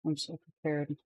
I'm so prepared.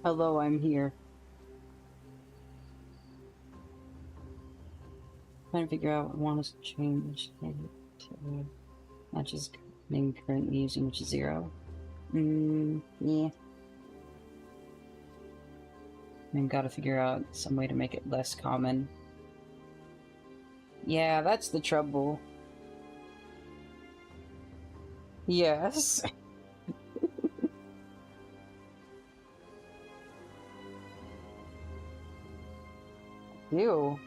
Hello, I'm here. Trying to figure out what I want to change it to matches name currently using, which is 0. Yeah. And gotta figure out some way to make it less common. Yeah, that's the trouble. Yes. Ew.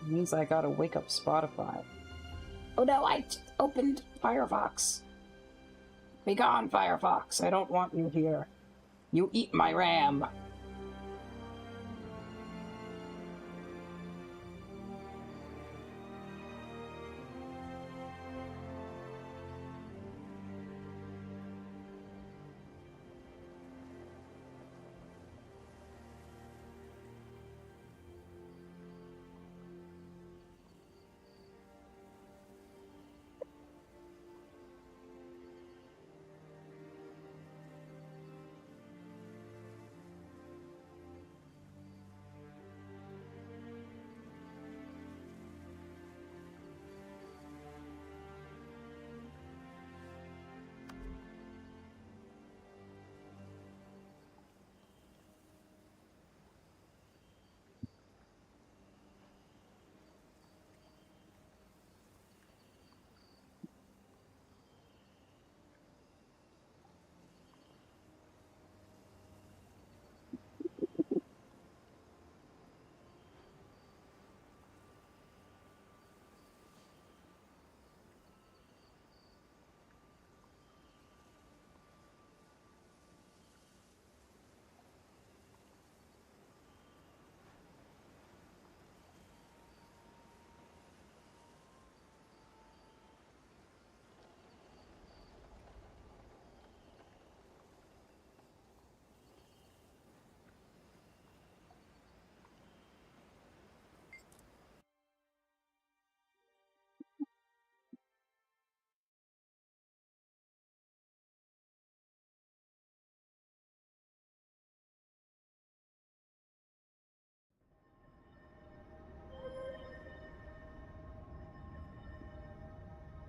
Means I gotta wake up Spotify. Oh no, I opened Firefox. Be gone, Firefox. I don't want you here. You eat my RAM.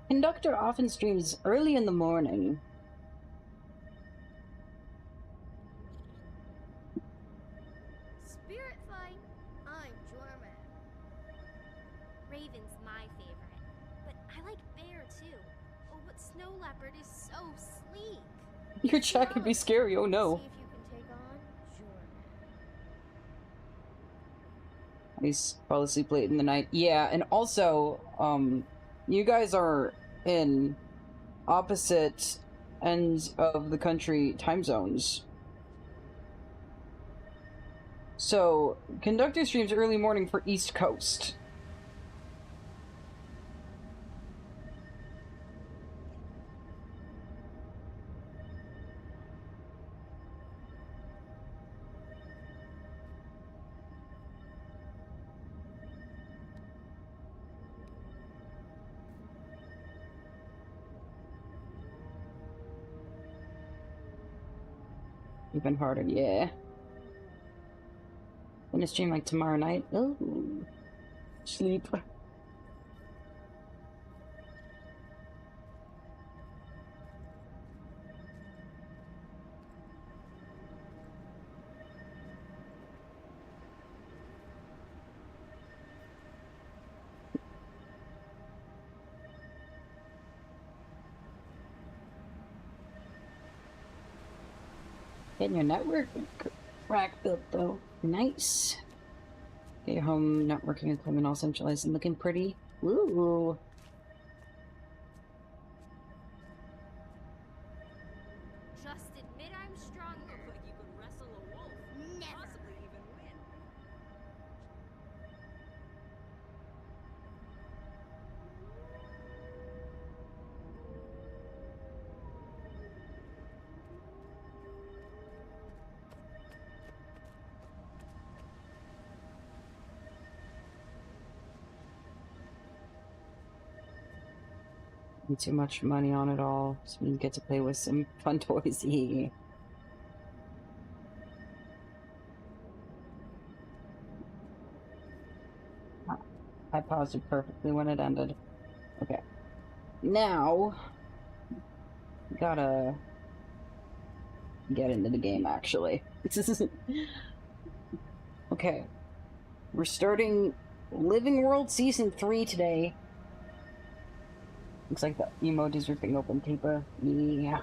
Conductor often streams early in the morning. Spirit flight, I'm Jorman. Raven's my favorite, but I like bear too. Oh, but snow leopard is so sleek. Your chat could be scary, oh no. See if you can take on Jorman. I fall asleep late in the night. Yeah, and also, you guys are in opposite ends of the country time zones. So, Conductor streams early morning for East Coast. Even harder, yeah. Gonna stream like tomorrow night. Oh, sleep. Getting your network rack built though. Nice. Get your home networking equipment all centralized and looking pretty. Ooh. Just admit I'm strong. Look like you could wrestle a wolf. Never. Possibly even win. Too much money on it all, so we get to play with some fun toys. Yeah. paused it perfectly when it ended. Okay. Now, gotta get into the game, actually. Okay. We're starting Living World Season 3 today. Looks like the emote is ripping open paper. Yeah.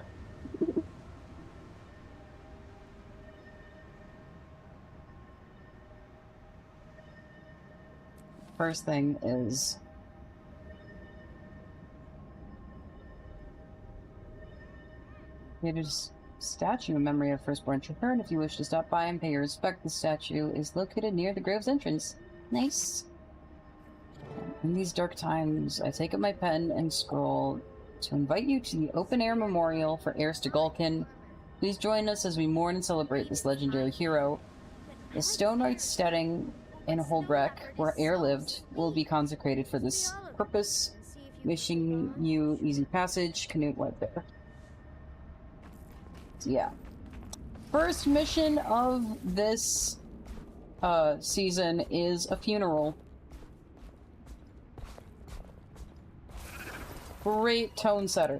First thing is... There's a statue in memory of Firstborn Trooper, and if you wish to stop by and pay your respect, the statue is located near the Grove's entrance. Nice. In these dark times, I take up my pen and scroll to invite you to the open-air memorial for heirs to Gulkin. Please join us as we mourn and celebrate this legendary hero. The stone right steading in Holbreck, where Air lived, will be consecrated for this purpose. Wishing you easy passage, Canute Whitebear. So yeah. First mission of this season is a funeral. Great tone setter.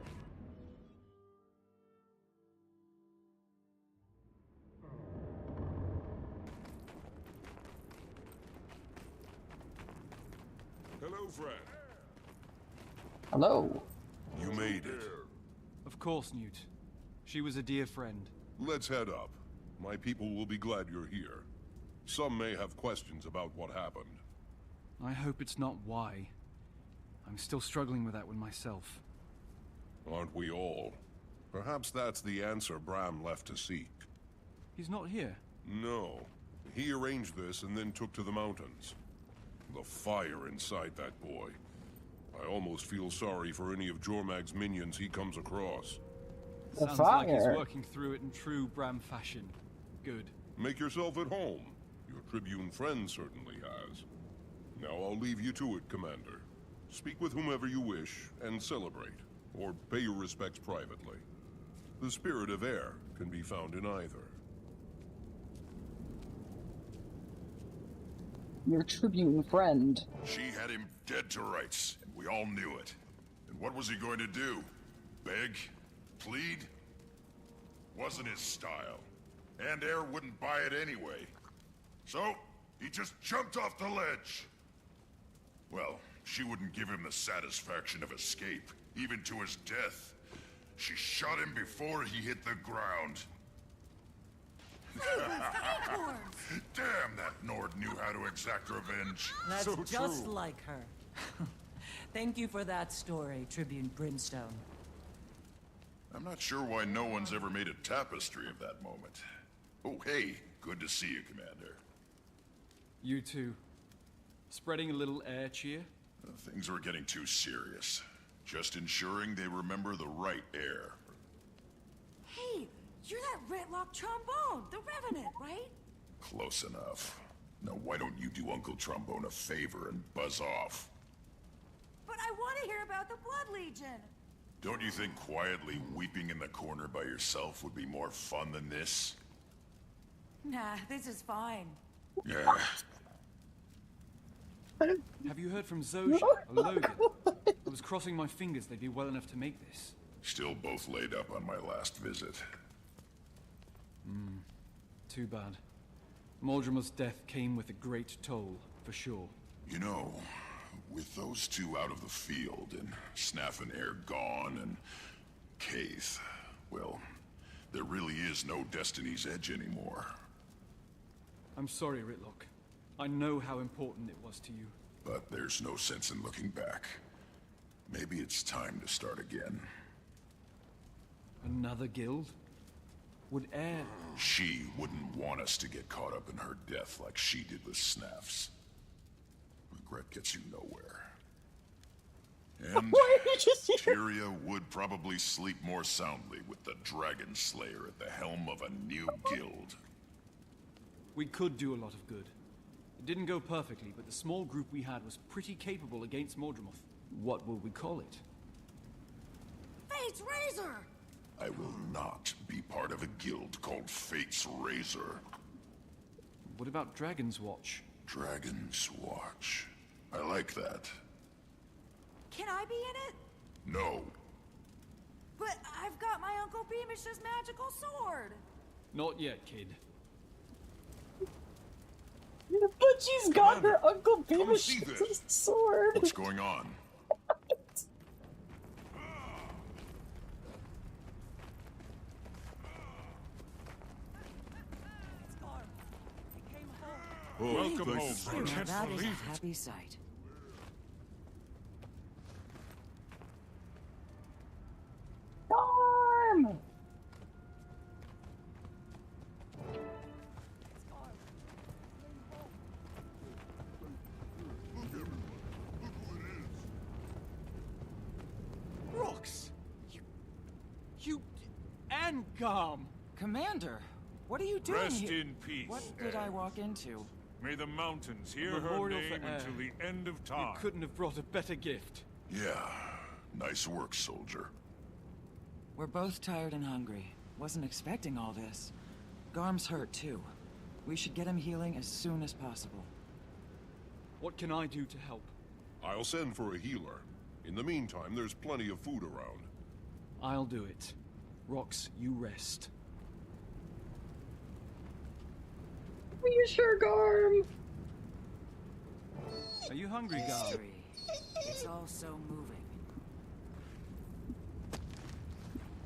Hello, friend. Hello. You made it. Of course, Newt. She was a dear friend. Let's head up. My people will be glad you're here. Some may have questions about what happened. I hope it's not why. I'm still struggling with that one myself. Aren't we all? Perhaps that's the answer Bram left to seek. He's not here. No. He arranged this and then took to the mountains. The fire inside that boy. I almost feel sorry for any of Jormag's minions he comes across. The Sounds fire. like he's working through it in true Bram fashion. Good. Make yourself at home. Your Tribune friend certainly has. Now I'll leave you to it, Commander. Speak with whomever you wish, and celebrate. Or pay your respects privately. The spirit of air can be found in either. Your Tribune friend. She had him dead to rights, and we all knew it. And what was he going to do? Beg? Plead? Wasn't his style. And Air wouldn't buy it anyway. So, he just jumped off the ledge. Well, she wouldn't give him the satisfaction of escape, even to his death. She shot him before he hit the ground. Damn, that Nord knew how to exact revenge. That's So just true. like her. Thank you for that story, Tribune Brimstone. I'm not sure why no one's ever made a tapestry of that moment. Oh, hey, good to see you, Commander. You too. Spreading a little air cheer? Things were getting too serious. Just ensuring they remember the right Air. Hey, you're that Retlock trombone, the Revenant, right? Close enough. Now why don't you do Uncle Trombone a favor and buzz off? But I want to hear about the Blood Legion. Don't you think quietly weeping in the corner by yourself would be more fun than this? Nah, this is fine. Yeah. Have you heard from Zojin or Logan? I was crossing my fingers they'd be well enough to make this. Still both laid up on my last visit. Too bad. Mordremoth's death came with a great toll, for sure. You know, with those two out of the field, and Snaff and Air gone, and Kaith, well, there really is no Destiny's Edge anymore. I'm sorry, Ritlock. I know how important it was to you. But there's no sense in looking back. Maybe it's time to start again. Another guild? Would Air... She wouldn't want us to get caught up in her death like she did with Snaff's. Regret gets you nowhere. And Why are you just here? Tyria would probably sleep more soundly with the Dragon Slayer at the helm of a new guild. We could do a lot of good. It didn't go perfectly, but the small group we had was pretty capable against Mordremoth. What will we call it? Fate's Razor! I will not be part of a guild called Fate's Razor. What about Dragon's Watch? Dragon's Watch. I like that. Can I be in it? No. But I've got my Uncle Beamish's magical sword. Not yet, kid. But she's got her Uncle Come see Beamish's this. sword. What's going on? Oh, Welcome home, thanks. brother. Now that is a believe it. happy sight. Storm! Rox! You... and Garm! Commander, what are you doing Rest here? in peace, What did I Air. walk into? May the mountains hear her Memorial name for Air. until the end of You time. couldn't have brought a better gift. Yeah. Nice work, soldier. We're both tired and hungry. Wasn't expecting all this. Garm's hurt, too. We should get him healing as soon as possible. What can I do to help? I'll send for a healer. In the meantime, there's plenty of food around. I'll do it. Rox, you rest. Are you sure, Garm? Are you hungry, Garm? History. It's all so moving.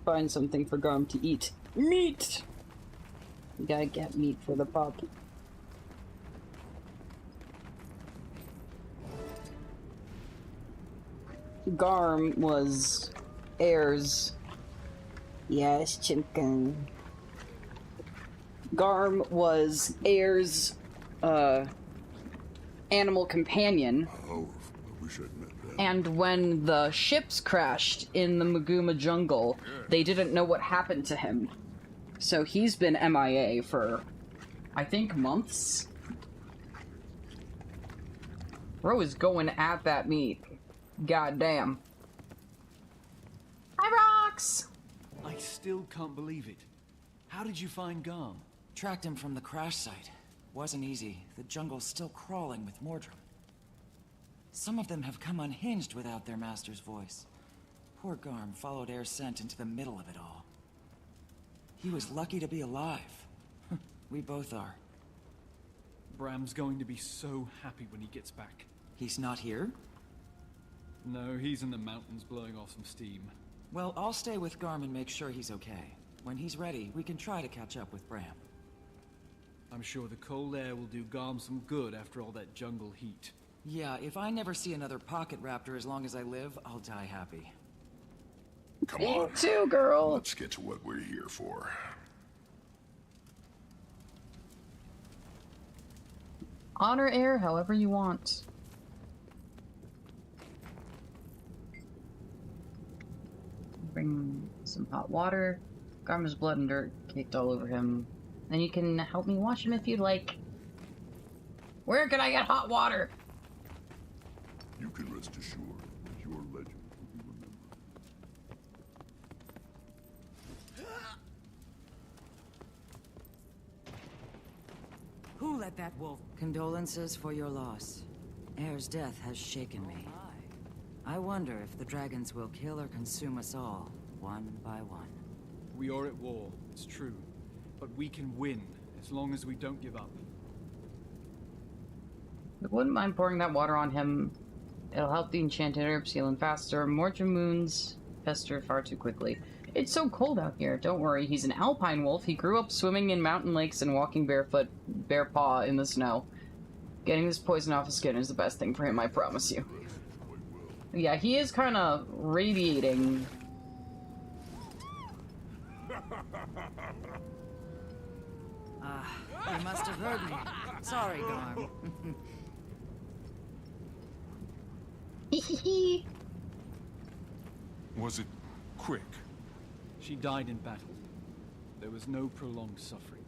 Find something for Garm to eat. Meat! You gotta get meat for the pup. Garm was Air's. Yes, chicken. Garm was Air's, animal companion. Oh, I wish I'd met that. And when the ships crashed in the Maguma jungle, they didn't know what happened to him. So he's been MIA for, I think, months. Bro is going at that meat. God damn. Hi, Rox! I still can't believe it. How did you find Garm? Tracked him from the crash site. Wasn't easy. The jungle's still crawling with Mordrum. Some of them have come unhinged without their master's voice. Poor Garm followed Air's scent into the middle of it all. He was lucky to be alive. We both are. Bram's going to be so happy when he gets back. He's not here? No, he's in the mountains blowing off some steam. Well, I'll stay with Garm and make sure he's okay. When he's ready, we can try to catch up with Bram. I'm sure the cold air will do Garm some good after all that jungle heat. Yeah, if I never see another pocket raptor as long as I live, I'll die happy. Come You on. too, girl! Let's get to what we're here for. Honor Air however you want. Bring some hot water. Garm's blood and dirt caked all over him. Then you can help me wash him if you'd like. Where can I get hot water? You can rest assured that your legend will be remembered. Who let that wolf? Condolences for your loss. Air's death has shaken me. I wonder if the dragons will kill or consume us all, one by one. We are at war, it's true. But we can win, as long as we don't give up. I wouldn't mind pouring that water on him. It'll help the enchanted herbs heal him faster. Mordrum wounds fester far too quickly. It's so cold out here. Don't worry, he's an alpine wolf. He grew up swimming in mountain lakes and walking barefoot, bare paw in the snow. Getting this poison off his skin is the best thing for him, I promise you. Yeah, he is kind of radiating. You must have heard me. Sorry, Garm. Was it quick? She died in battle. There was no prolonged suffering.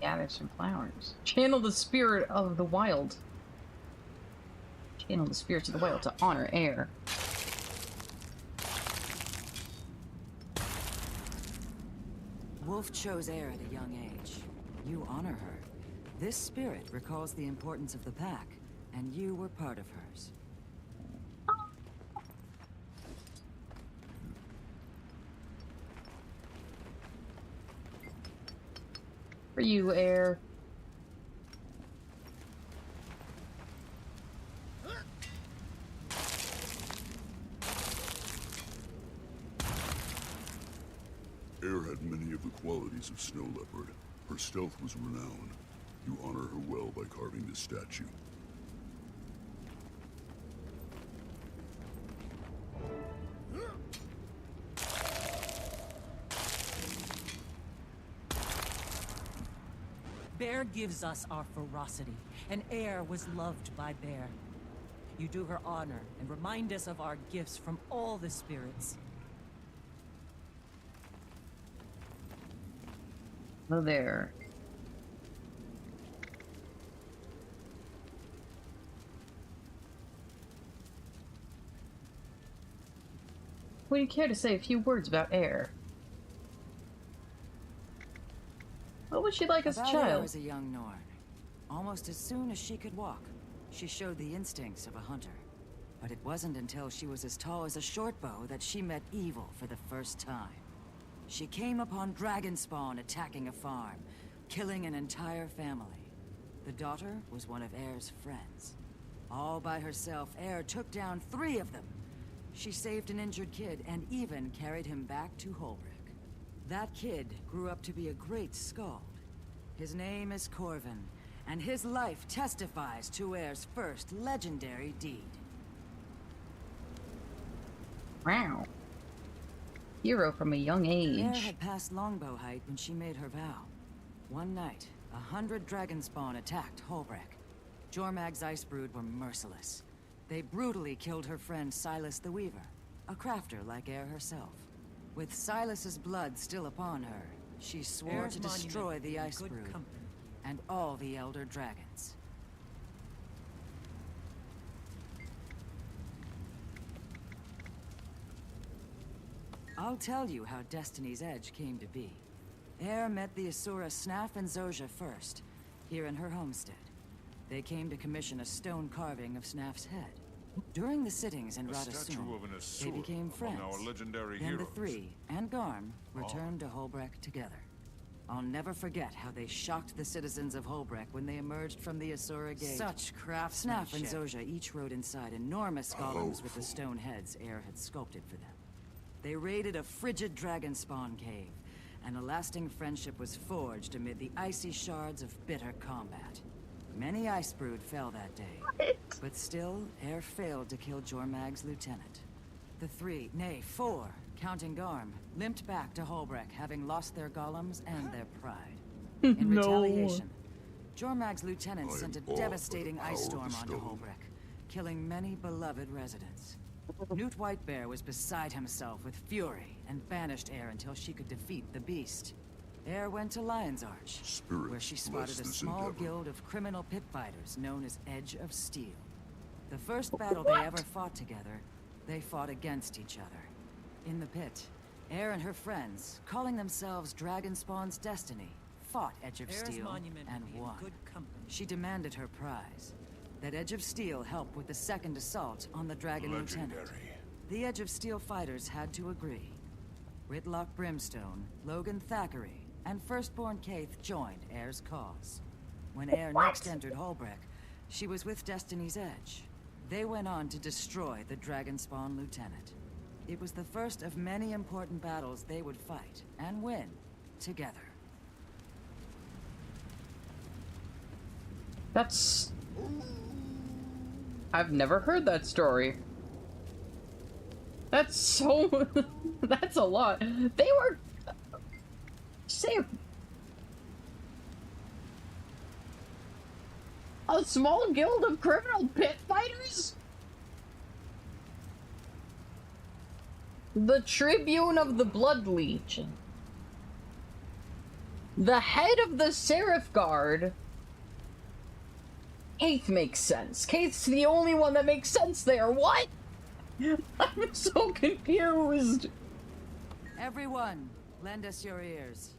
Gather some flowers. Channel the spirit of the wild. Channel the spirits of the wild to honor Air. Wolf chose Air at a young age. You honor her. This spirit recalls the importance of the pack, and you were part of hers. For you, Air. Air had many of the qualities of Snow Leopard. Her stealth was renowned. You honor her well by carving this statue. Bear gives us our ferocity, and Air was loved by Bear. You do her honor and remind us of our gifts from all the spirits. Hello there. Would you care to say a few words about Air? What was she like as a About child? Air as a young Norn. Almost as soon as she could walk, she showed the instincts of a hunter. But it wasn't until she was as tall as a short bow that she met evil for the first time. She came upon Dragonspawn attacking a farm, killing an entire family. The daughter was one of Air's friends. All by herself, Air took down 3 of them. She saved an injured kid and even carried him back to Holbrook. That kid grew up to be a great skald. His name is Corvin, and his life testifies to Air's first legendary deed. Wow. Hero from a young Air age. had passed longbow height when she made her vow. One night, 100 Dragonspawn attacked Holbrook. Jormag's Icebrood were merciless. They brutally killed her friend Silas the Weaver, a crafter like Air herself. With Silas's blood still upon her, she swore Air's to destroy monument the in Icebrood good company. and all the Elder Dragons. I'll tell you how Destiny's Edge came to be. Air met the Asura Snaf and Zojja first, here in her homestead. They came to commission a stone carving of Snaf's head. During the sittings in A statue Radassun, of an they Asura became among friends. our legendary Then heroes. the 3 and Garm returned to Holbrook together. I'll never forget how they shocked the citizens of Holbrook when they emerged from the Asura Gate. Such craftsmanship. Snaf and Zojja each rode inside enormous golems with the stone heads Air had sculpted for them. They raided a frigid Dragonspawn cave, and a lasting friendship was forged amid the icy shards of bitter combat. Many Icebrood fell that day, but still, Air failed to kill Jormag's lieutenant. The 3, nay 4, counting Garm, limped back to Holbrook, having lost their golems and their pride. In No. retaliation, Jormag's lieutenant I sent a am awed devastating by the ice power of storm the onto stone. Holbrook, killing many beloved residents. Newt Whitebear was beside himself with fury and banished Air until she could defeat the beast. Air went to Lion's Arch, Spirits where she bless spotted a this small endeavor. guild of criminal pit fighters known as Edge of Steel. The first battle they ever fought together, they fought against each other. In the pit, Air and her friends, calling themselves Dragonspawn's Destiny, fought Edge of Air's Steel monument and will be in won. good company. She demanded her prize, that Edge of Steel help with the second assault on the Dragon Lieutenant. Legendary. The Edge of Steel fighters had to agree. Ritlock Brimstone, Logan Thackeray, and Firstborn Kaith joined Air's cause. When Air next entered Holbrook, she was with Destiny's Edge. They went on to destroy the Dragonspawn Lieutenant. It was the first of many important battles they would fight and win together. That's... I've never heard that story. That's so... That's a lot. They were... Say... A small guild of criminal pit fighters? The Tribune of the Blood Legion. The head of the Seraph Guard. Kaith makes sense. Kaith's the only one that makes sense there. What? I'm so confused. Everyone, lend us your ears.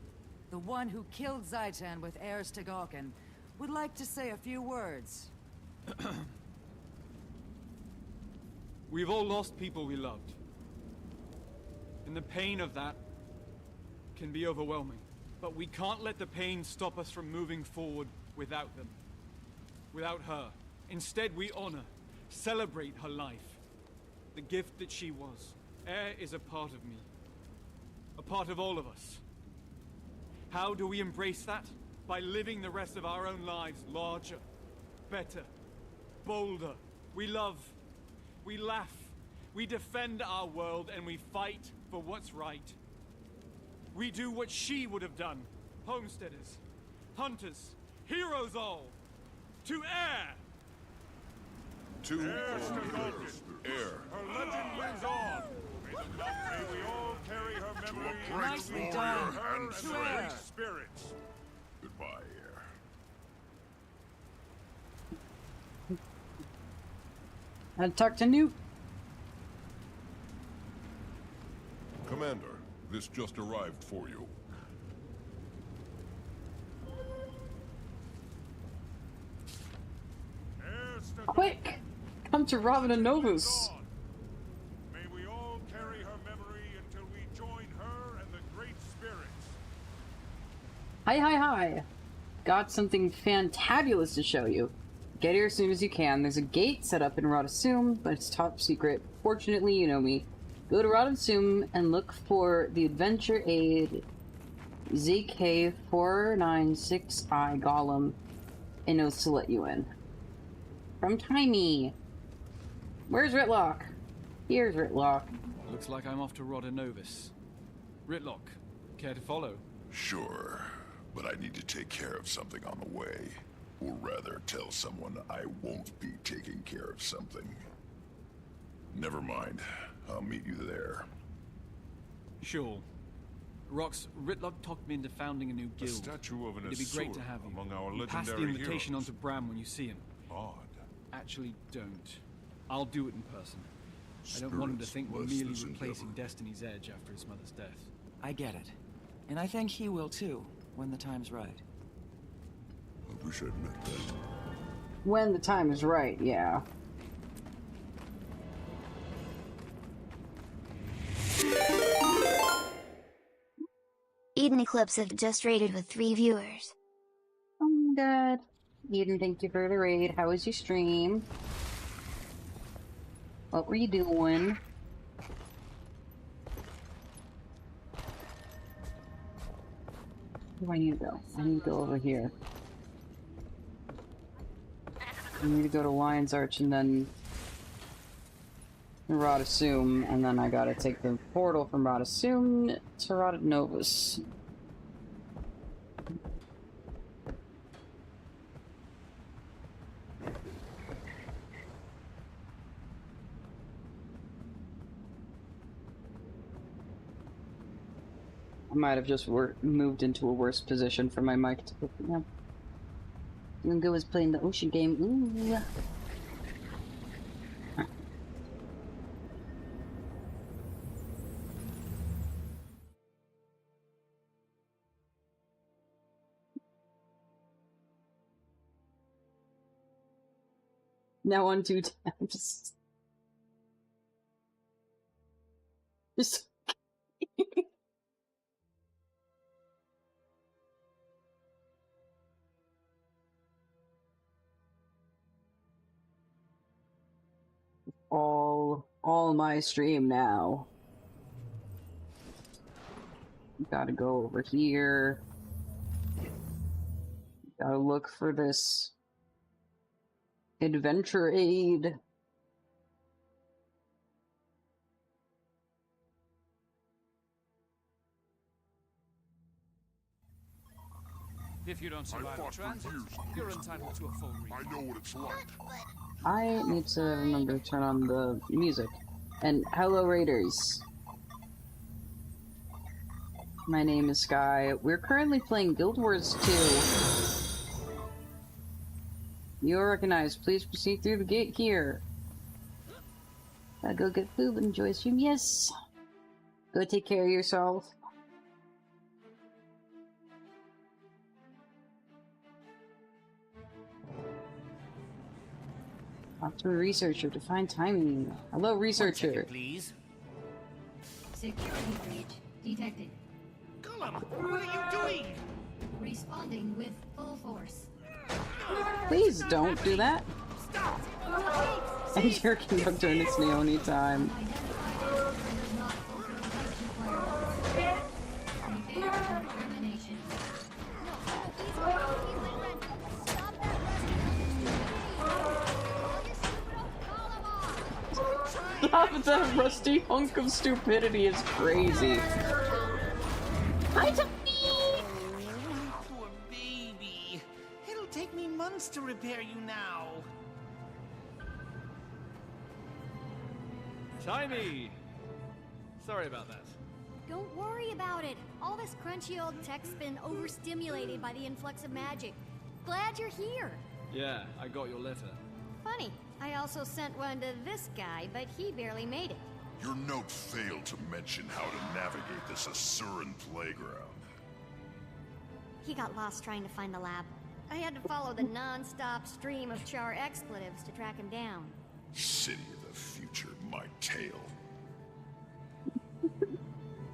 the one who killed Zaitan with Heir Stegoken, would like to say a few words. We've all lost people we loved. And the pain of that can be overwhelming. But we can't let the pain stop us from moving forward without them. Without her. Instead, we honor, celebrate her life. The gift that she was. Heir is a part of me. A part of all of us. How do we embrace that? By living the rest of our own lives larger, better, bolder. We love, we laugh, we defend our world, and we fight for what's right. We do what she would have done. Homesteaders, hunters, heroes all. To Heir! To Heir Heir. Her legend lives on. May we all carry her memory a great Nicely warrior done. and the To Heir. great spirits. Goodbye, Heir. I'd talk to Newt. Commander, this just arrived for you. Heir Stegoken Quick! Come to Robin and Novus. gone. May we all carry her memory until we join her and the great spirits. Hi, hi, hi. Got something fantabulous to show you. Get here as soon as you can. There's a gate set up in Rodasum, but it's top secret. Fortunately, you know me. Go to Rodasum and look for the Adventure Aid ZK496I Golem. It knows to let you in. From Timey. Where's Ritlock? Here's Ritlock. Looks like I'm off to Rodanovis. Ritlock, care to follow? Sure, but I need to take care of something on the way. Or rather, tell someone I won't be taking care of something. Never mind. I'll meet you there. Sure. Rox, Ritlock talked me into founding a new A guild. statue of an It'd be great to Asura have you. among our You pass the legendary invitation heroes. on to Bram when you see him. Odd. Actually, don't. I'll do it in person. I don't want him to Spirits think we're bless merely this replacing endeavor. Destiny's Edge after his mother's death. I get it. And I think he will too, when the time's right. I wish I'd met that. When the time is right, yeah. Eden Eclipse have just rated with 3 viewers. Oh my god. Eden, thank you for the raid. How was your stream? What were you doing? Where do I need to go? I need to go over here. I need to go to Lion's Arch and then Rodasum, and then I gotta take the portal from Rodasum to Rodanovus. I might have just moved into a worse position for my mic to pick me up. Lungo was playing the ocean game. Ooh. Now on 2 tabs. Just all my stream now. Gotta go over here. Gotta look for this Adventure Aid. If you don't I survive fought the for transit, years in you're prison. entitled to a full I refund. know what it's like. I need to remember to turn on the music. And hello, Raiders. My name is Sky. We're currently playing Guild Wars 2. You are recognized. Please proceed through the gate here. Go get food and enjoy stream. Yes. Go take care of yourself. Talk to a researcher to find timing. Hello, researcher. 1 second, please. Security breach detected. Gollum, what are you doing? Responding with full force. Please don't do that. Stop! And your conductor in its Neo anytime. Stop that rusty hunk of stupidity is crazy. Poor baby. It'll take me months to repair you now. Timey! Sorry about that. Don't worry about it. All this crunchy old tech's been overstimulated by the influx of magic. Glad you're here. Yeah, I got your letter. Funny, I also sent one to this guy, but he barely made it. Your note failed to mention how to navigate this Asuran playground. He got lost trying to find the lab. I had to follow the non-stop stream of Char expletives to track him down. City of the future, my tail.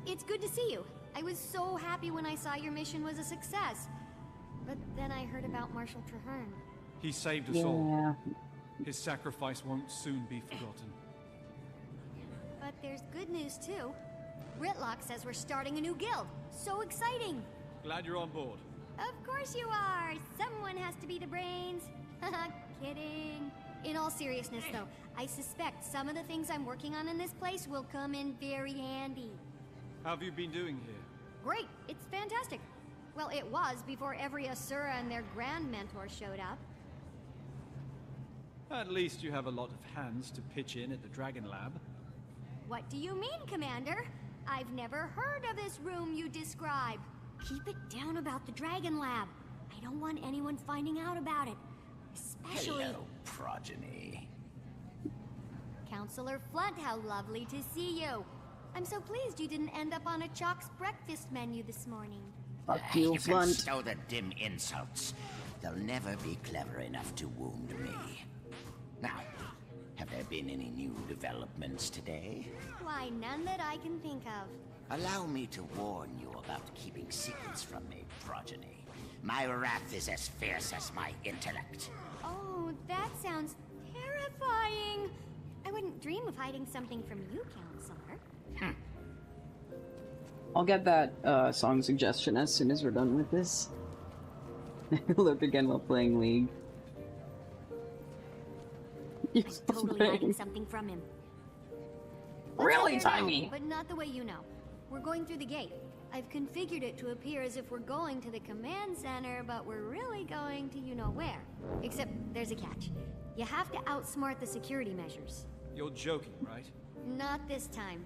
It's good to see you. I was so happy when I saw your mission was a success. But then I heard about Marshal Traherne. He saved us all. His sacrifice won't soon be forgotten. But there's good news too. Ritlock says we're starting a new guild. So exciting! Glad you're on board. Of course you are! Someone has to be the brains. Haha, kidding. In all seriousness though, I suspect some of the things I'm working on in this place will come in very handy. How have you been doing here? Great! It's fantastic! Well, it was before every Asura and their grand mentor showed up. At least you have a lot of hands to pitch in at the Dragon Lab. What do you mean, Commander? I've never heard of this room you describe. Keep it down about the Dragon Lab. I don't want anyone finding out about it. Especially... Hello, progeny. Counselor Flunt, how lovely to see you. I'm so pleased you didn't end up on a Chalk's breakfast menu this morning. Fuck you, You can Flunt. stow the dim insults. They'll never be clever enough to wound me. Now, have there been any new developments today? Why, none that I can think of. Allow me to warn you about keeping secrets from me, progeny. My wrath is as fierce as my intellect. Oh, that sounds terrifying. I wouldn't dream of hiding something from you, Counselor. I'll get that song suggestion as soon as we're done with this. Look again while playing League. You're Totally hiding something from him. Really, Let's get there Timey? now, but not the way you know. We're going through the gate. I've configured it to appear as if we're going to the command center, but we're really going to you-know-where. Except there's a catch. You have to outsmart the security measures. You're joking, right? Not this time.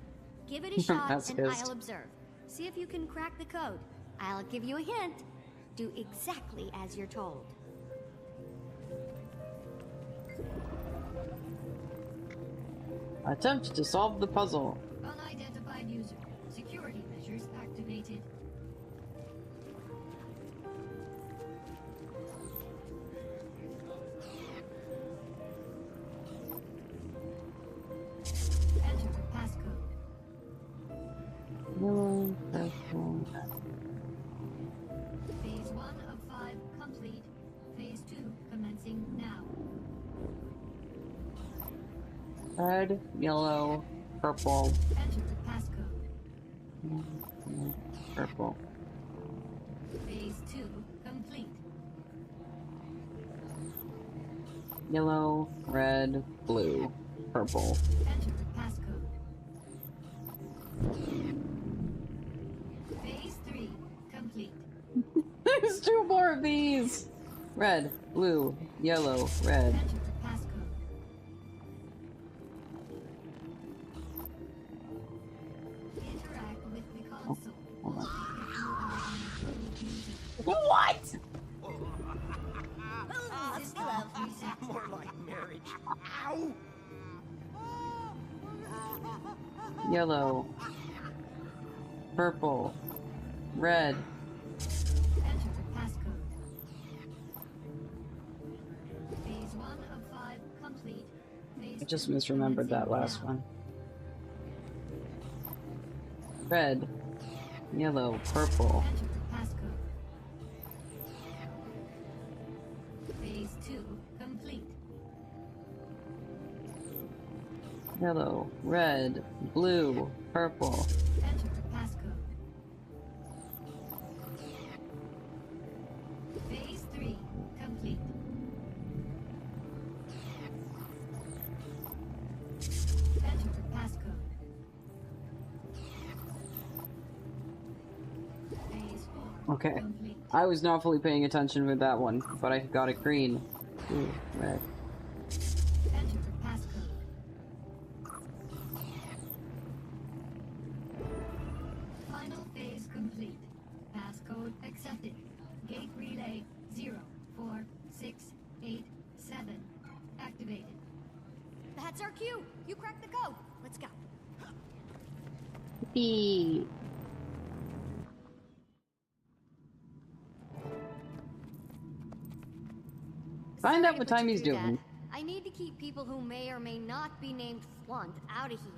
Give it a shot That's and pissed. I'll observe. See if you can crack the code. I'll give you a hint. Do exactly as you're told. Attempt to solve the puzzle. Unidentified user. Security measures activated. Enter passcode. No, purple. Phase 1 of 5 complete. Phase 2 commencing now. Red, yellow, purple, Enter passcode. purple. Phase 2 complete. Yellow, red, blue, purple. Enter passcode. Phase 3 complete. There's 2 more of these! Red, blue, yellow, red. Enter passcode. Interact with the console. Hold on. If What? System reset. More like marriage. Ow! Yellow, purple, red. Enter passcode. Phase 1 of 5 complete. just misremembered that last one. Red, yellow, purple. Enter passcode. Phase 2 complete. Yellow, red, blue, purple. Enter passcode. Phase 3 complete. Enter passcode. Phase 4 Okay. complete. I was not fully paying attention with that one, but I got it green. Ooh, red. Enter passcode. Final phase complete. Passcode accepted. Gate relay 04687 activated. That's our cue. You cracked the code. Let's go. Yippee. Find out Sorry what to put time you he's through that. doing. I need to keep people who may or may not be named Flunt out of here.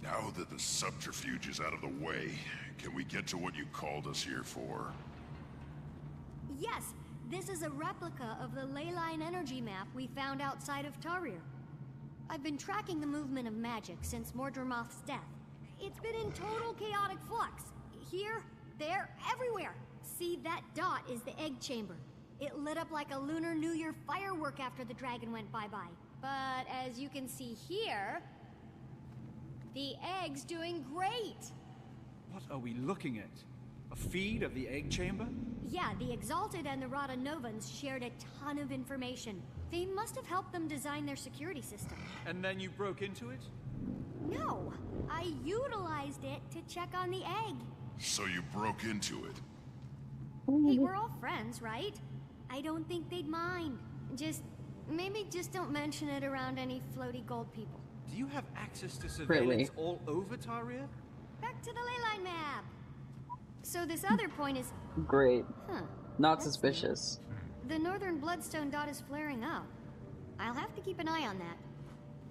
Now that the subterfuge is out of the way, can we get to what you called us here for? Yes, this is a replica of the leyline energy map we found outside of Tarir. I've been tracking the movement of magic since Mordremoth's death. It's been in total chaotic flux. Here, there, everywhere. See, that dot is the egg chamber. It lit up like a Lunar New Year firework after the dragon went bye-bye. But as you can see here, the egg's doing great. What are we looking at? A feed of the egg chamber? Yeah, the Exalted and the Rata Novans shared a ton of information. They must have helped them design their security system. And then you broke into it? No, I utilized it to check on the egg. So you broke into it? Hey, we're all friends, right? I don't think they'd mind. Maybe just don't mention it around any floaty gold people. Do you have access to surveillance all over Tarir? Back to the leyline map. So this other point is... Great. Huh. Not That's suspicious. The northern bloodstone dot is flaring up. I'll have to keep an eye on that.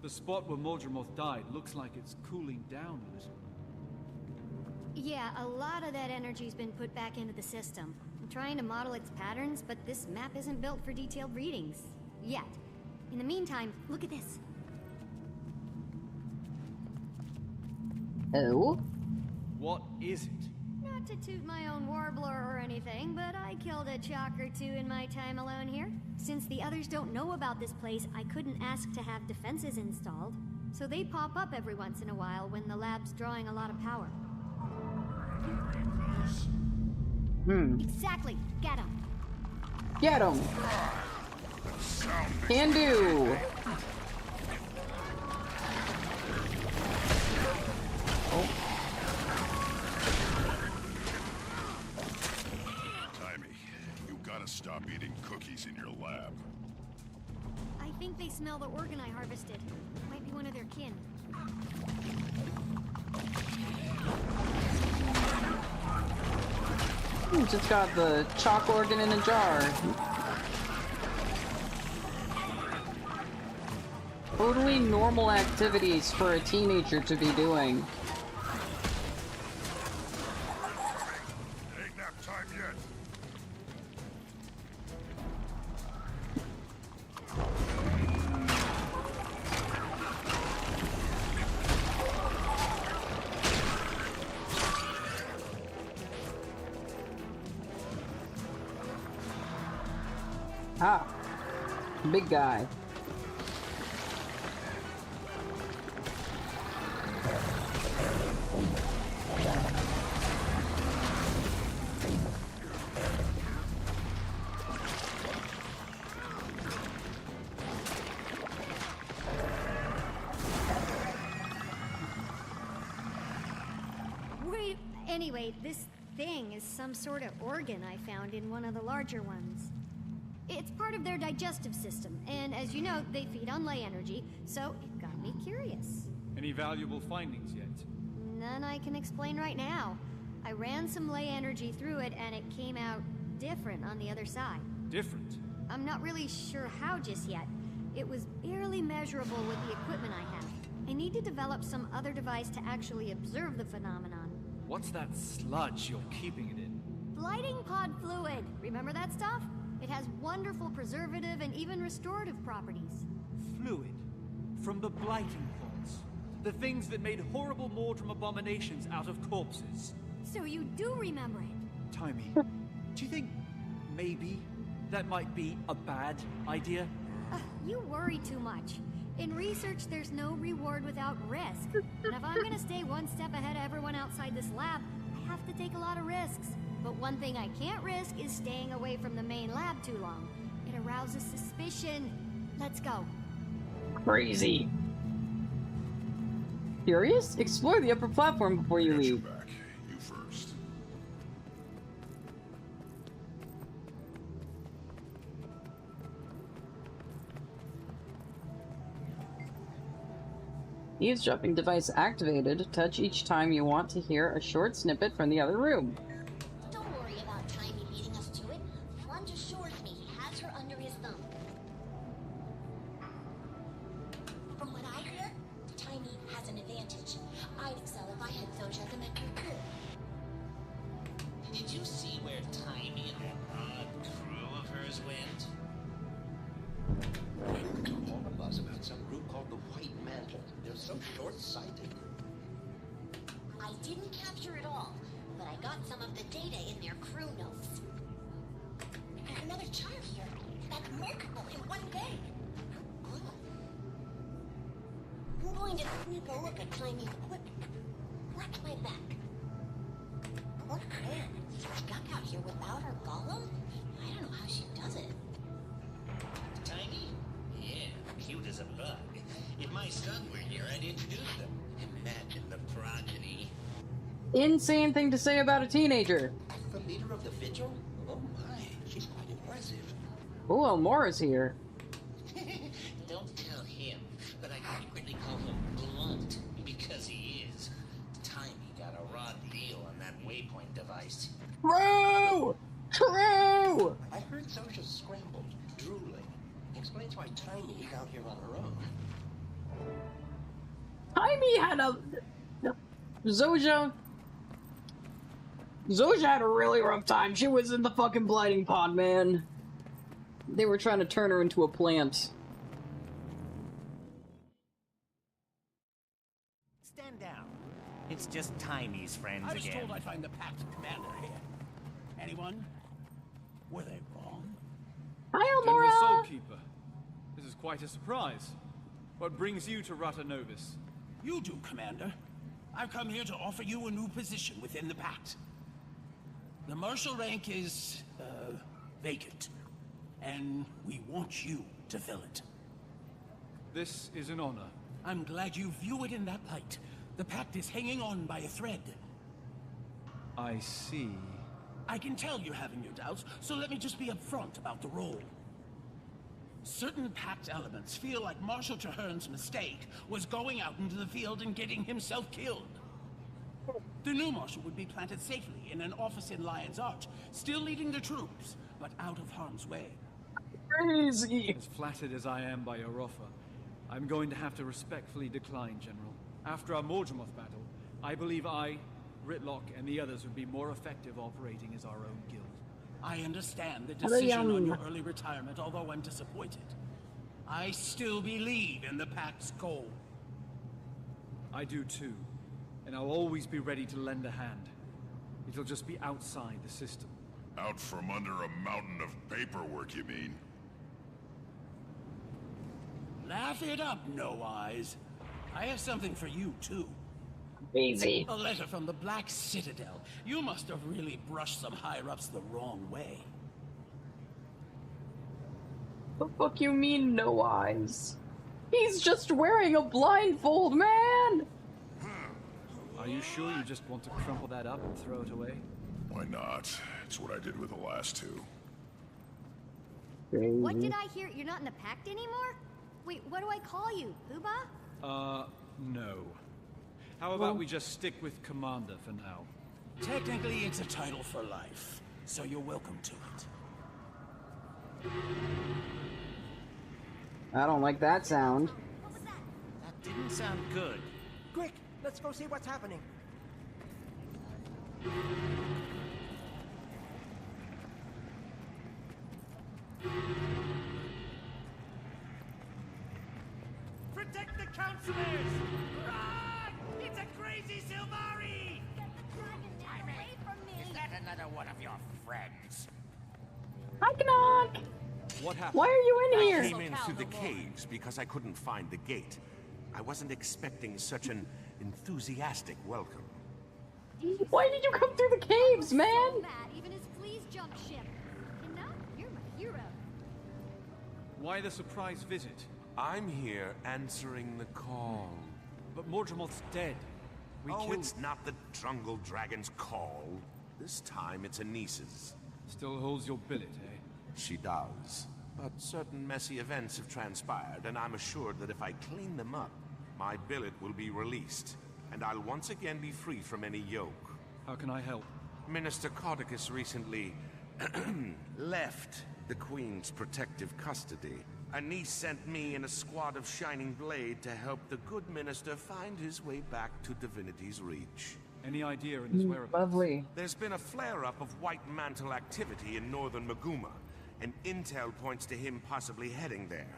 The spot where Mordremoth died looks like it's cooling down a little. Yeah, a lot of that energy's been put back into the system. I'm trying to model its patterns, but this map isn't built for detailed readings. Yet. In the meantime, look at this. Oh? What is it? Not to toot my own warbler or anything, but I killed a chalk or two in my time alone here. Since the others don't know about this place, I couldn't ask to have defenses installed. So they pop up every once in a while when the lab's drawing a lot of power. Exactly. Get him. Get him. Can do. Oh. Timmy, you gotta stop eating cookies in your lab. I think they smell the organ I harvested. Might be one of their kin. Just got the chalk organ in a jar. Totally normal activities for a teenager to be doing. Ain't nap time yet. Ah, big guy. Wait, anyway, this thing is some sort of organ I found in one of the larger ones. It's part of their digestive system, and as you know, they feed on ley energy, so it got me curious. Any valuable findings yet? None I can explain right now. I ran some ley energy through it, and it came out different on the other side. Different? I'm not really sure how just yet. It was barely measurable with the equipment I have. I need to develop some other device to actually observe the phenomenon. What's that sludge you're keeping it in? Blighting pod fluid. Remember that stuff? It has wonderful preservative and even restorative properties. Fluid. From the blighting pods. The things that made horrible Mordrum abominations out of corpses. So you do remember it? Timey, do you think maybe that might be a bad idea? You worry too much. In research, there's no reward without risk. And if I'm gonna stay one step ahead of everyone outside this lab, I have to take a lot of risks. But one thing I can't risk is staying away from the main lab too long. It arouses suspicion. Let's go. Crazy. Curious? Explore the upper platform before you leave. Back. You first. Eavesdropping device activated. Touch each time you want to hear a short snippet from the other room. Don't worry about Timey leading us to it. Flunch assures me he has her under his thumb. From what I hear, Timey has an advantage. I'd excel if I had Zojak and that crew. Did you see where Timey and that odd crew of hers went? They told all of us about some group called the White Mantle. They're so short-sighted. I didn't capture it all, but I got some of the data in their crew notes. And another chart here. That's remarkable in one day. I'm going to sneak a look at Timey's equipment. Watch my back. Poor Claire. Stuck out here without her golem? I don't know how she does it. Timey? Yeah, cute as a bug. If my son were here, I'd introduce them. Imagine the progeny. Insane thing to say about a teenager. The leader of the Vigil? Oh my, she's quite impressive. Oh, Elmora's here. Don't tell him, but I secretly call him Blunt, because he is. Timey got a raw deal on that waypoint device. True! True! I heard Zosha's scrambled, drooling. Explains why Timey is out here on her own. Timey had a... Zosha had a really rough time. She was in the fucking blighting pod, man. They were trying to turn her into a plant. Stand down. It's just Timey's friends I was again. told I'd find the Pact commander here. Anyone? Were they wrong? Hi, General Elmora! Soulkeeper. This is quite a surprise. What brings you to Rata Novus? You do, Commander. I've come here to offer you a new position within the Pact. The marshal rank is, vacant. And we want you to fill it. This is an honor. I'm glad you view it in that light. The Pact is hanging on by a thread. I see. I can tell you're having your doubts, so let me just be upfront about the role. Certain Pact elements feel like Marshal Traherne's mistake was going out into the field and getting himself killed. The new Marshal would be planted safely in an office in Lion's Arch, still leading the troops, but out of harm's way. Crazy! As flattered as I am by your offer, I'm going to have to respectfully decline, General. After our Mordremoth battle, I believe I, Ritlock, and the others would be more effective operating as our own guild. I understand the decision on your early retirement, although I'm disappointed. I still believe in the Pact's goal. I do too, and I'll always be ready to lend a hand. It'll just be outside the system. Out from under a mountain of paperwork, you mean? Laugh it up, No Eyes. I have something for you, too. Easy. A letter from the Black Citadel. You must have really brushed some higher-ups the wrong way. The fuck you mean, No Eyes? He's just wearing a blindfold, man! Are you sure you just want to crumple that up and throw it away? Why not? It's what I did with the last two. What did I hear? You're not in the Pact anymore? Wait, what do I call you? Poobah? No. How about we just stick with Commander for now? Technically, it's a title for life, so you're welcome to it. I don't like that sound. That didn't sound good. Quick, let's go see what's happening. Protect the counselors! Run! It's a crazy Silvari! Get the dragon down away from me! Is that another one of your friends? Hi, Knock! What happened? Why are you in here? I came in through the caves because I couldn't find the gate. I wasn't expecting such an enthusiastic welcome. Why did you come through the caves, man? So mad, even his fleas jumped ship. And now you're my hero. Why the surprise visit? I'm here answering the call. But Mordremoth's dead. We killed... It's not the jungle dragon's call. This time it's Anissa's. Still holds your billet, eh? She does. But certain messy events have transpired, and I'm assured that if I clean them up, my billet will be released, and I'll once again be free from any yoke. How can I help? Minister Codicus recently left the Queen's protective custody. Anise sent me and a squad of Shining Blade to help the good minister find his way back to Divinity's Reach. Any idea in his whereabouts? Lovely. There's been a flare-up of White Mantle activity in northern Maguma, and intel points to him possibly heading there.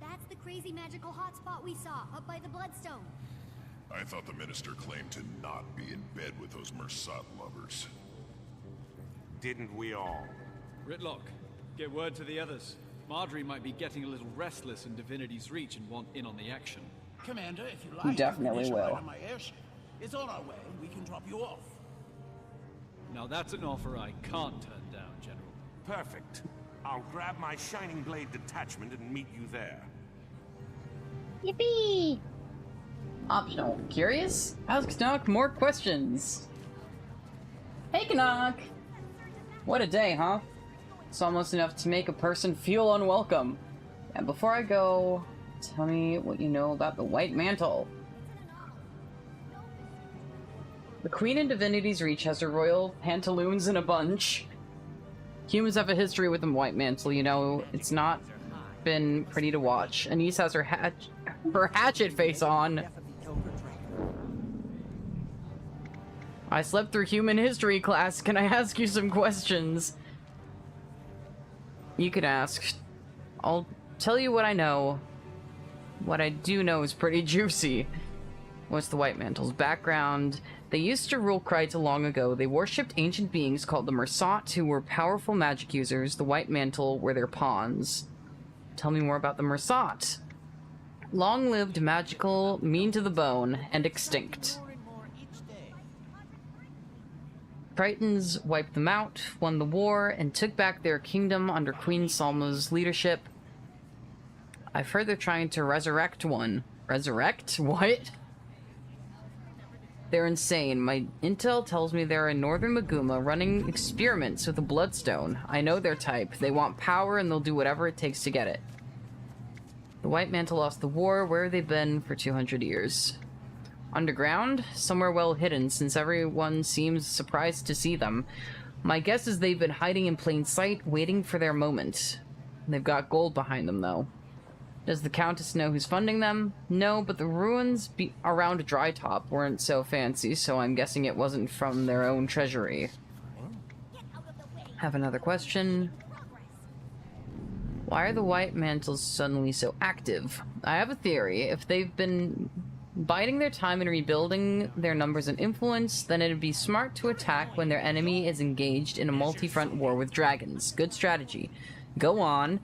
That's the crazy magical hotspot we saw up by the Bloodstone. I thought the minister claimed to not be in bed with those Mersat lovers. Didn't we all? Ritlock, get word to the others. Marjorie might be getting a little restless in Divinity's Reach and want in on the action. Commander, if you like, Definitely you can will. hitch a ride on my airship. It's on our way. We can drop you off. Now that's an offer I can't turn down, General. Perfect. I'll grab my Shining Blade detachment and meet you there. Yippee! Optional. Curious? Ask Knock more questions. Hey, Knock! What a day, huh? It's almost enough to make a person feel unwelcome. And before I go, tell me what you know about the White Mantle. The Queen in Divinity's Reach has her royal pantaloons in a bunch. Humans have a history with the White Mantle, you know. It's not been pretty to watch. Anise has her hatchet face on. I slept through human history class. Can I ask you some questions? You can ask. I'll tell you what I know. What I do know is pretty juicy. What's the White Mantle's background? They used to rule Kryta long ago. They worshipped ancient beings called the Mersat, who were powerful magic users. The White Mantle were their pawns. Tell me more about the Mersat. Long-lived, magical, mean to the bone, and extinct. Tritons wiped them out, won the war, and took back their kingdom under Queen Salma's leadership. I've heard they're trying to resurrect one. Resurrect? What? They're insane. My intel tells me they're in northern Maguma running experiments with the Bloodstone. I know their type. They want power and they'll do whatever it takes to get it. The White Mantle lost the war. Where have they been for 200 years? Underground? Somewhere well hidden, since everyone seems surprised to see them. My guess is they've been hiding in plain sight, waiting for their moment. They've got gold behind them, though. Does the Countess know who's funding them? No, but the ruins around Drytop weren't so fancy, so I'm guessing it wasn't from their own treasury. Have another question. Why are the White Mantles suddenly so active? I have a theory. If they've been biding their time and rebuilding their numbers and influence, then it'd be smart to attack when their enemy is engaged in a multi-front war with dragons. Good strategy. Go on.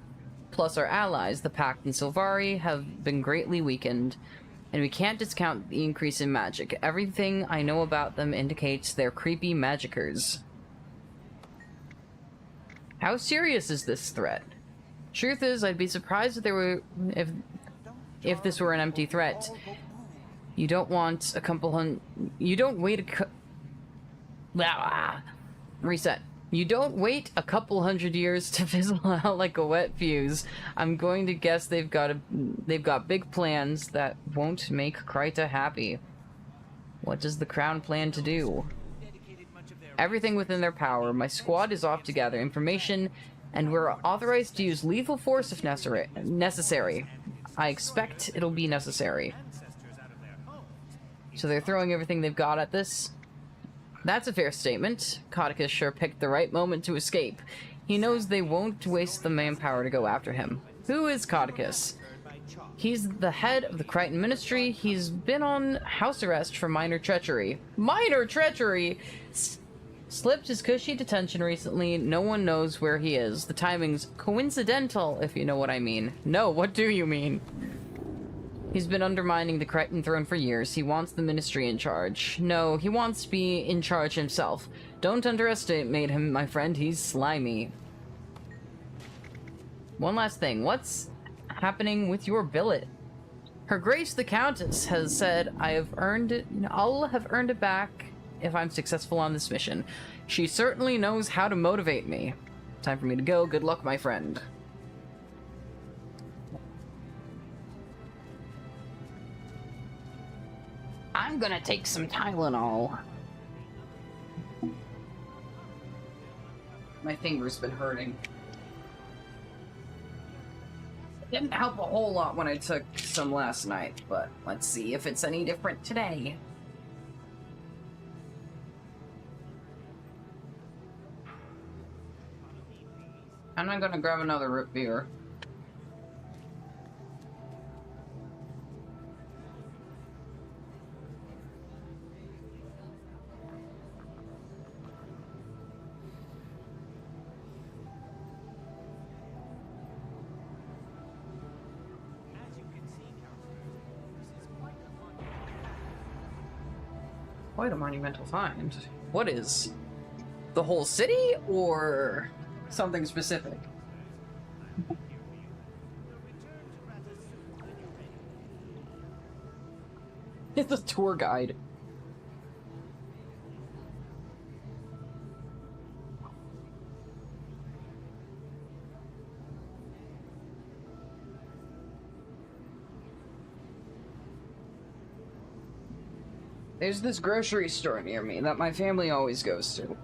Plus our allies, the Pact and Silvari, have been greatly weakened, and we can't discount the increase in magic. Everything I know about them indicates they're creepy magickers. How serious is this threat? Truth is, I'd be surprised if if this were an empty threat. You don't want a couple you don't wait reset. You don't wait a couple hundred years to fizzle out like a wet fuse. I'm going to guess they've got big plans that won't make Kryta happy. What does the Crown plan to do? Everything within their power. My squad is off to gather information and we're authorized to use lethal force if necessary. I expect it'll be necessary. So they're throwing everything they've got at this? That's a fair statement. Codicus sure picked the right moment to escape. He knows they won't waste the manpower to go after him. Who is Codicus? He's the head of the Crichton Ministry. He's been on house arrest for minor treachery. Minor treachery?! Slipped his cushy detention recently. No one knows where he is. The timing's coincidental, if you know what I mean. No, what do you mean? He's been undermining the Crichton throne for years. He wants the Ministry in charge. No, he wants to be in charge himself. Don't underestimate him, my friend. He's slimy. One last thing. What's happening with your billet? Her Grace the Countess has said I'll have earned it back if I'm successful on this mission. She certainly knows how to motivate me. Time for me to go. Good luck, my friend. I'm gonna take some Tylenol. My finger's been hurting. It didn't help a whole lot when I took some last night, but let's see if it's any different today. I'm not gonna grab another root beer. Quite a monumental find. What is? The whole city, or something specific? It's a tour guide. There's this grocery store near me that my family always goes to.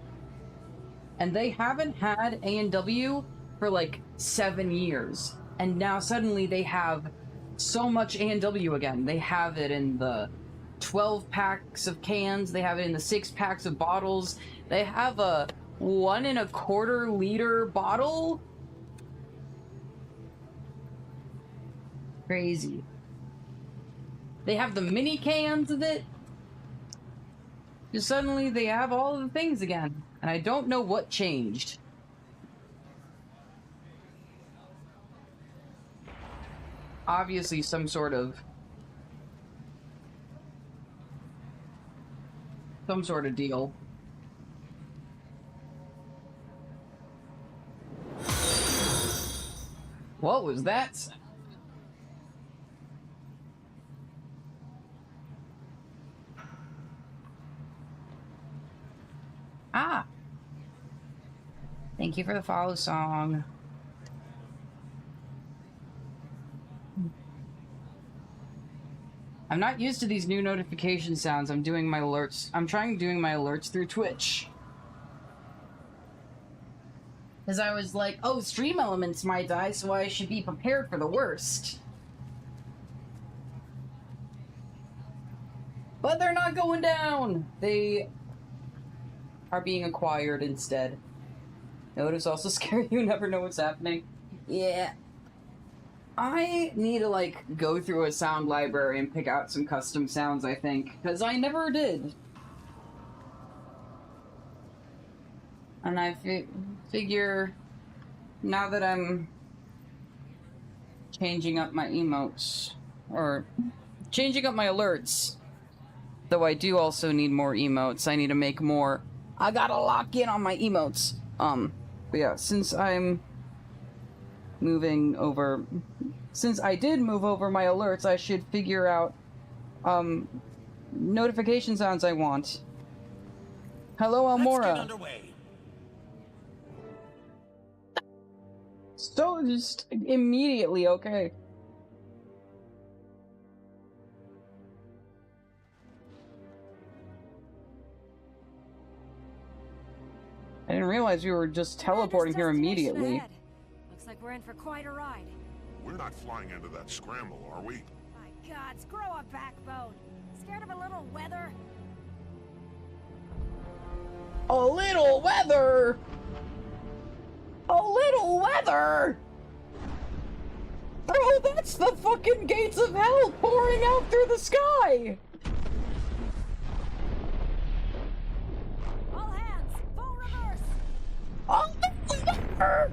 And they haven't had A&W for like 7 years. And now suddenly they have so much A&W again. They have it in the 12 packs of cans. They have it in the 6 packs of bottles. They have a 1 1/4 liter bottle. Crazy. They have the mini cans of it. Just suddenly they have all of the things again. And I don't know what changed. Obviously some sort of deal. What was that? Ah! Thank you for the follow song. I'm not used to these new notification sounds. I'm trying doing my alerts through Twitch. Because I was like, oh, stream elements might die, so I should be prepared for the worst. But they're not going down! They are being acquired instead. Notice also scary, you never know what's happening. Yeah. I need to, like, go through a sound library and pick out some custom sounds, I think. Because I never did. And I figure, now that I'm changing up my emotes, or changing up my alerts, though I do also need more emotes, I need to make more. I gotta lock in on my emotes. But yeah, since I'm moving over, since I did move over my alerts, I should figure out, notification sounds I want. Hello, Almora. Let's get underway. So, just immediately, okay. I didn't realize we were just teleporting here immediately. we're in for quite a ride. We're not flying into that scramble, are we? My God, grow a backbone. Scared of a little weather? A little weather! A little weather! Bro, that's the fucking gates of hell pouring out through the sky! All hands, full reverse! A little weather!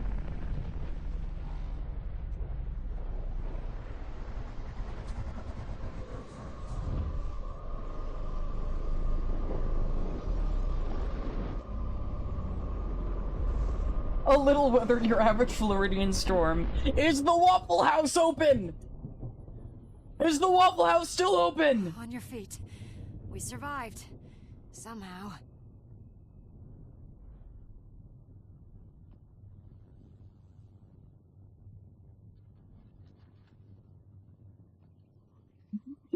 A little weather, your average Floridian storm. Is the Waffle House open? Is the Waffle House still open? On your feet. We survived. Somehow.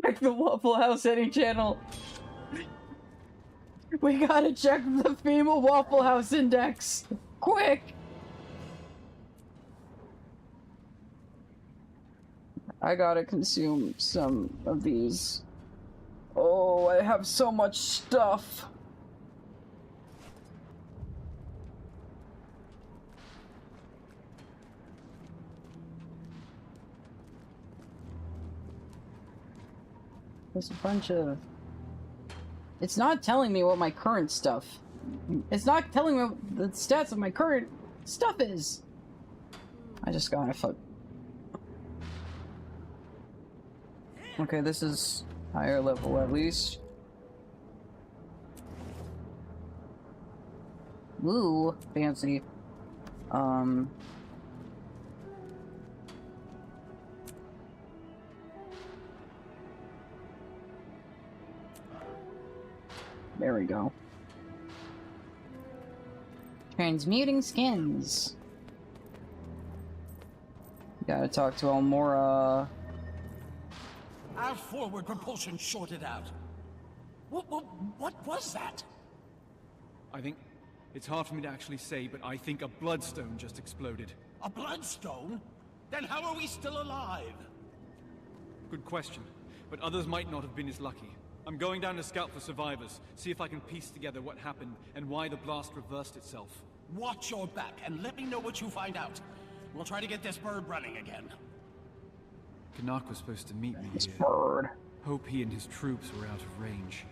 Check the Waffle House any channel. We gotta check the FEMA Waffle House index. Quick! I gotta consume some of these. Oh, I have so much stuff. There's a bunch of... It's not telling me what my current stuff... It's not telling me what the stats of my current stuff is. I just gotta fuck... Okay, this is higher level at least. Ooh, fancy. There we go. Transmuting skins. Gotta talk to Almora. Our forward propulsion shorted out. What was that? I think it's hard for me to actually say, but I think a bloodstone just exploded. A bloodstone? Then how are we still alive? Good question, but others might not have been as lucky. I'm going down to scout for survivors, see if I can piece together what happened and why the blast reversed itself. Watch your back and let me know what you find out. We'll try to get this bird running again. Canuck was supposed to meet me This here. bird. Hope he and his troops were out of range.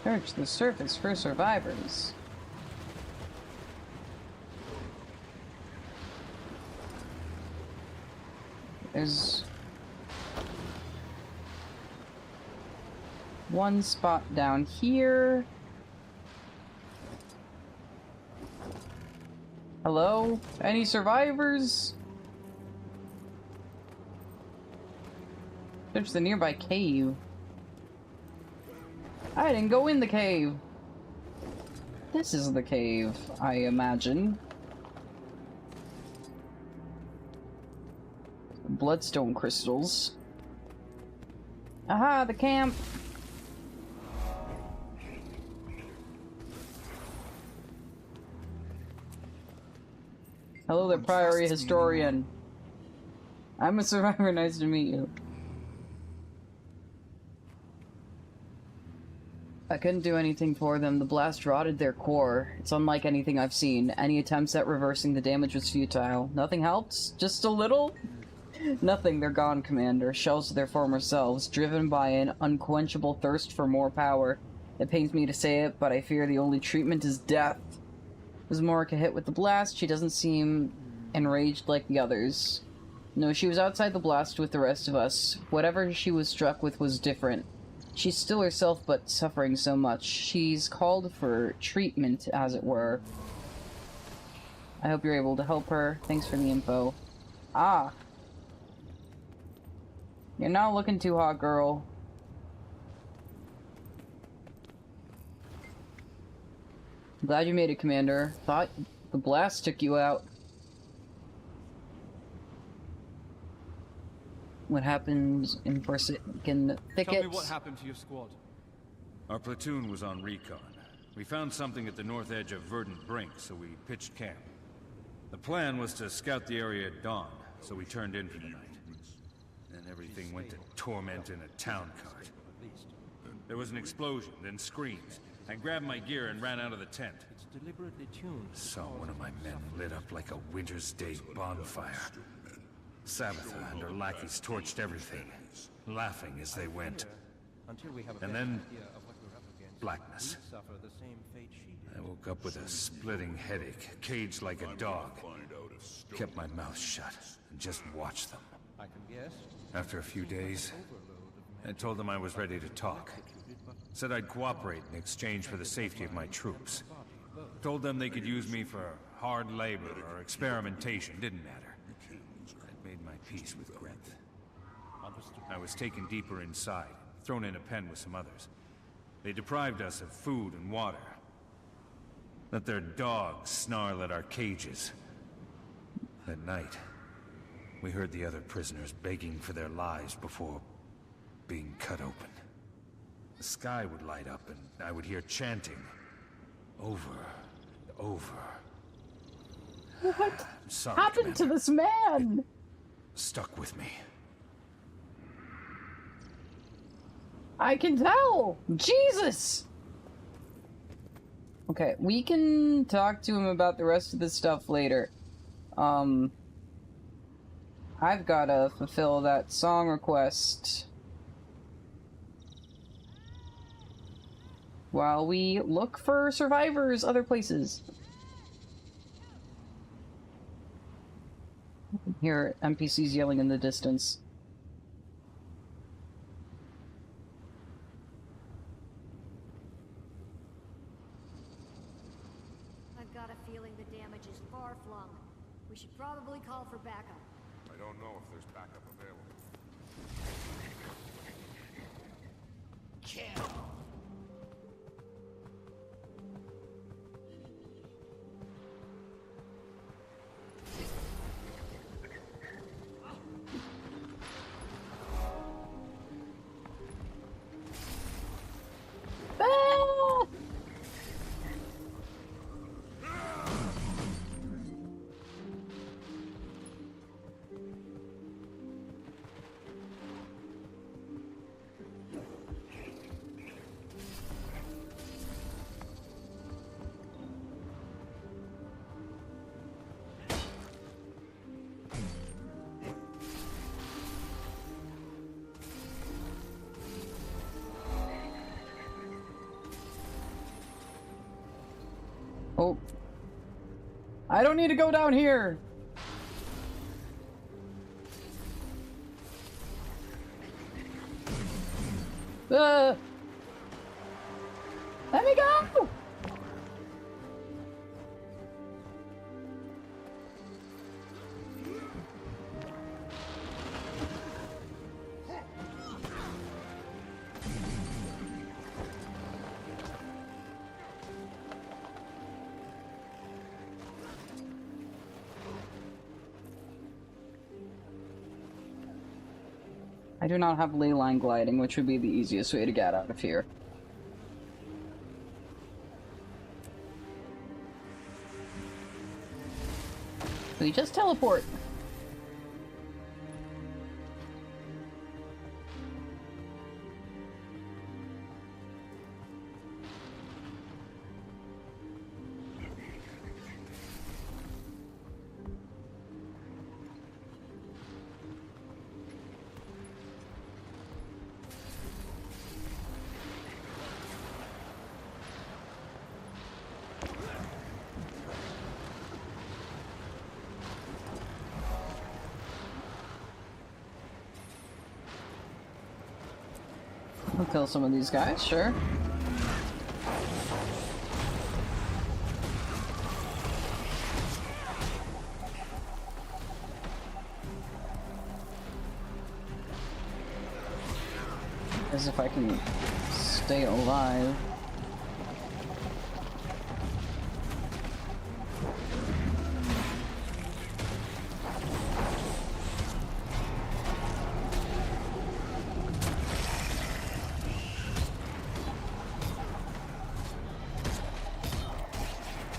Search the surface for survivors. There's one spot down here. Hello? Any survivors? Search the nearby cave. I didn't go in the cave. This is the cave, I imagine. Bloodstone crystals. Aha, the camp! Hello there, Priory Historian. I'm a survivor, nice to meet you. I couldn't do anything for them. The blast rotted their core. It's unlike anything I've seen. Any attempts at reversing the damage was futile. Nothing helped? Just a little? Nothing, they're gone, Commander. Shells of their former selves, driven by an unquenchable thirst for more power. It pains me to say it, but I fear the only treatment is death. Was Morica hit with the blast? She doesn't seem enraged like the others. No, she was outside the blast with the rest of us. Whatever she was struck with was different. She's still herself, but suffering so much. She's called for treatment, as it were. I hope you're able to help her. Thanks for the info. Ah. You're not looking too hot, girl. Glad you made it, Commander. Thought the blast took you out. What happens in Forsaken Thickets? Tell me what happened to your squad. Our platoon was on recon. We found something at the north edge of Verdant Brink, so we pitched camp. The plan was to scout the area at dawn, so we turned in for the night. Then everything went to torment in a town cart. There was an explosion, then screams. I grabbed my gear and ran out of the tent. It's deliberately tuned. Saw one of my men lit up like a winter's day bonfire. Sabitha and her lackeys torched everything, laughing as they went. And then, blackness. I woke up with a splitting headache, caged like a dog. Kept my mouth shut and just watched them. After a few days, I told them I was ready to talk. Said I'd cooperate in exchange for the safety of my troops. Told them they could use me for hard labor or experimentation, didn't matter. I'd made my peace with Grenth. I was taken deeper inside, thrown in a pen with some others. They deprived us of food and water. Let their dogs snarl at our cages. At night, we heard the other prisoners begging for their lives before being cut open. The sky would light up and I would hear chanting. Over and over. What Sorry, happened to this man? Stuck with me. I can tell! Jesus! Okay, we can talk to him about the rest of this stuff later. I've gotta fulfill that song request while we look for survivors other places. I can hear NPCs yelling in the distance. I've got a feeling the damage is far-flung. We should probably call for backup. I don't know if there's backup available. Kill! Oh. I don't need to go down here! Let me go! I do not have ley line gliding, which would be the easiest way to get out of here. We just teleport. We'll kill some of these guys, sure. As if I can stay alive.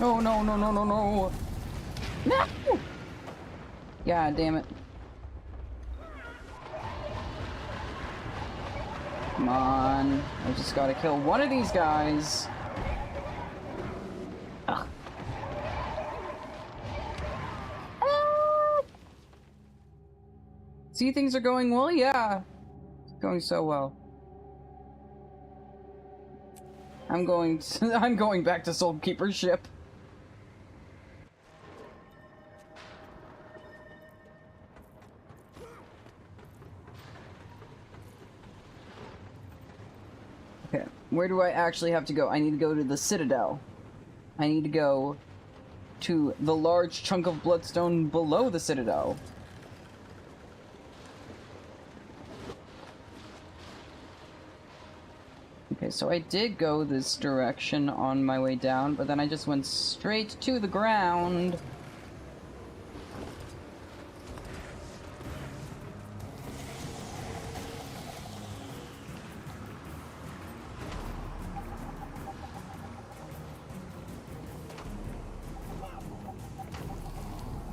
Oh no, no, no, no, no. No! God damn it. Come on. I just gotta kill one of these guys. Ugh. Ah! See, things are going well? Yeah. It's going so well. I'm going back to Soulkeeper's ship. Okay, where do I actually have to go? I need to go to the Citadel. I need to go to the large chunk of bloodstone below the Citadel. Okay, so I did go this direction on my way down, but then I just went straight to the ground.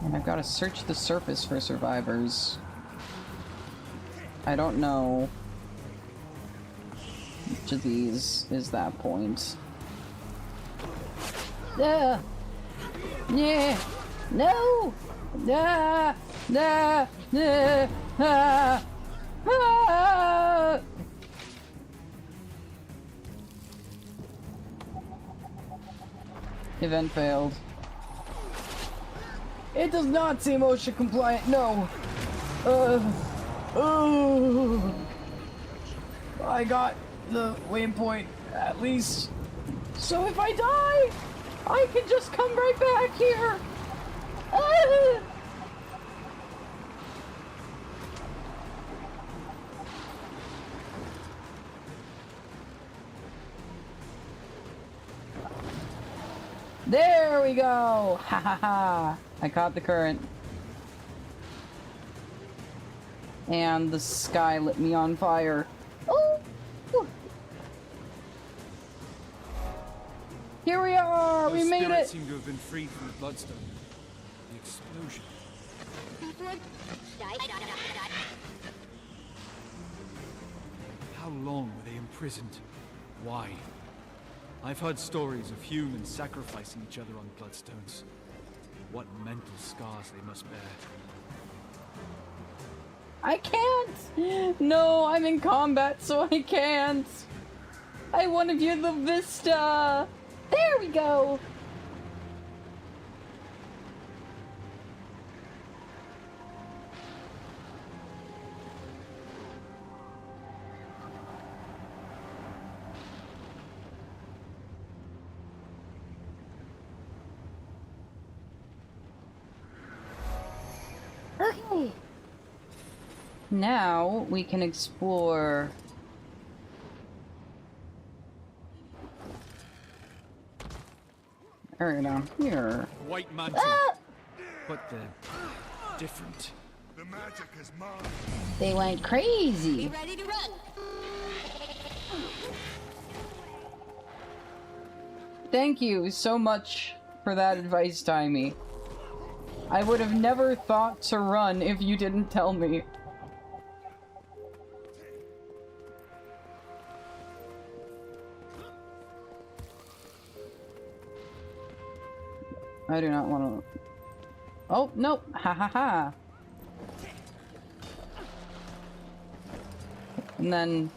And I've got to search the surface for survivors. I don't know which of these is that point. Yeah. Yeah. No. Ah. Ah. Ah. Ah. Ah. Event failed. It does not seem OSHA compliant. No. I got the waypoint, at least. So if I die, I can just come right back here. There we go! Ha ha ha! I caught the current. And the sky lit me on fire. Oh! Here we are! We made it! Seem to have been freed from the bloodstone. The explosion. How long were they imprisoned? Why? I've heard stories of humans sacrificing each other on bloodstones. What mental scars they must bear. I can't! No, I'm in combat, so I can't! I want to view the vista! There we go! Okay. Now we can explore. Area down here. White mantle. But they're different. The magic is mine. They went crazy. Be ready to run. Thank you so much for that advice, Timey. I would have never thought to run if you didn't tell me. I do not want to... Oh, no! Ha ha ha! And then...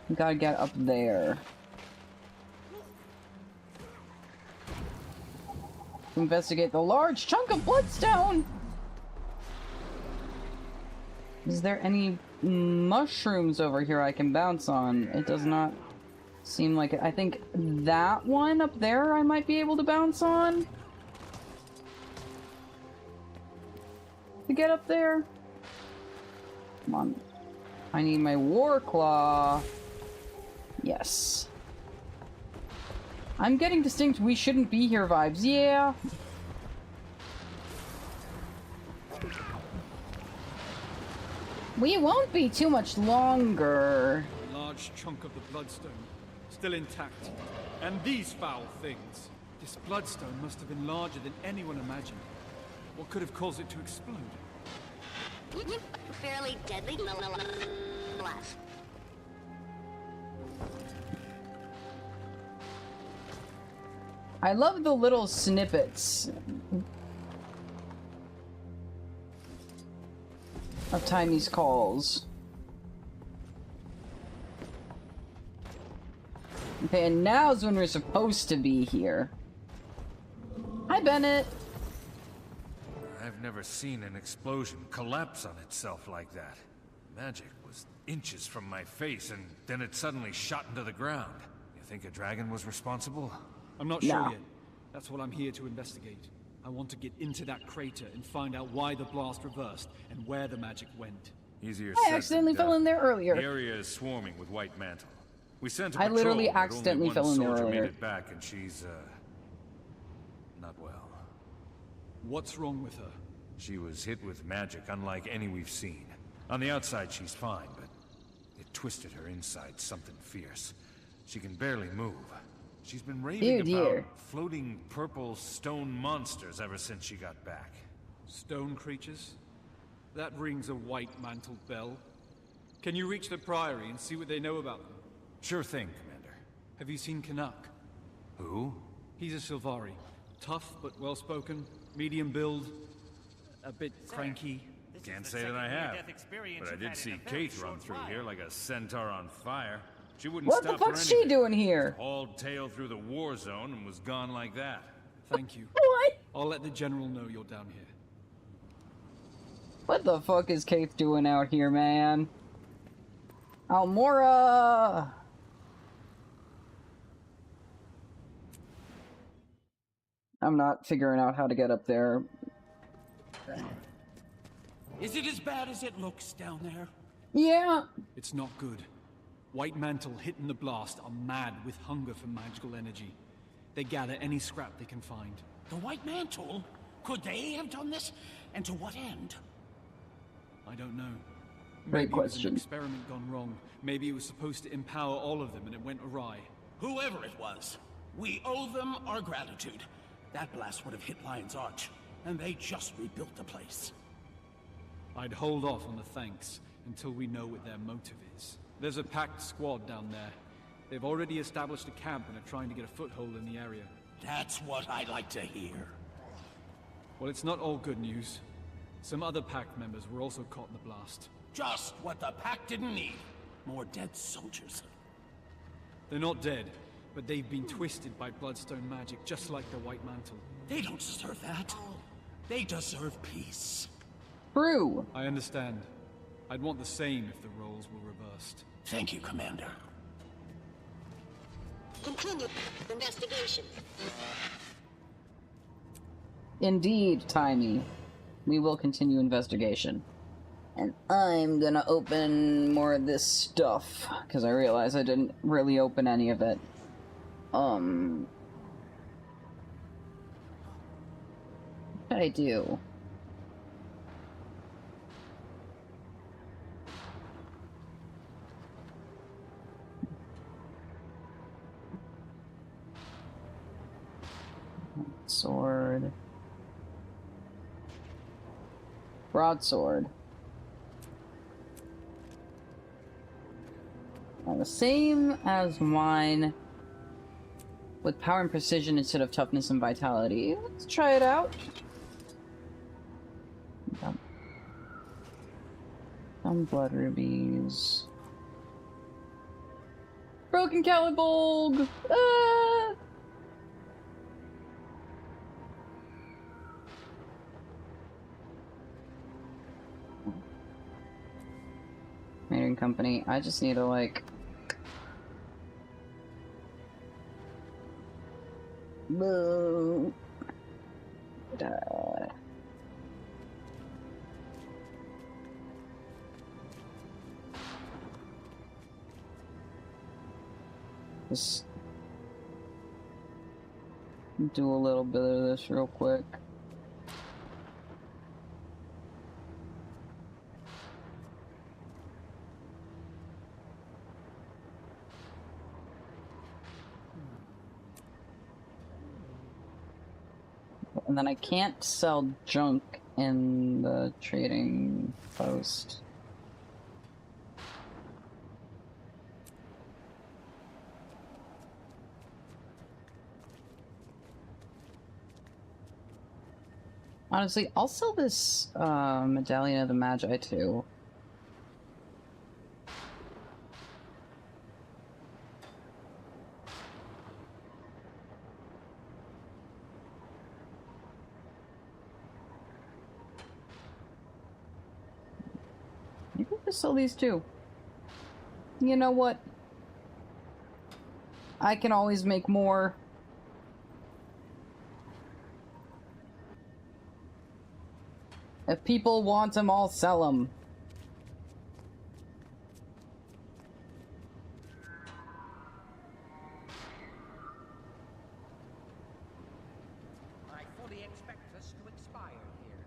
we gotta get up there. Investigate the large chunk of bloodstone! Is there any mushrooms over here I can bounce on? It does not seem like it. I think that one up there I might be able to bounce on. To get up there. Come on. I need my war claw. Yes. I'm getting distinct we shouldn't be here vibes. Yeah. We won't be too much longer. A large chunk of the bloodstone. still intact. And these foul things. This bloodstone must have been larger than anyone imagined. What could have caused it to explode? Fairly deadly blast. I love the little snippets of Timy's calls. Okay, and now's when we're supposed to be here. Hi, Bennett. I've never seen an explosion collapse on itself like that. Magic was inches from my face, and then it suddenly shot into the ground. You think a dragon was responsible? I'm not sure yet. That's what I'm here to investigate. I want to get into that crater and find out why the blast reversed and where the magic went. Easier I said accidentally than fell in there earlier. The area is swarming with White Mantle. We sent a I patrol, literally but only accidentally one fell in there soldier earlier. made it back, and she's, not well. What's wrong with her? She was hit with magic unlike any we've seen. On the outside, she's fine, but it twisted her inside something fierce. She can barely move. She's been raving about floating purple stone monsters ever since she got back. Stone creatures? That rings a White Mantle bell. Can you reach the Priory and see what they know about them? Sure thing, Commander. Have you seen Canuck? Who? He's a Sylvari. Tough but well-spoken, medium build, a bit cranky. Can't say that I have, but I did see Kate run through here like a centaur on fire. She wouldn't What stop the fuck's she doing here? Hauled tail through the war zone and was gone like that. Thank you. What? I'll let the General know you're down here. What the fuck is Kate doing out here, man? Almora! I'm not figuring out how to get up there. Is it as bad as it looks down there? Yeah. It's not good. White Mantle hit in the blast are mad with hunger for magical energy. They gather any scrap they can find. The White Mantle? Could they have done this? And to what end? I don't know. Great Maybe it was question. an experiment gone wrong. Maybe it was supposed to empower all of them and it went awry. Whoever it was, we owe them our gratitude. That blast would have hit Lion's Arch, and they just rebuilt the place. I'd hold off on the thanks until we know what their motive is. There's a packed squad down there. They've already established a camp and are trying to get a foothold in the area. That's what I like to hear. Well, it's not all good news. Some other pact members were also caught in the blast. Just what the Pact didn't need. More dead soldiers. They're not dead, but they've been twisted by Bloodstone magic, just like the White Mantle. They don't deserve that. They deserve peace. True. I understand. I'd want the same if the roles were reversed. Thank you, Commander. Continue investigation. Indeed, Timey. We will continue investigation. And I'm gonna open more of this stuff, because I realize I didn't really open any of it. What did I do? Sword. Broadsword. The same as mine, with power and precision instead of toughness and vitality. Let's try it out. Some blood rubies. Broken Calibolg! Ah! Mating company. I just need to, like... Boo. Just do a little bit of this real quick. and then I can't sell junk in the trading post. Honestly, I'll sell this Medallion of the Magi too. You can just sell these too. You know what? I can always make more. If people want them, I'll sell them. I fully expect us to expire here.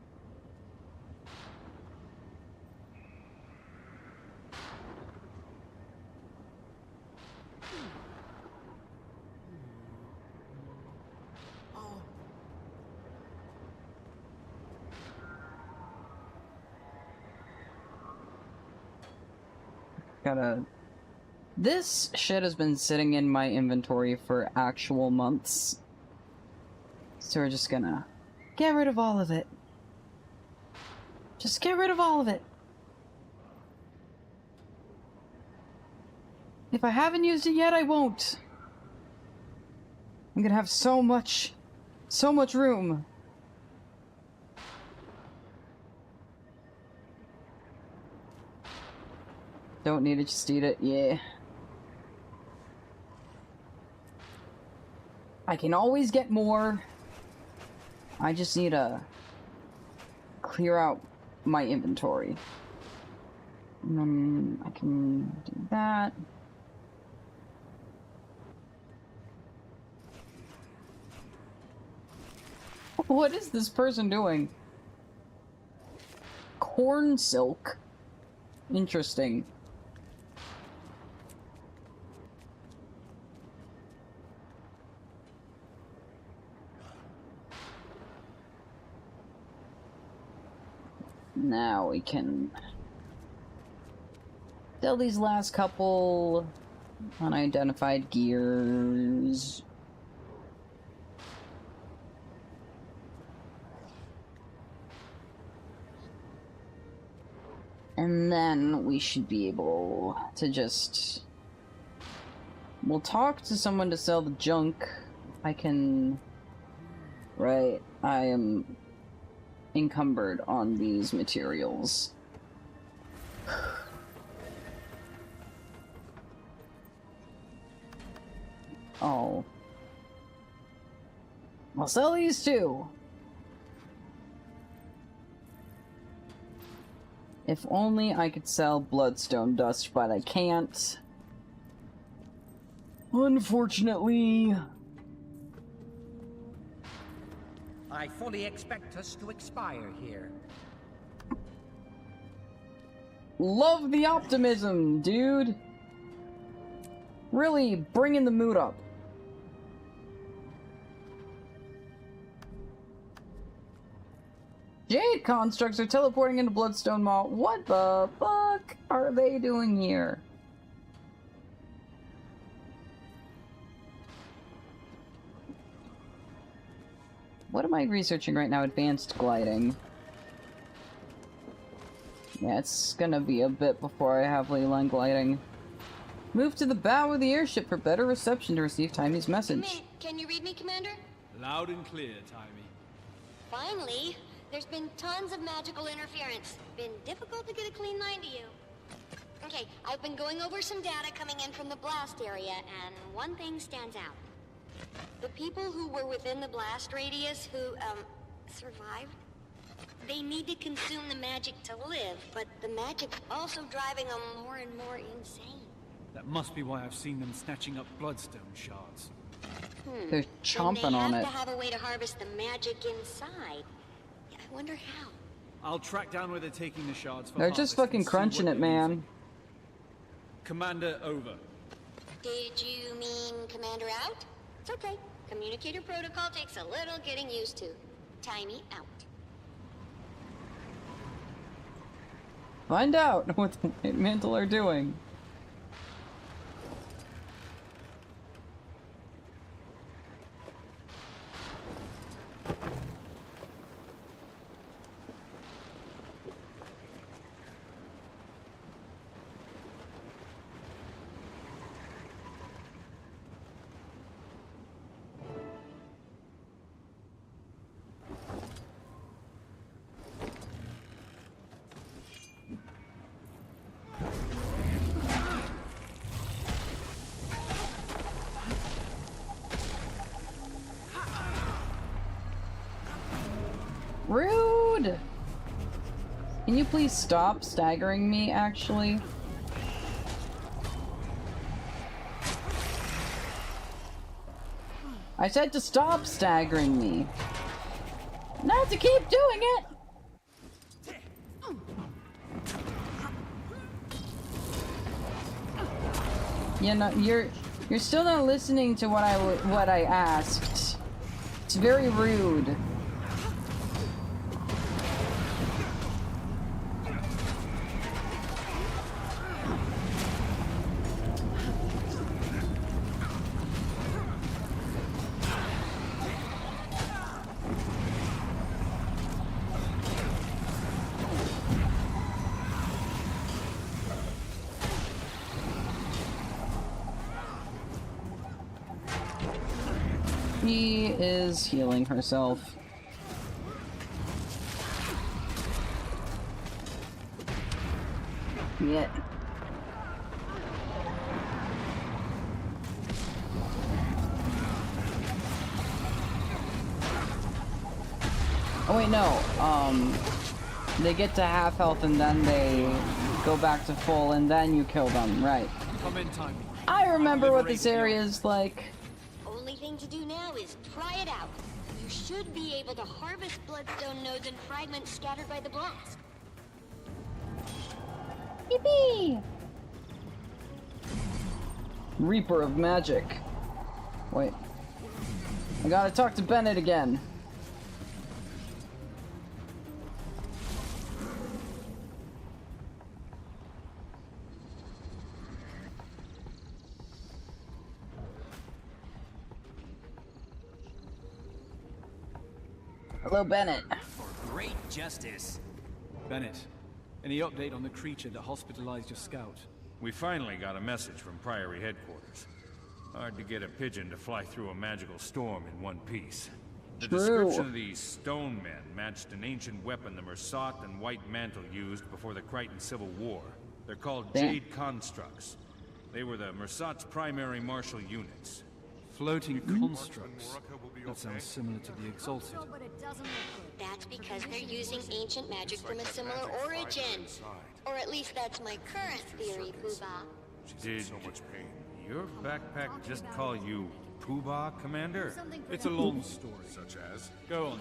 This shit has been sitting in my inventory for actual months. So we're just gonna get rid of all of it. Just get rid of all of it. If I haven't used it yet, I won't. I'm gonna have so much room. Don't need it, just eat it, yeah. I can always get more. I just need to clear out my inventory. And then I can do that. What is this person doing? Corn silk. Interesting. Now we can sell these last couple unidentified gears. And then we should be able to just... We'll talk to someone to sell the junk. I can... Right, I am encumbered on these materials. Oh. I'll sell these too. If only I could sell bloodstone dust, but I can't. Unfortunately. I fully expect us to expire here. Love the optimism, dude. Really bringing the mood up. Jade constructs are teleporting into Bloodstone Mall. What the fuck are they doing here? What am I researching right now? Advanced gliding. Yeah, it's gonna be a bit before I have leyline gliding. Move to the bow of the airship for better reception to receive Timy's message. Can you read me, Commander? Loud and clear, Timey. Finally. There's been tons of magical interference. Been difficult to get a clean line to you. Okay, I've been going over some data coming in from the blast area, and one thing stands out. The people who were within the blast radius who, survived, they need to consume the magic to live, but the magic's also driving them more and more insane. That must be why I've seen them snatching up bloodstone shards. They're chomping on it. They have to have a way to harvest the magic inside. I wonder how. I'll track down where they're taking the shards for They're just fucking crunching it, man. Commander, over. Did you mean Commander out? It's okay. Communicator protocol takes a little getting used to. Timey out. Find out what the White Mantle are doing. Rude! Can you please stop staggering me, actually? I said to stop staggering me. Not to keep doing it! You know, you're still not listening to what I asked. It's very rude. She is healing herself. Yeah. Oh wait, no. They get to half health and then they go back to full and then you kill them, right? Come in time. I remember what this area is like. Only thing to do now is try it out. You should be able to harvest bloodstone nodes and fragments scattered by the blast. Yippee! Reaper of Magic. Wait. I gotta talk to Bennett again. Hello, Bennett. For great justice. Bennett, any update on the creature that hospitalized your scout? We finally got a message from Priory headquarters. Hard to get a pigeon to fly through a magical storm in one piece. The description of these stone men matched an ancient weapon the Mersat and White Mantle used before the Crichton Civil War. They're called Jade Constructs. They were the Mersat's primary martial units. Floating constructs. That sounds similar to the Exalted. That's because they're using ancient magic from a similar origin. Or at least that's my current theory, Poobah. Did your backpack just call you Poobah, Commander? It's a long story. Such as? Go on.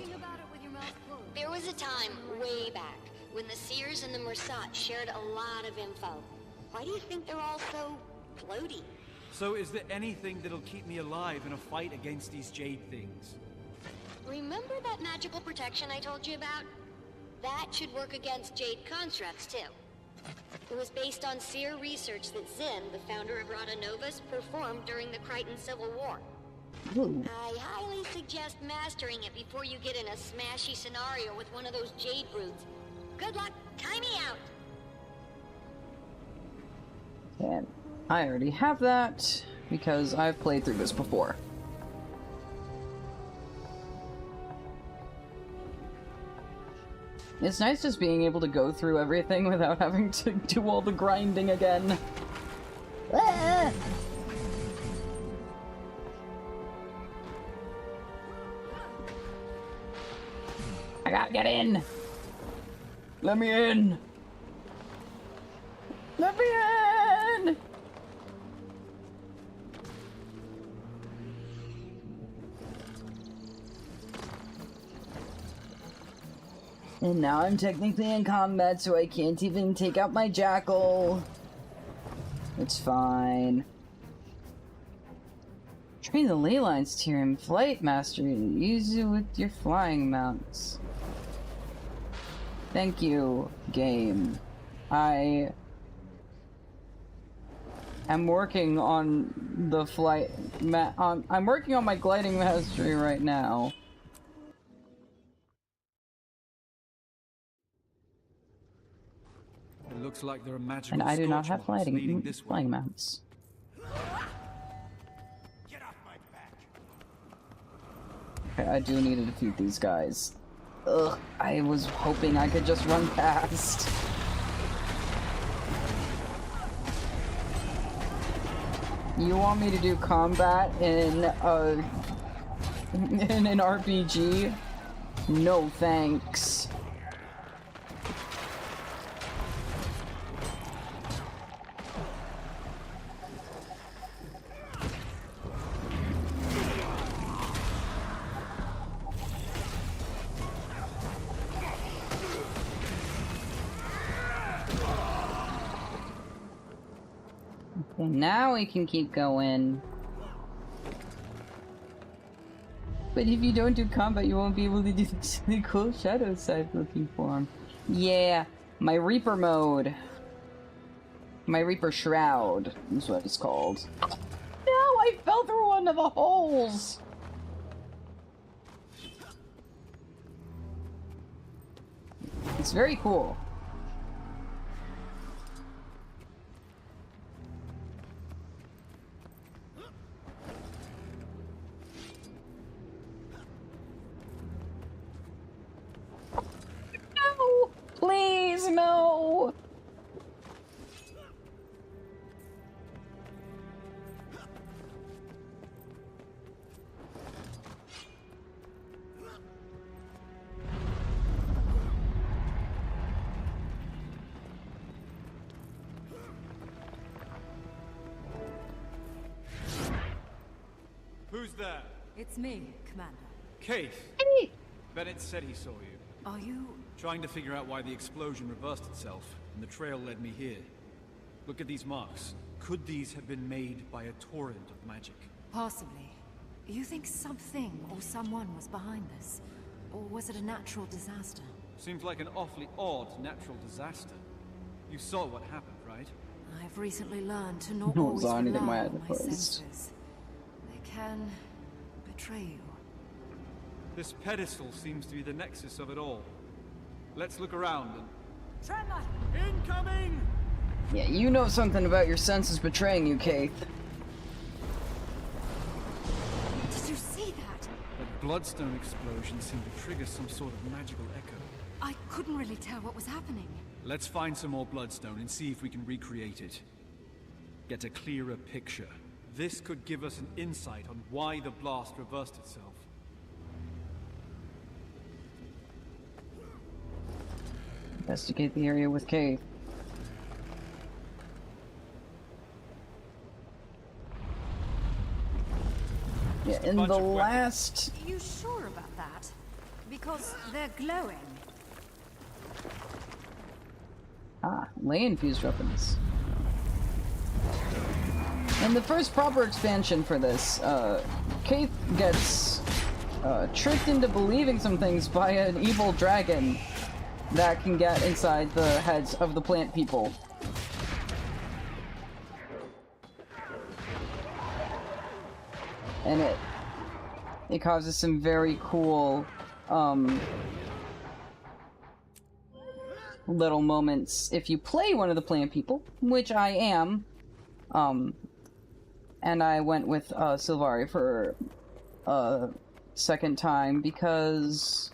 There was a time, way back, when the Seers and the Mersat shared a lot of info. Why do you think they're all so floaty? So is there anything that'll keep me alive in a fight against these jade things? Remember that magical protection I told you about? That should work against jade constructs, too. It was based on seer research that Zinn, the founder of Rada Novus, performed during the Crichton Civil War. Ooh. I highly suggest mastering it before you get in a smashy scenario with one of those jade brutes. Good luck, time me out! And I already have that, because I've played through this before. It's nice just being able to go through everything without having to do all the grinding again. Ah! I gotta get in! Let me in! Let me in! And now I'm technically in combat, so I can't even take out my jackal. It's fine. Train the ley lines to your flight mastery. Use it with your flying mounts. Thank you, game. I am working on the flight. I'm working on my gliding mastery right now. It looks like there are magical And I do not have scorch marks leading this way. flying mounts. Okay, I do need to defeat these guys. Ugh, I was hoping I could just run past. You want me to do combat in an RPG? No thanks. Okay, now we can keep going. But if you don't do combat, you won't be able to do the cool shadow side looking for him. Yeah, my Reaper mode. My Reaper Shroud is what it's called. No, I fell through one of the holes! It's very cool. No! Please, no! Who's there? It's me, Commander. Kate. Hey. Bennett said he saw you. Are you... Trying to figure out why the explosion reversed itself, and the trail led me here. Look at these marks. Could these have been made by a torrent of magic? Possibly. You think something or someone was behind this? Or was it a natural disaster? Seems like an awfully odd natural disaster. You saw what happened, right? I've recently learned to not No, always Zahn, rely get my on eyes my closed. senses. They can betray you. This pedestal seems to be the nexus of it all. Let's look around and... Tremor! Incoming! Yeah, you know something about your senses betraying you, Kate. Did you see that? That bloodstone explosion seemed to trigger some sort of magical echo. I couldn't really tell what was happening. Let's find some more bloodstone and see if we can recreate it. Get a clearer picture. This could give us an insight on why the blast reversed itself. Investigate the area with Kate. Yeah, in the last... Are you sure about that? Because they're glowing. Ah, ley-infused weapons. In the first proper expansion for this, Kate gets tricked into believing some things by an evil dragon that can get inside the heads of the plant people. And it causes some very cool little moments if you play one of the plant people, which I am. And I went with Sylvari for a second time because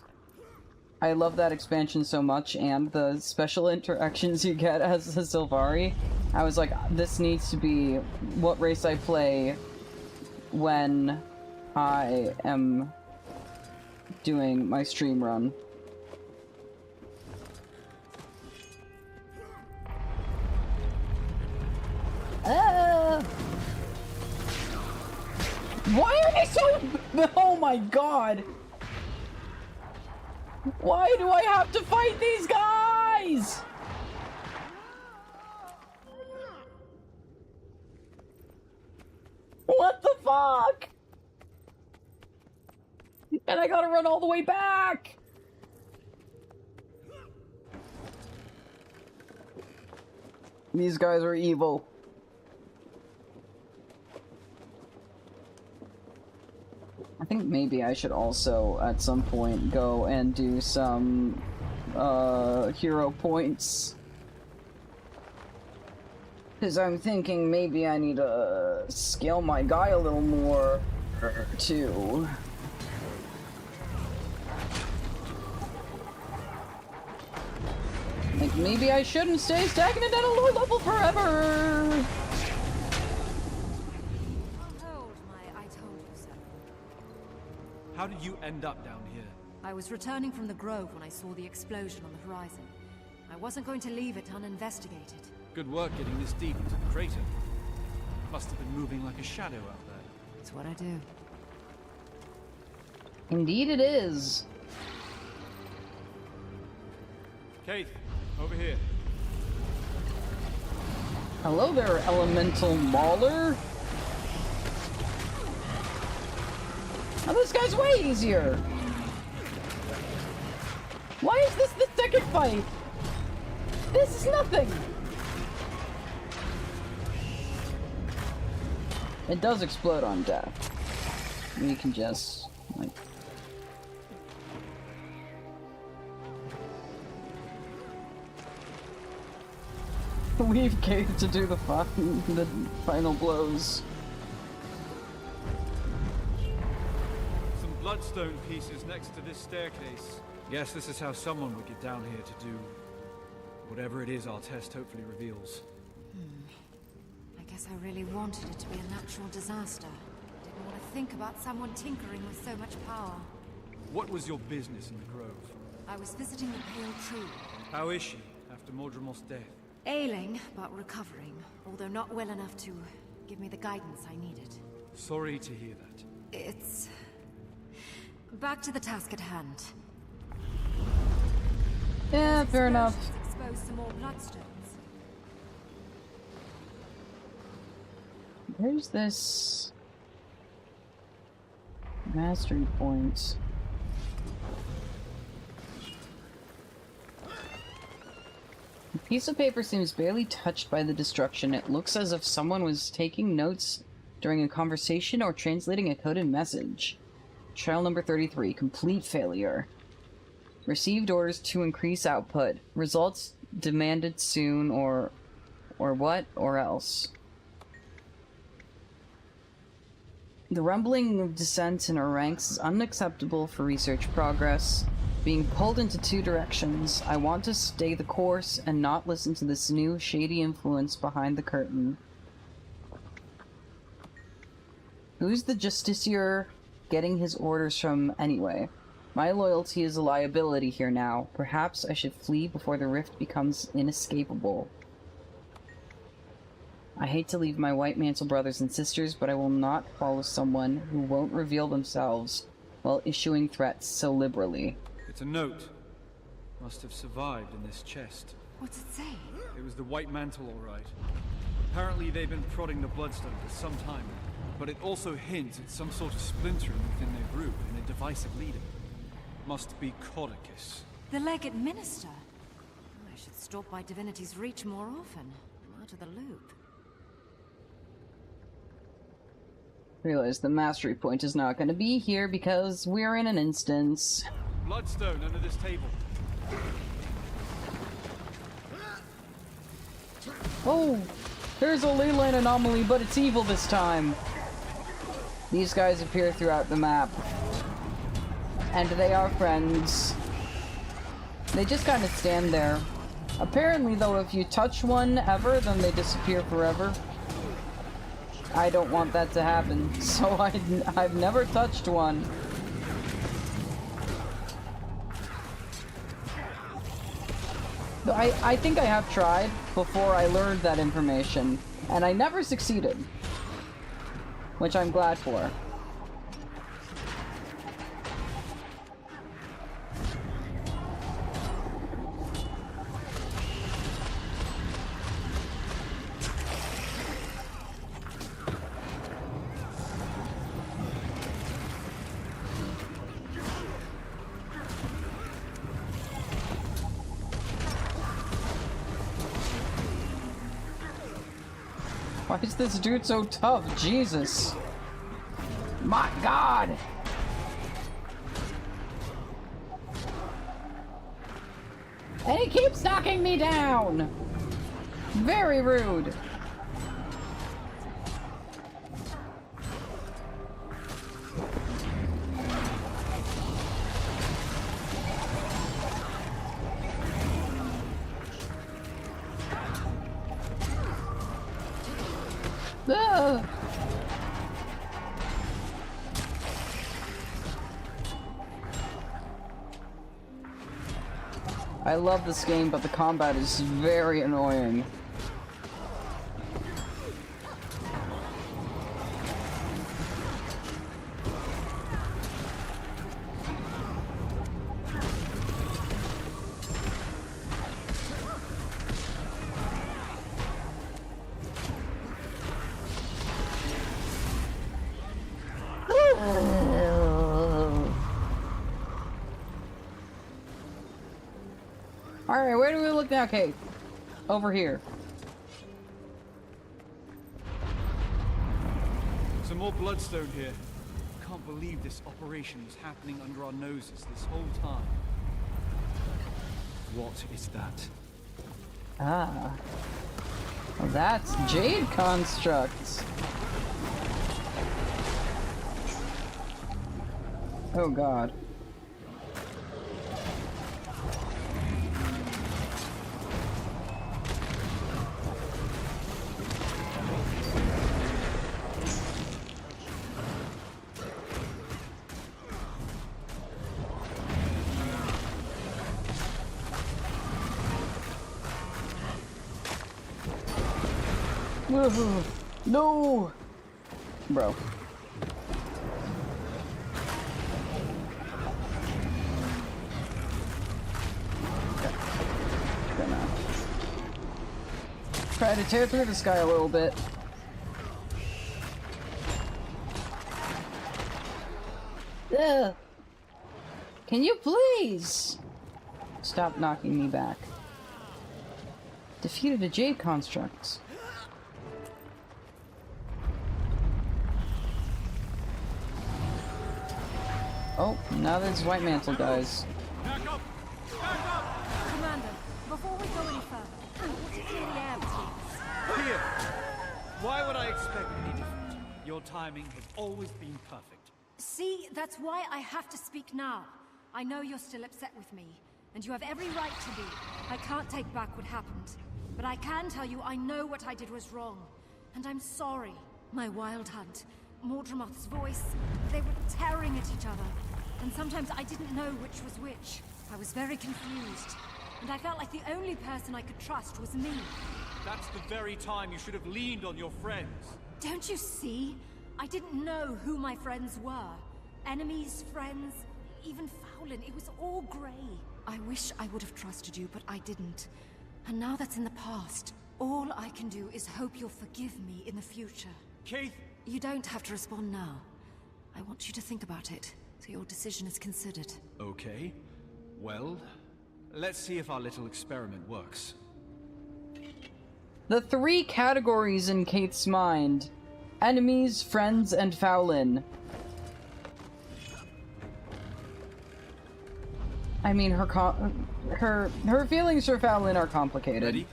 I love that expansion so much, and the special interactions you get as a Sylvari. I was like, this needs to be what race I play when I am doing my stream run. Why are they so... Oh my god! Why do I have to fight these guys? What the fuck? And I gotta run all the way back! These guys are evil. I think maybe I should also, at some point, go and do some, hero points. Because I'm thinking maybe I need to scale my guy a little more, too. Like, maybe I shouldn't stay stagnant at a low level forever! How did you end up down here? I was returning from the grove when I saw the explosion on the horizon. I wasn't going to leave it uninvestigated. Good work getting this deep into the crater. Must have been moving like a shadow out there. It's what I do. Indeed it is. Keith, over here. Hello there, elemental mauler. Oh, this guy's way easier! Why is this the second fight? This is nothing! It does explode on death. We can just, like... We've Cave to do the final blows. Bloodstone pieces next to this staircase. Guess this is how someone would get down here to do whatever it is our test hopefully reveals. I guess I really wanted it to be a natural disaster. Didn't want to think about someone tinkering with so much power. What was your business in the grove? I was visiting the Pale Tree. How is she after Mordremoth's death? Ailing, but recovering, although not well enough to give me the guidance I needed. Sorry to hear that. It's... back to the task at hand. Yeah, fair enough. Expose some more bloodstones. Where's this mastery point? The piece of paper seems barely touched by the destruction. It looks as if someone was taking notes during a conversation or translating a coded message. Trial number 33, complete failure. Received orders to increase output. Results demanded soon, or what, or else. The rumbling of dissent in our ranks is unacceptable for research progress. Being pulled into two directions, I want to stay the course and not listen to this new, shady influence behind the curtain. Who's the justiciar getting his orders from, anyway? My loyalty is a liability here now. Perhaps I should flee before the rift becomes inescapable. I hate to leave my White Mantle brothers and sisters, but I will not follow someone who won't reveal themselves while issuing threats so liberally. It's a note. Must have survived in this chest. What's it say? It was the White Mantle, all right. Apparently they've been prodding the Bloodstone for some time, but it also hints at some sort of splintering within their group and a divisive leader. Must be Codicus. The Legate Minister? I should stop by Divinity's Reach more often. I'm out of the loop. Realize the mastery point is not going to be here because we're in an instance. Bloodstone under this table. Oh! There's a leyline anomaly, but it's evil this time. These guys appear throughout the map. And they are friends. They just kind of stand there. Apparently, though, if you touch one ever, then they disappear forever. I don't want that to happen, so I've never touched one. I think I have tried before I learned that information, and I never succeeded. Which I'm glad for. Why is this dude so tough? Jesus. My God. And he keeps knocking me down. Very rude. Ugh. I love this game, but the combat is very annoying. Alright, where do we look now, Kate? Over here. Some more bloodstone here. Can't believe this operation was happening under our noses this whole time. What is that? Ah. Well, that's Jade constructs. Oh God. No! Bro. Gonna try to tear through this guy a little bit. Ugh. Can you please stop knocking me back? Defeated a Jade construct. Oh, now there's White Mantle guys. Commander, before we go any further, would you clear the air between us? Here! Why would I expect any different? Your timing has always been perfect. See, that's why I have to speak now. I know you're still upset with me, and you have every right to be. I can't take back what happened, but I can tell you I know what I did was wrong, and I'm sorry. My wild hunt, Mordremoth's voice, they were tearing at each other, and sometimes I didn't know which was which. I was very confused, and I felt like the only person I could trust was me. That's the very time you should have leaned on your friends. Don't you see? I didn't know who my friends were. Enemies, friends, even Fowlin. It was all grey. I wish I would have trusted you, but I didn't. And now that's in the past. All I can do is hope you'll forgive me in the future. Keith! You don't have to respond now. I want you to think about it, so your decision is considered. Okay. Well, let's see if our little experiment works. The three categories in Kate's mind: enemies, friends, and Fowlin. I mean, her feelings for Fowlin are complicated. Ready?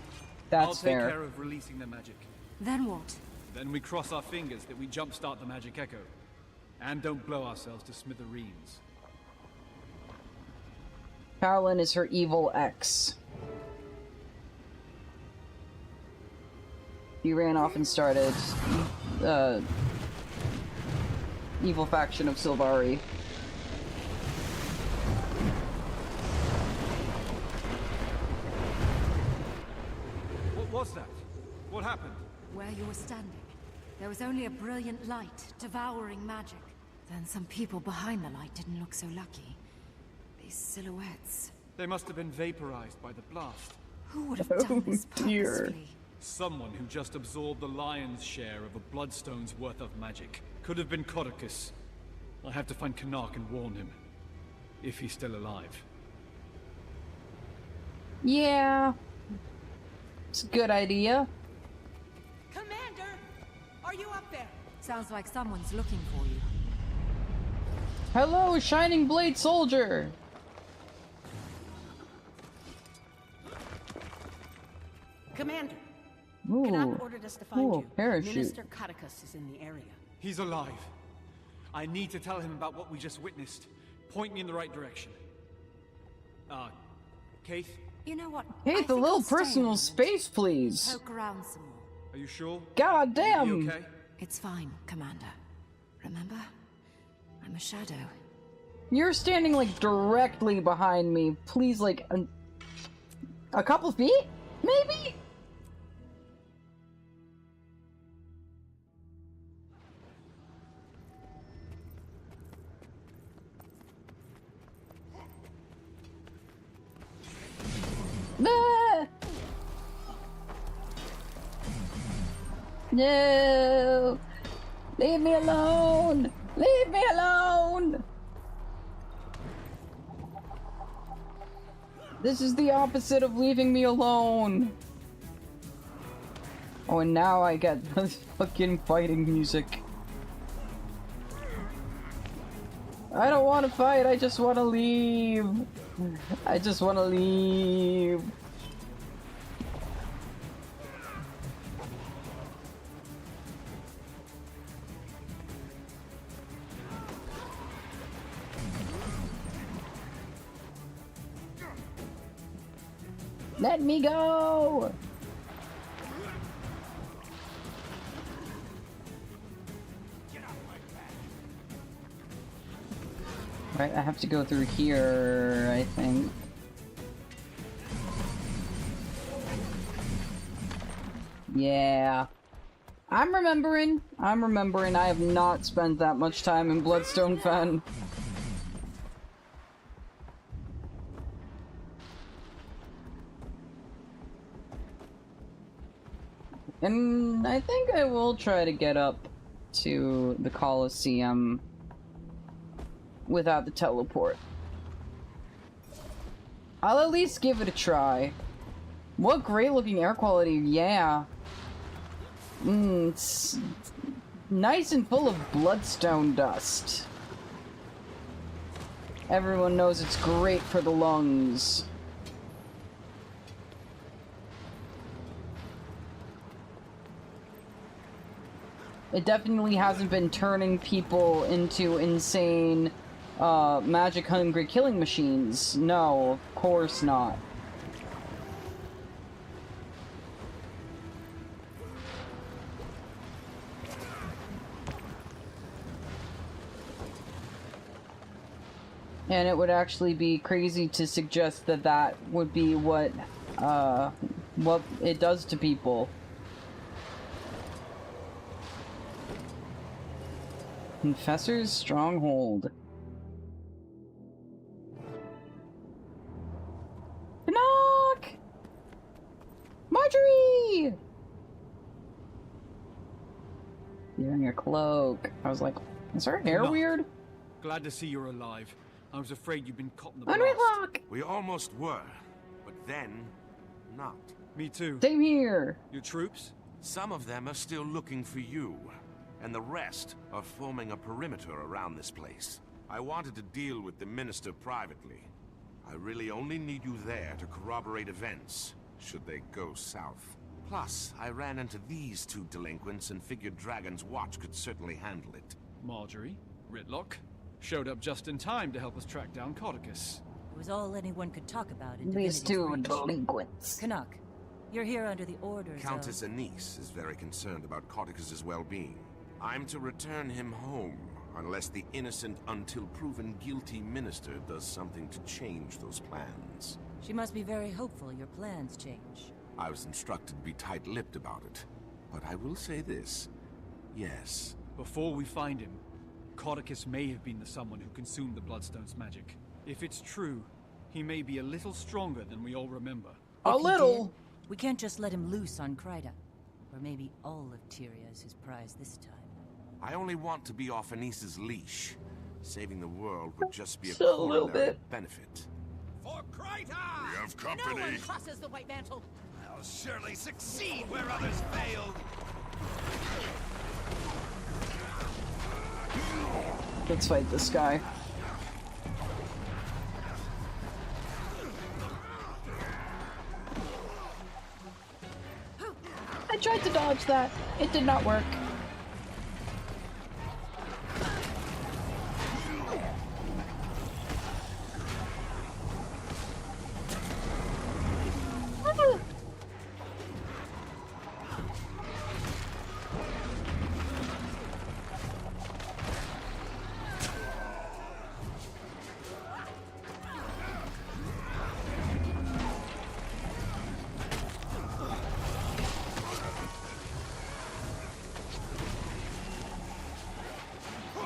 That's fair. I'll take care of releasing the magic. Then what? Then we cross our fingers that we jumpstart the magic echo. And don't blow ourselves to smithereens. Fowlin is her evil ex. He ran off and started evil faction of Sylvari. What was that? What happened? Where you were standing, there was only a brilliant light, devouring magic. Then some people behind the light didn't look so lucky. These silhouettes. They must have been vaporized by the blast. Who would have done this purposefully? Someone who just absorbed the lion's share of a bloodstone's worth of magic. Could have been Kodakis. I have to find Karnak and warn him. If he's still alive. Yeah. It's a good idea. Commander, Are you up there? Sounds like someone's looking for you. Hello, Shining Blade Soldier! Commander, Ooh. Canuck ordered us to find you. Parachute. Minister Codicus is in the area. He's alive. I need to tell him about what we just witnessed. Point me in the right direction. Keith? You know what? Hey, the little personal space, please. Poke around some more. Are you sure? God damn! You okay? It's fine, Commander. Remember? I'm a shadow. You're standing, like, directly behind me. Please, like, a couple feet? Maybe? Ah! No! Leave me alone! Leave me alone! This is the opposite of leaving me alone. Oh, and now I get this fucking fighting music. I don't want to fight, I just want to leave. I just want to leave. Let me go! Right, I have to go through here, I think. Yeah. I'm remembering. I have not spent that much time in Bloodstone Fen. And I think I will try to get up to the Colosseum without the teleport. I'll at least give it a try. What great looking air quality, yeah. It's nice and full of bloodstone dust. Everyone knows it's great for the lungs. It definitely hasn't been turning people into insane, magic-hungry killing machines. No, of course not. And it would actually be crazy to suggest that that would be what it does to people. Confessor's Stronghold. Knock! Marjorie! You're in your cloak. I was like, is her hair weird? Glad to see you're alive. I was afraid you'd been caught in the blast. Unrelock! We almost were, but then, not. Me too. Same here. Your troops? Some of them are still looking for you, and the rest are forming a perimeter around this place. I wanted to deal with the Minister privately. I really only need you there to corroborate events, should they go south. Plus, I ran into these two delinquents and figured Dragon's Watch could certainly handle it. Marjorie, Ritlock, showed up just in time to help us track down Codicus. It was all anyone could talk about in These Divinity's two Breach. delinquents. Canuck, you're here under the orders Countess of... Anise is very concerned about Codicus's well-being. I'm to return him home, unless the innocent until proven guilty minister does something to change those plans. She must be very hopeful your plans change. I was instructed to be tight-lipped about it, but I will say this. Yes. Before we find him, Codicus may have been the someone who consumed the Bloodstone's magic. If it's true, he may be a little stronger than we all remember. A little? We can't just let him loose on Kryta. Or maybe all of Tyria is his prize this time. I only want to be off Anise's leash. Saving the world would just be a Just a little corollary bit. benefit. For Kryta! We have company. No one crosses the White Mantle. I'll surely succeed where others failed. Let's fight this guy. I tried to dodge that. It did not work.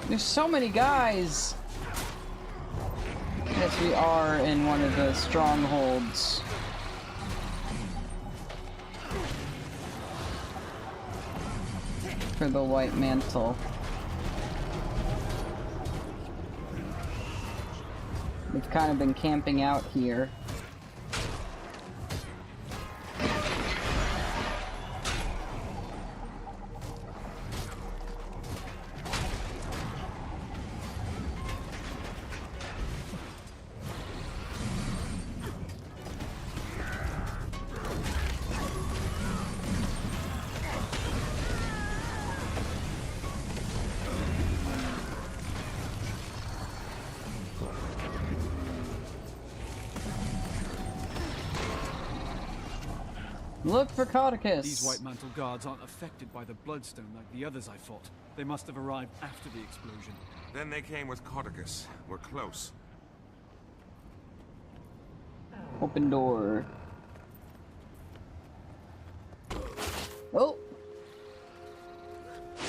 There's so many guys! Yes, we are in one of the strongholds. For the White Mantle. We've kind of been camping out here. Look for Codicus! These White Mantle guards aren't affected by the Bloodstone like the others I fought. They must have arrived after the explosion. Then they came with Codicus. We're close. Open door. Oh!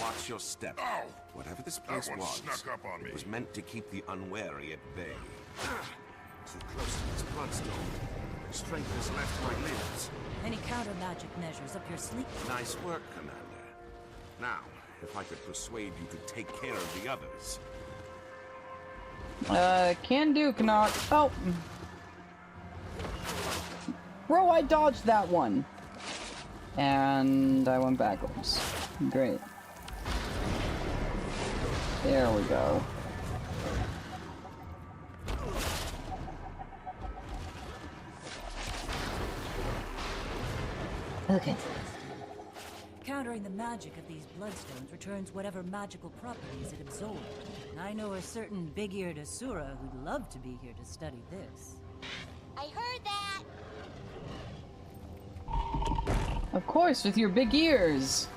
Watch your step. Ow! Whatever this place That one was, snuck up on me. it was meant to keep the unwary at bay. Too close to this Bloodstone. Strength has left my limbs. Any counter magic measures up your sleeve? Nice work, Commander. Now, if I could persuade you to take care of the others. Can do, Knock. Oh! Bro, I dodged that one! And I went backwards. Great. There we go. Okay. Countering the magic of these bloodstones returns whatever magical properties it absorbed. I know a certain big-eared Asura who'd love to be here to study this. I heard that! Of course, with your big ears!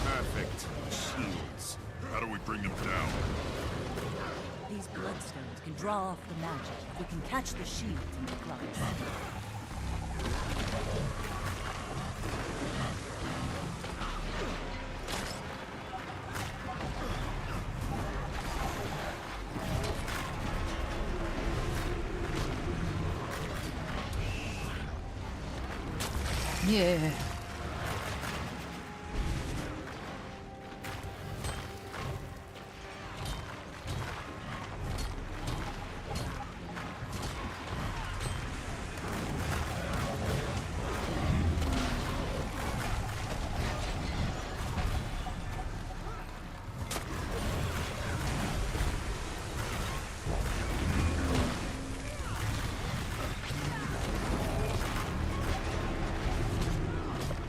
Perfect. Shields. How do we bring them down? These bloodstones can draw off the magic if we can catch the shields in the clutch. Yeah.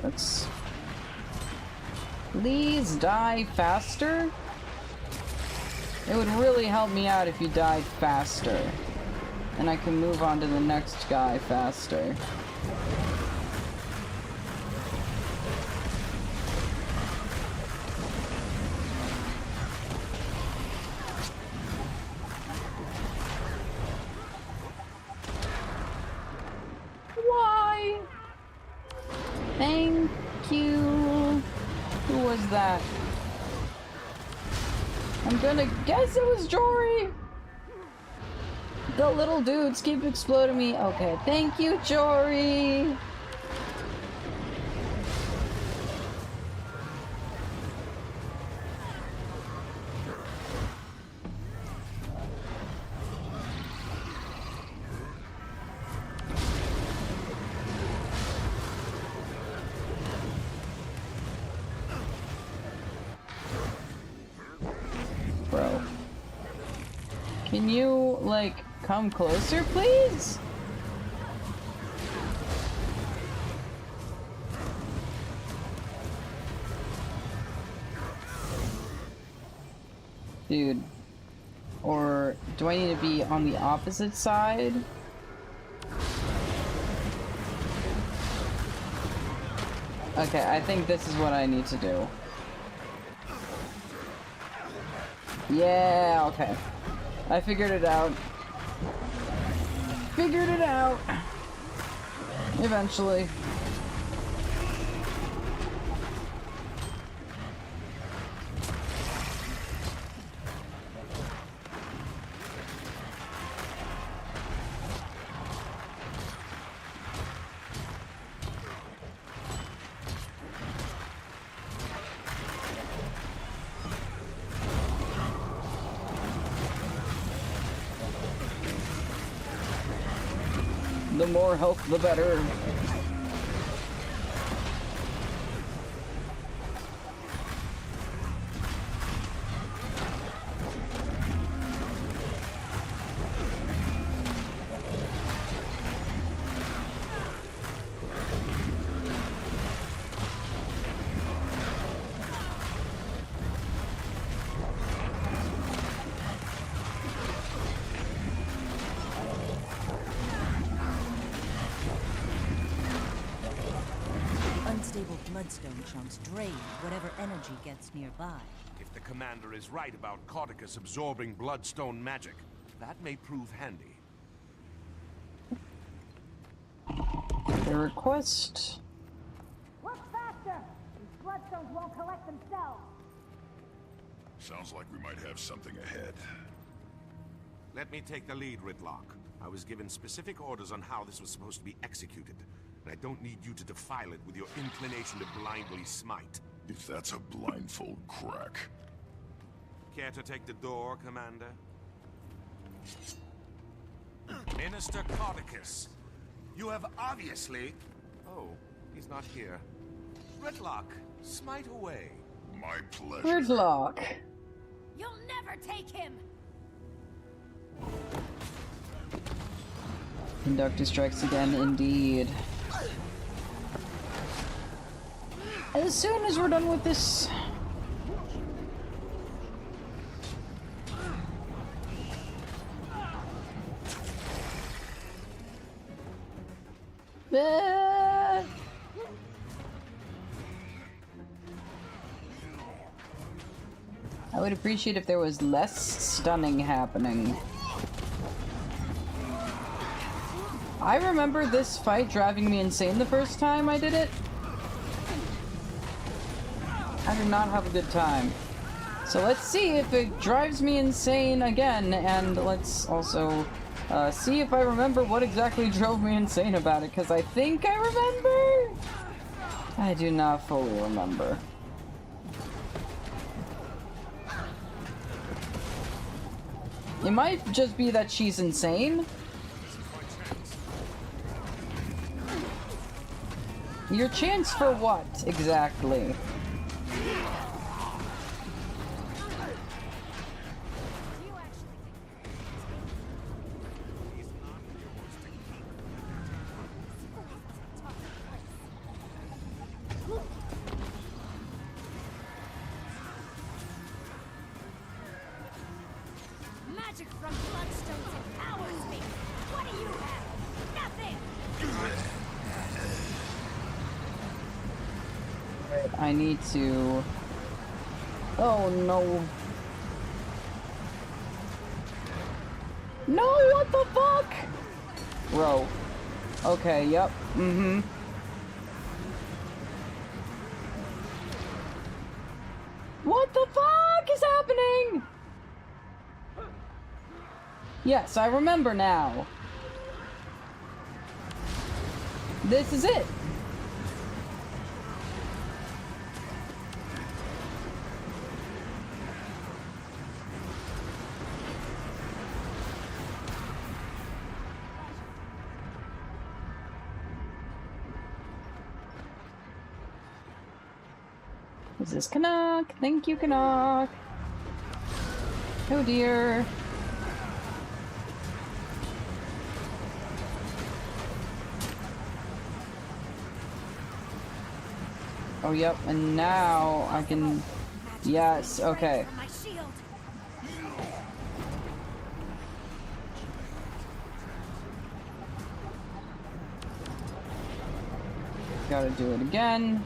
Let's please die faster. It would really help me out if you died faster. And I can move on to the next guy faster. Why? Thank you. Who was that? I'm gonna guess it was Jory. The little dudes keep exploding me. Okay, thank you, Jory. Can you, like, come closer, please? Dude. Or do I need to be on the opposite side? Okay, I think this is what I need to do. Yeah, okay. I figured it out. Figured it out. Eventually. The more health, the better. Unstable bloodstone chunks drain whatever energy gets nearby. If the commander is right about Cauticus absorbing bloodstone magic, that may prove handy. The request. Work faster! These bloodstones won't collect themselves. Sounds like we might have something ahead. Let me take the lead, Ridlock. I was given specific orders on how this was supposed to be executed, and I don't need you to defile it with your inclination to blindly smite. If that's a blindfold crack. Care to take the door, Commander? Minister Cauticus, you have obviously... Oh, he's not here. Ridlock, smite away. My pleasure. Ridlock. You'll never take him! Conductor strikes again, indeed. As soon as we're done with this... I would appreciate if there was less stunning happening. I remember this fight driving me insane the first time I did it. I did not have a good time. So let's see if it drives me insane again, and let's also see if I remember what exactly drove me insane about it, because I think I remember? I do not fully remember. It might just be that she's insane. Your chance for what, exactly? Magic from bloodstones empowers me! What do you have? Nothing! I need to... Oh no. No, what the fuck? Bro. Okay, yep. Mm-hmm. What the fuck is happening? Yes, I remember now. This is it. Is this Canuck? Thank you, Canuck. Oh dear. Oh, yep, and now I can... Yes, okay. Gotta do it again.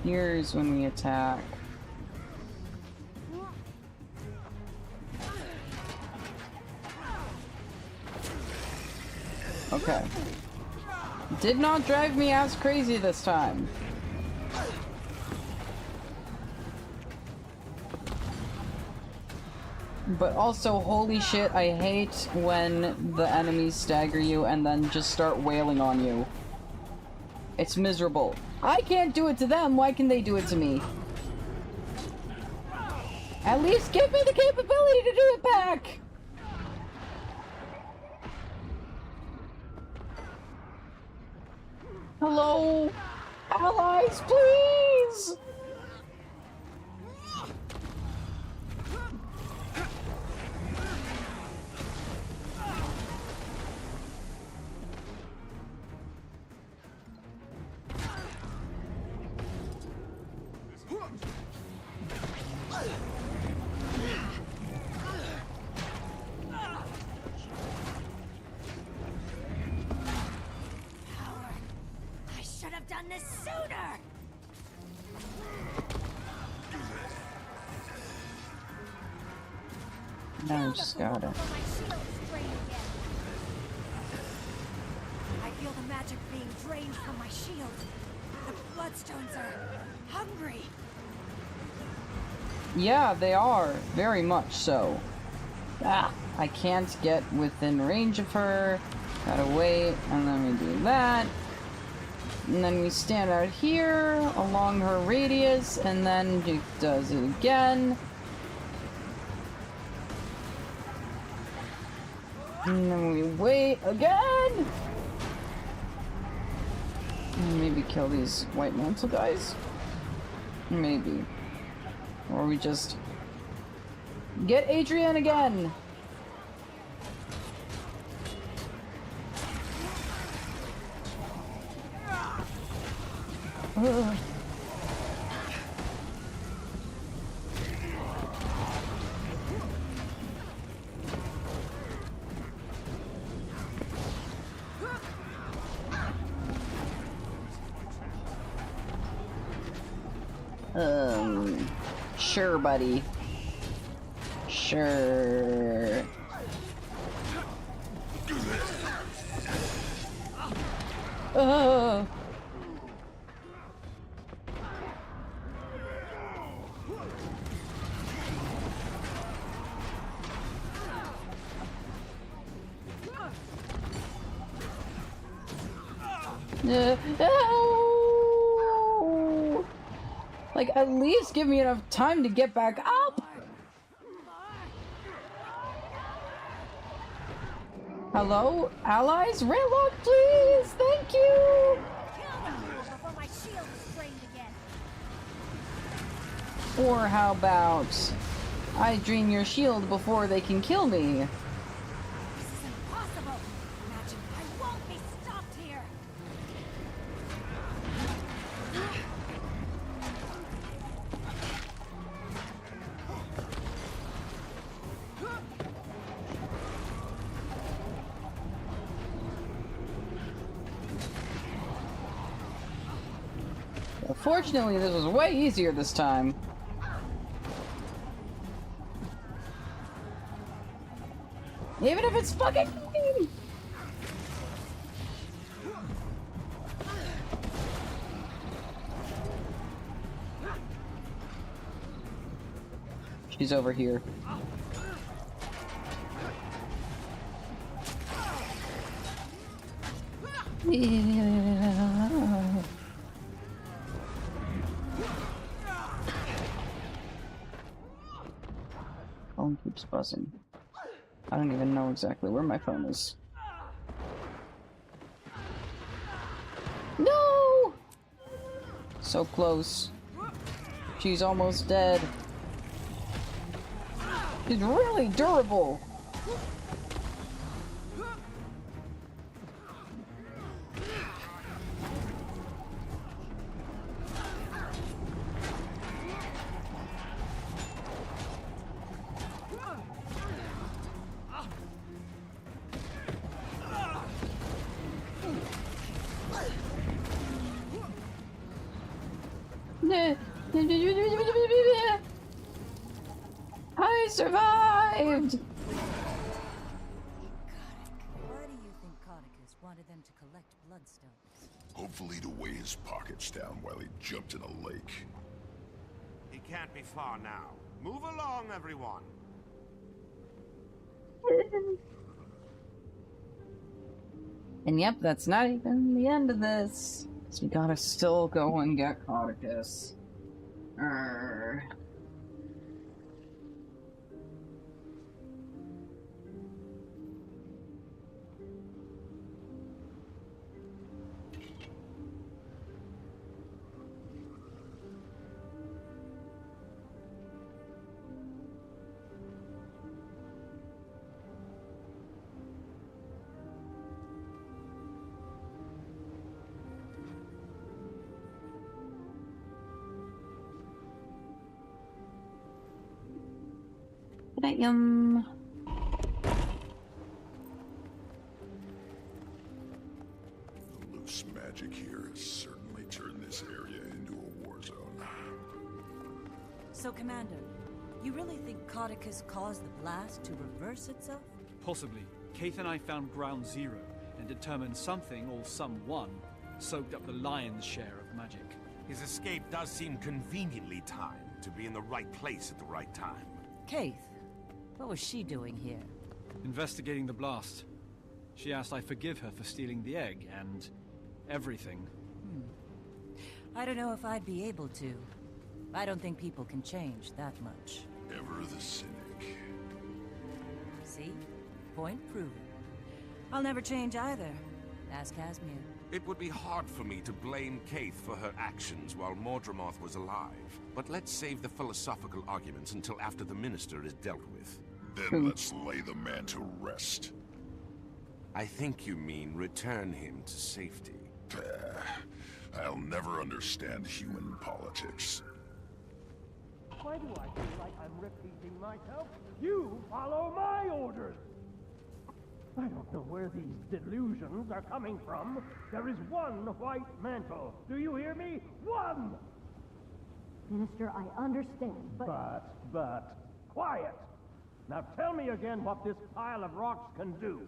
Here's when we attack. Okay. Did not drive me as crazy this time. But also, holy shit, I hate when the enemies stagger you and then just start wailing on you. It's miserable. I can't do it to them, why can they do it to me? At least give me the capability to do it back! Hello? Allies, please! This sooner. Now I just got it. I feel the magic being drained from my shield. The bloodstones are hungry. Yeah, they are. Very much so. Ah, I can't get within range of her. Gotta wait, and then we do that. And then we stand out here along her radius, and then he does it again. And then we wait again. And maybe kill these white mantle guys. Maybe. Or we just get Adrian again. Ugh. Sure, buddy. Sure. No! Like, at least give me enough time to get back up! Hello? Allies? Railroad, please! Thank you! Or how about I drain your shield before they can kill me? Fortunately, this was way easier this time. Even if it's fucking me! She's over here. Phone keeps buzzing. I don't even know exactly where my phone is. No! So close. She's almost dead. She's really durable. survived! Why do you think Codicus wanted them to collect bloodstones? Hopefully to weigh his pockets down while he jumped in a lake. He can't be far now. Move along, everyone. And yep, that's not even the end of this. So we gotta still go and get Codicus. Good night, Yum. The loose magic here has certainly turned this area into a war zone. So, Commander, you really think Codicus caused the blast to reverse itself? Possibly. Keith and I found ground zero and determined something or someone soaked up the lion's share of magic. His escape does seem conveniently timed to be in the right place at the right time. Keith, what was she doing here? Investigating the blast. She asked I forgive her for stealing the egg and everything. I don't know if I'd be able to. I don't think people can change that much. Ever the cynic. See? Point proven. I'll never change either. Ask Casimir. It would be hard for me to blame Keith for her actions while Mordremoth was alive. But let's save the philosophical arguments until after the Minister is dealt with. Then let's lay the man to rest. I think you mean return him to safety. I'll never understand human politics. Why do I feel like I'm repeating myself? You follow my orders! I don't know where these delusions are coming from. There is one white mantle. Do you hear me? One! Minister, I understand, But, quiet! Now tell me again what this pile of rocks can do.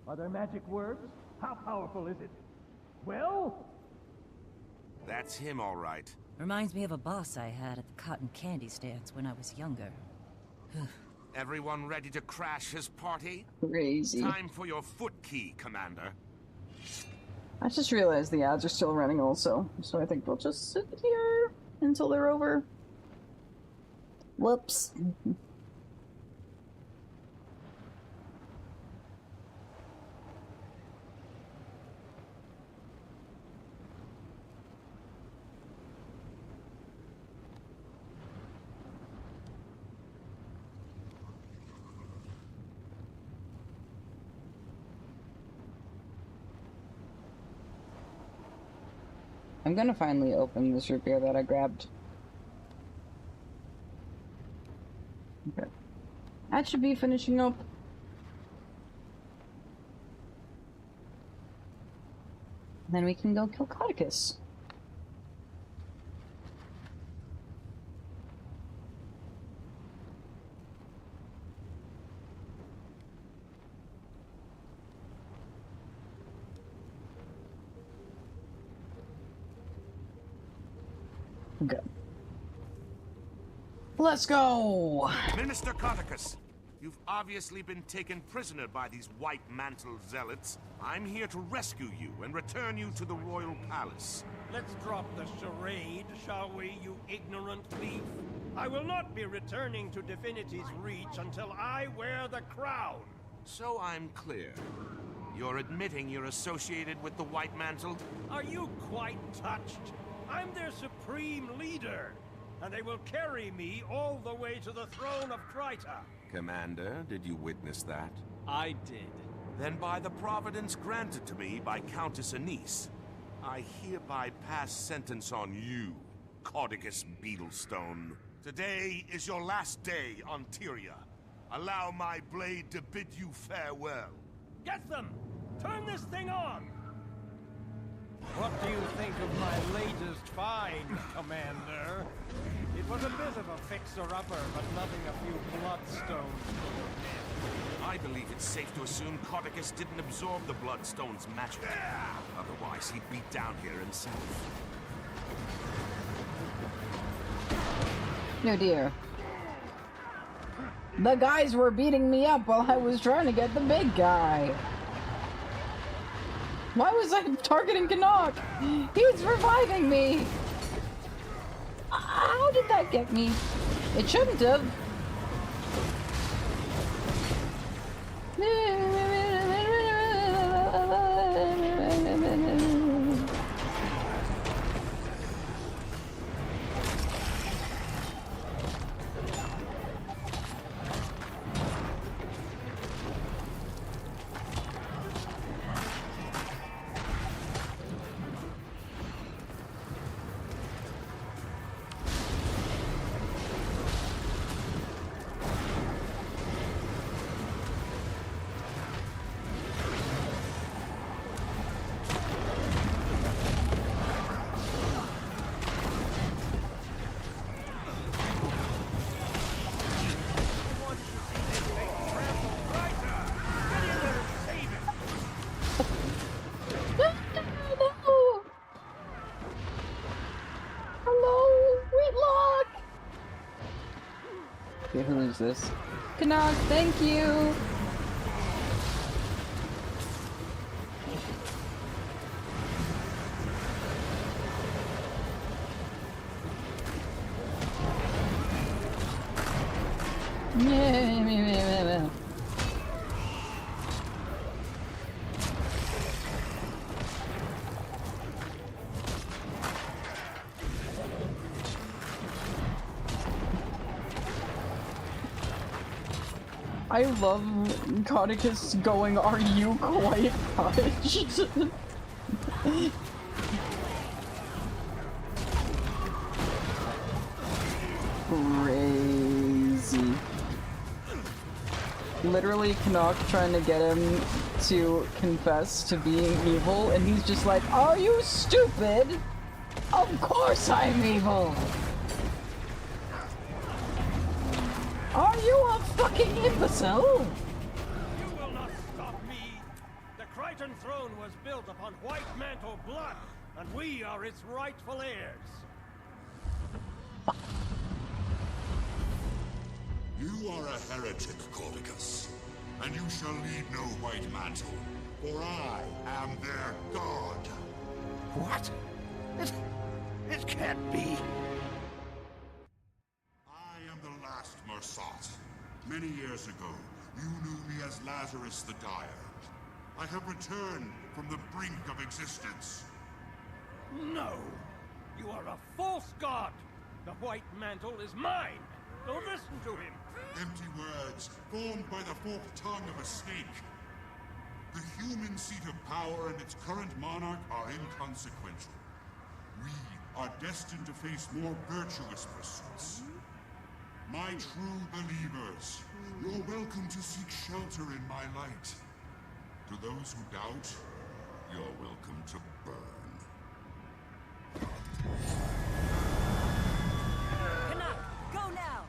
Are there magic words? How powerful is it? Well? That's him, all right. Reminds me of a boss I had at the cotton candy stands when I was younger. Everyone ready to crash his party? Crazy. Time for your foot key, Commander. I just realized the ads are still running also, so I think we'll just sit here until they're over. Whoops. I'm gonna finally open this root beer that I grabbed. Okay. That should be finishing up. Then we can go kill Codicus. Okay. Let's go! Minister Codicus, you've obviously been taken prisoner by these white mantle zealots. I'm here to rescue you and return you to the royal palace. Let's drop the charade, shall we, you ignorant thief? I will not be returning to Divinity's Reach until I wear the crown. So I'm clear. You're admitting you're associated with the white mantle? Are you quite touched? I'm their supreme leader, and they will carry me all the way to the throne of Kryta. Commander, did you witness that? I did. Then by the providence granted to me by Countess Anise, I hereby pass sentence on you, Codicus Beetlestone. Today is your last day on Tyria. Allow my blade to bid you farewell. Get them! Turn this thing on! What do you think of my latest find, Commander? It was a bit of a fixer-upper, but nothing a few bloodstones couldn't mend. I believe it's safe to assume Codicus didn't absorb the Bloodstone's magic. Otherwise, he'd be down here himself. No dear. The guys were beating me up while I was trying to get the big guy. Why was I targeting Canuck? He was reviving me! How did that get me? It shouldn't have. Okay, who is this? Canuck, thank you! Yeah. I love Codicus going, "Are you quite touched?" Crazy. Literally, Canuck trying to get him to confess to being evil, and he's just like, "Are you stupid? Of course I'm evil! Are you a fucking imbecile?" You will not stop me! The Crichton throne was built upon White Mantle blood, and we are its rightful heirs. You are a heretic, Cordicus, and you shall lead no White Mantle, for I am their god. What? It can't be. I am the last Mersat. Many years ago, you knew me as Lazarus the Dire. I have returned from the brink of existence. No! You are a false god! The White Mantle is mine! Don't listen to him! Empty words, formed by the forked tongue of a snake. The human seat of power and its current monarch are inconsequential. We are destined to face more virtuous pursuits. My true believers, you're welcome to seek shelter in my light. To those who doubt, you're welcome to burn. Canuck, go now!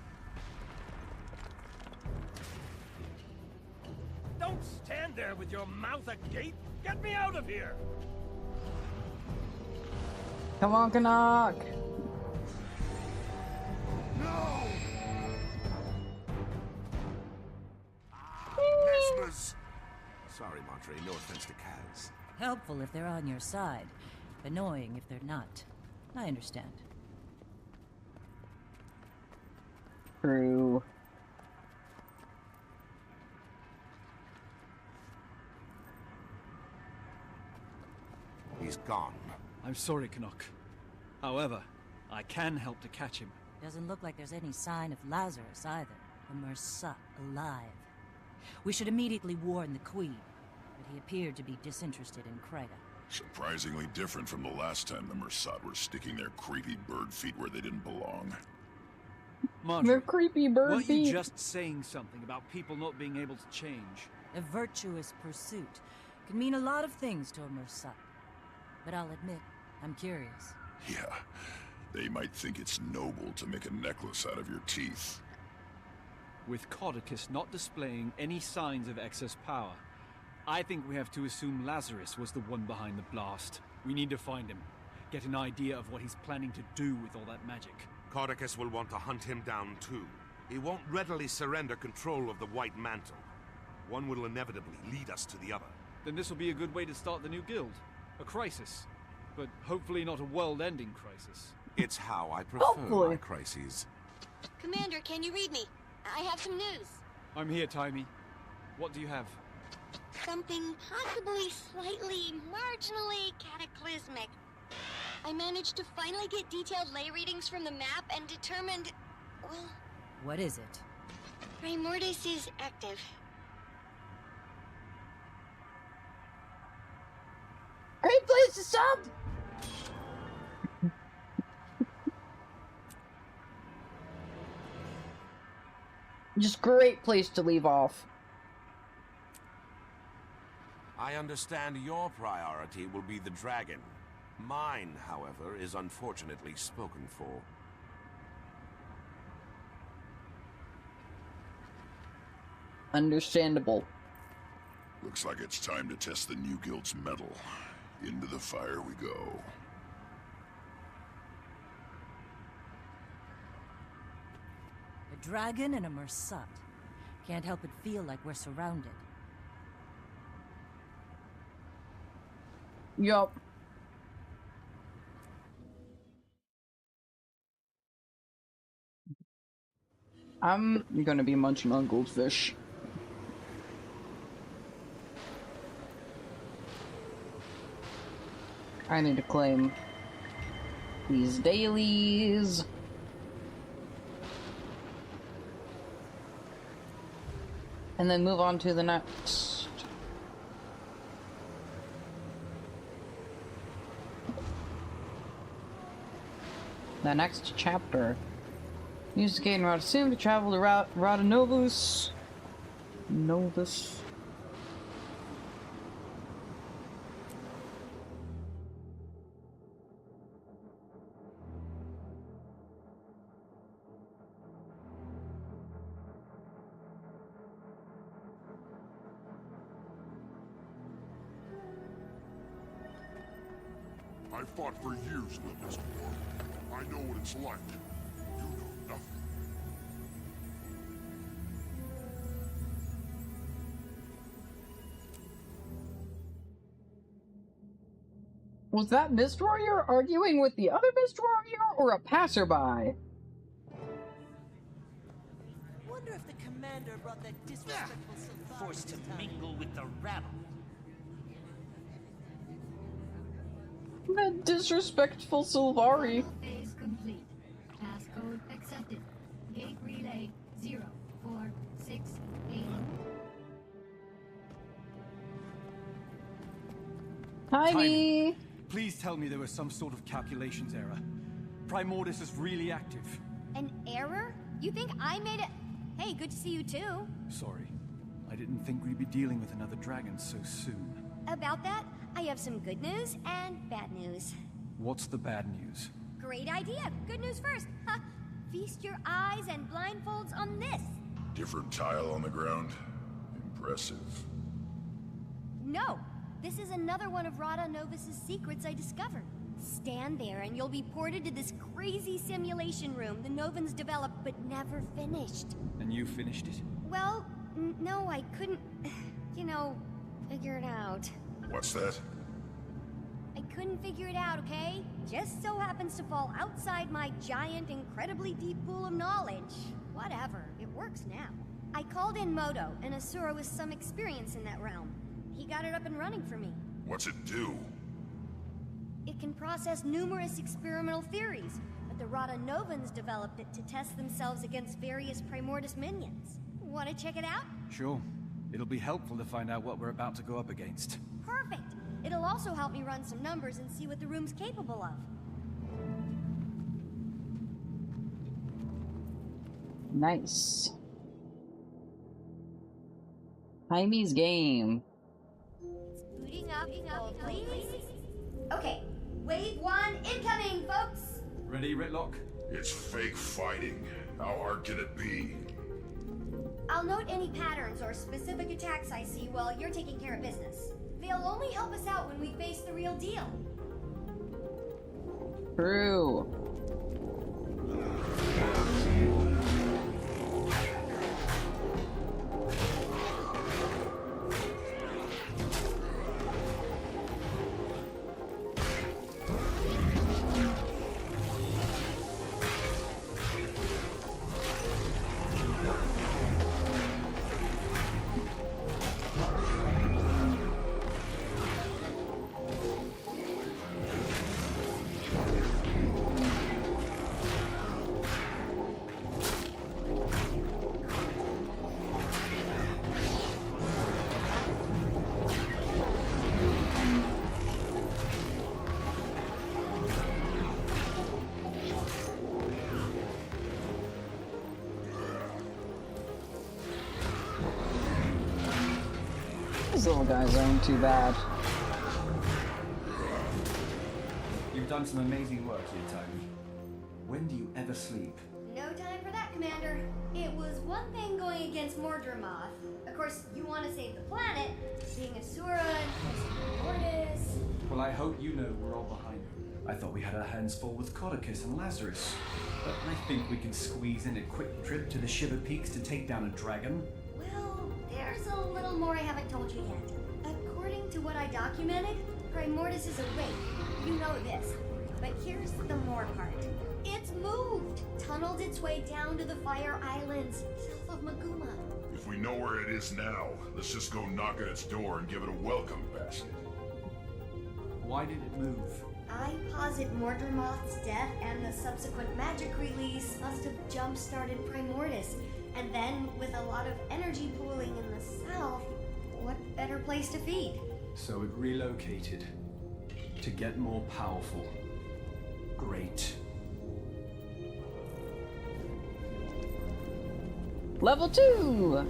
Don't stand there with your mouth agape! Get me out of here! Come on, Canuck! No! Mesmers! Sorry, Montre, no offense to Kaz. Helpful if they're on your side. Annoying if they're not. I understand. True. He's gone. I'm sorry, Canuck. However, I can help to catch him. Doesn't look like there's any sign of Lazarus either. The Mersat alive. We should immediately warn the Queen, but he appeared to be disinterested in Krita. Surprisingly different from the last time the Mersat were sticking their creepy bird feet where they didn't belong. Marjorie, They're creepy bird weren't feet. you just saying something about people not being able to change? A virtuous pursuit can mean a lot of things to a Mersat. But I'll admit, I'm curious. Yeah, They might think it's noble to make a necklace out of your teeth. With Caudicus not displaying any signs of excess power, I think we have to assume Lazarus was the one behind the blast. We need to find him, get an idea of what he's planning to do with all that magic. Caudicus will want to hunt him down too. He won't readily surrender control of the White Mantle. One will inevitably lead us to the other. Then this will be a good way to start the new guild. A crisis. But hopefully not a world-ending crisis. It's how I prefer my crises. Commander, can you read me? I have some news. I'm here, Timey. What do you have? Something possibly slightly, marginally cataclysmic. I managed to finally get detailed lay readings from the map and determined, well... What is it? Primordis is active. Great place to stop! Just great place to leave off. I understand your priority will be the dragon. Mine, however, is unfortunately spoken for. Understandable. Looks like it's time to test the new guild's mettle. Into the fire we go. A dragon and a Mersat. Can't help but feel like we're surrounded. Yup. I'm gonna be munching on goldfish. I need to claim these dailies. And then move on to the next. The next chapter. Use the gate and route assumed to travel to Rada Novus. I fought for years in this war. I know what it's like. You know nothing. Was that Mist Warrior arguing with the other Mist Warrior or a passerby? Wonder if the commander brought that disrespectful forced to mingle with the rabble. That disrespectful Sylvari. Phase complete. Passcode accepted. Gate relay 0468. Hi. Please tell me there was some sort of calculations error. Primordis is really active. An error? You think I made it? Hey, good to see you too. Sorry. I didn't think we'd be dealing with another dragon so soon. About that, I have some good news and bad news. What's the bad news? Great idea. Good news first. Ha! Feast your eyes and blindfolds on this. Different tile on the ground. Impressive. No, this is another one of Rada Novus's secrets I discovered. Stand there and you'll be ported to this crazy simulation room the Novans developed but never finished. And you finished it? Well, no, I couldn't, figure it out. What's that? I couldn't figure it out, okay? Just so happens to fall outside my giant, incredibly deep pool of knowledge. Whatever, it works now. I called in Moto, an Asura with some experience in that realm. He got it up and running for me. What's it do? It can process numerous experimental theories, but the Rada Novans developed it to test themselves against various Primordis minions. Want to check it out? Sure. It'll be helpful to find out what we're about to go up against. Perfect! It'll also help me run some numbers and see what the room's capable of. Nice. Jaime's game. Booting up, please. Okay, wave 1 incoming, folks! Ready, Ritlock? It's fake fighting. How hard can it be? I'll note any patterns or specific attacks I see while you're taking care of business. They'll only help us out when we face the real deal. True. These little guys aren't too bad. You've done some amazing work here, Tony. When do you ever sleep? No time for that, Commander. It was one thing going against Mordremoth. Of course, you want to save the planet, being Asura and Mortis. Well, I hope you know we're all behind you. I thought we had our hands full with Codicus and Lazarus. But I think we can squeeze in a quick trip to the Shiver Peaks to take down a dragon. Well, there's a little more I haven't told you yet. According to what I documented, Primordius is awake. You know this. But here's the more part. It's moved! Tunneled its way down to the Fire Islands, south of Maguma. If we know where it is now, let's just go knock at its door and give it a welcome basket. Why did it move? I posit Mordremoth's death and the subsequent magic release must have jump-started Primordus. And then, with a lot of energy pooling in the south, what better place to feed? So it relocated. To get more powerful. Great. Level 2!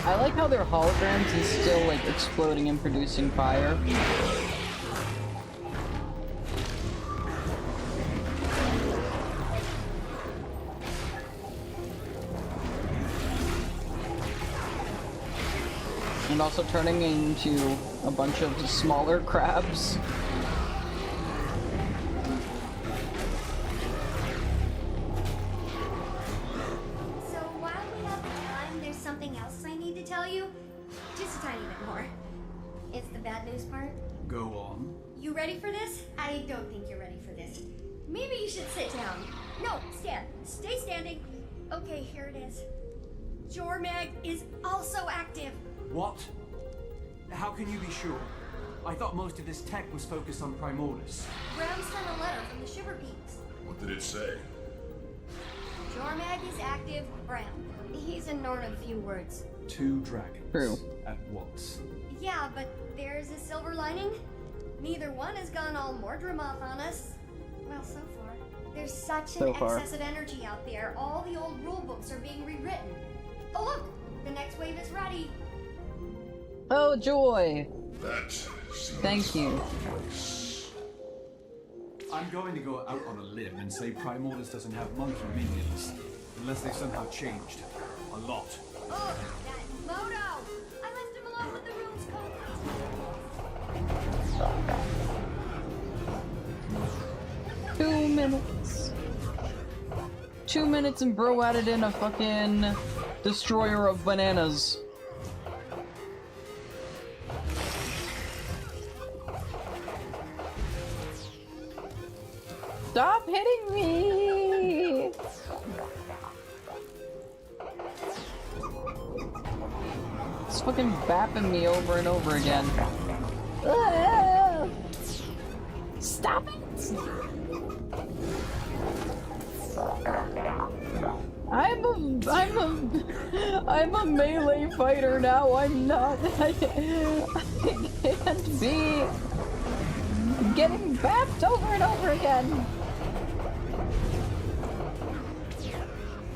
I like how they're holograms and still like exploding and producing fire. And also turning into a bunch of smaller crabs. Go on. You ready for this? I don't think you're ready for this. Maybe you should sit down. No, stand. Stay standing. Okay, here it is. Jormag is also active. What? How can you be sure? I thought most of this tech was focused on Primordus. Brown sent a letter from the Shiver Peaks. What did it say? Jormag is active, Brown. He's a Norn of few words. 2 dragons. True. At once. Yeah, but there's a silver lining. Neither one has gone all Mordremoth on us. Well, so far. There's such an excess of energy out there. All the old rulebooks are being rewritten. Oh look! The next wave is ready. Oh, joy! That Thank you. I'm going to go out on a limb and say Primordus doesn't have monkey minions. Unless they somehow changed. A lot. Oh, that Moto! I left him alone with the room's contents. 2 minutes. 2 minutes and bro added in a fucking destroyer of bananas. Stop hitting me! It's fucking bapping me over and over again. Stop it! I'm a melee fighter now. I'm not. I can't be getting bapped over and over again.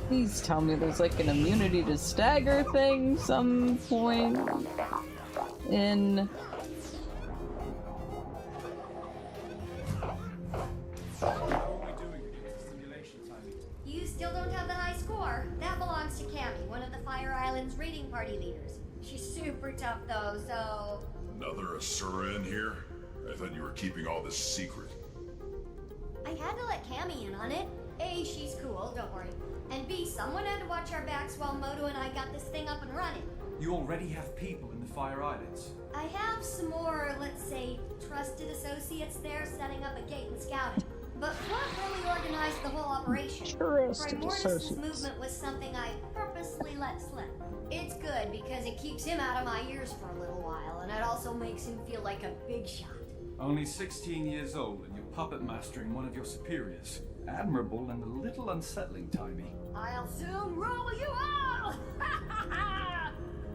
Please tell me there's like an immunity to stagger thing some point in. You still don't have the high score. That belongs to Cammy, one of the Fire Island's raiding party leaders. She's super tough though, so... Another Asura in here? I thought you were keeping all this secret. I had to let Cammy in on it. A, she's cool, don't worry. And B, someone had to watch our backs while Moto and I got this thing up and running. You already have people in the Fire Islands. I have some more, let's say, trusted associates there setting up a gate and scouting. But Flood really organized the whole operation. Primordus' movement was something I purposely let slip. It's good because it keeps him out of my ears for a little while, and it also makes him feel like a big shot. Only 16 years old and you're puppet mastering one of your superiors. Admirable and a little unsettling, Timey. I'll soon rule you all!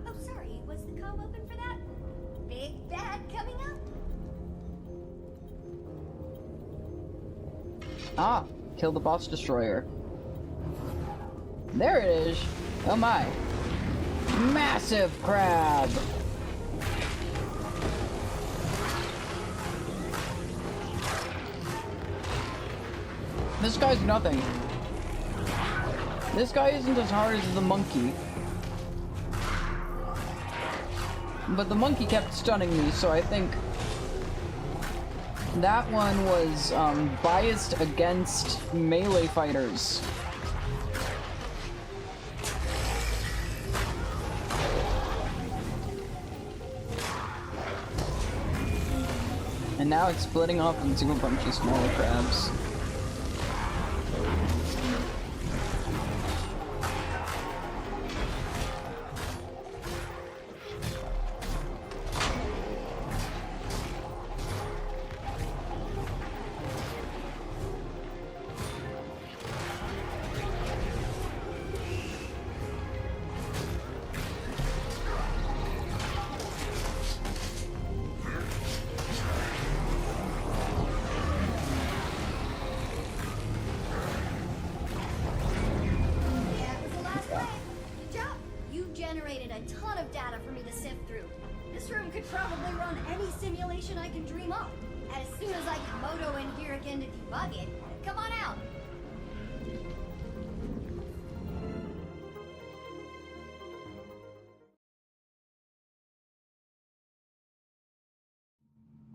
Oh, sorry, was the comm open for that? Big bad coming up? Ah, kill the boss destroyer. There it is. Oh my. Massive crab! This guy's nothing. This guy isn't as hard as the monkey. But the monkey kept stunning me, so I think that one was biased against melee fighters. And now it's splitting off into a bunch of smaller crabs.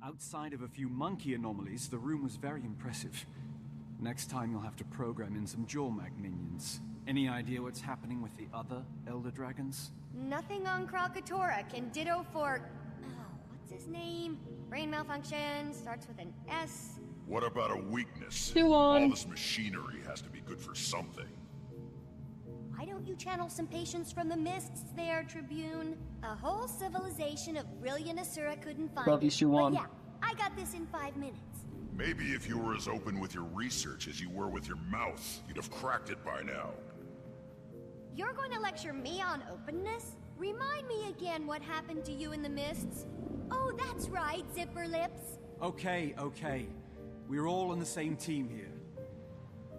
Outside of a few monkey anomalies, the room was very impressive. Next time you'll have to program in some Jormag minions. Any idea what's happening with the other Elder Dragons? Nothing on Krakatoa can ditto for... Oh, what's his name? Brain malfunction, starts with an S. What about a weakness? All this machinery has to be good for something. Why don't you channel some patience from the mists there, Tribune? A whole civilization of brilliant Asura couldn't find Love you, it. Shuan. But yeah, I got this in 5 minutes. Maybe if you were as open with your research as you were with your mouth, you'd have cracked it by now. You're going to lecture me on openness? Remind me again what happened to you in the mists. Oh, that's right, Zipper Lips. Okay. We're all on the same team here.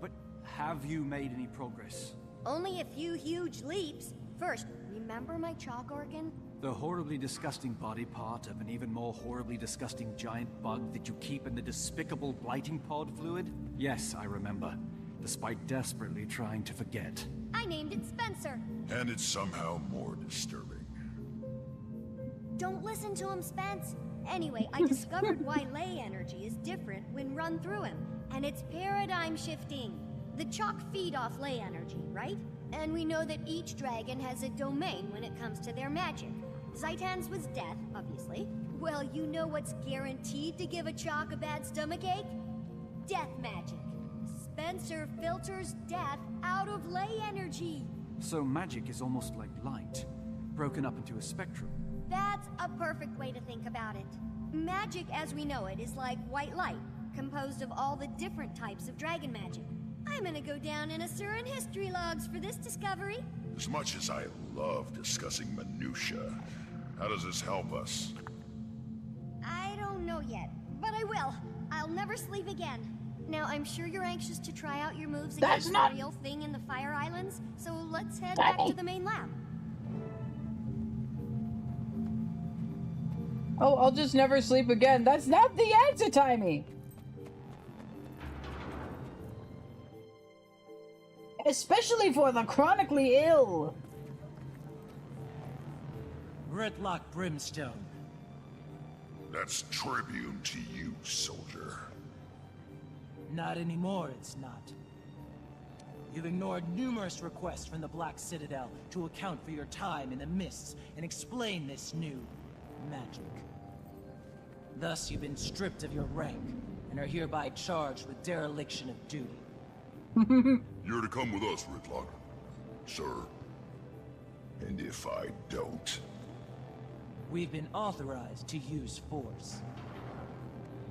But have you made any progress? Only a few huge leaps. First, remember my chalk organ? The horribly disgusting body part of an even more horribly disgusting giant bug that you keep in the despicable blighting pod fluid? Yes, I remember. Despite desperately trying to forget. I named it Spencer. And it's somehow more disturbing. Don't listen to him, Spence. Anyway, I discovered why ley energy is different when run through him, and it's paradigm shifting. The chalk feed off ley energy, right? And we know that each dragon has a domain when it comes to their magic. Zaitan's was death, obviously. Well, you know what's guaranteed to give a chalk a bad stomachache? Death magic. Spencer filters death out of ley energy. So magic is almost like light, broken up into a spectrum. That's a perfect way to think about it. Magic as we know it is like white light, composed of all the different types of dragon magic. I'm gonna go down in Asuran history logs for this discovery. As much as I love discussing minutia, how does this help us? I don't know yet, but I will. I'll never sleep again. Now, I'm sure you're anxious to try out your moves against the real thing in the Fire Islands, so let's head back to the main lab. Oh, I'll just never sleep again. That's not the answer, Timey! Especially for the chronically ill. Redlock Brimstone. That's tribune to you, soldier. Not anymore, it's not. You've ignored numerous requests from the Black Citadel to account for your time in the mists and explain this new magic. Thus, you've been stripped of your rank and are hereby charged with dereliction of duty. You're to come with us, Redlock, sir. And if I don't... We've been authorized to use force.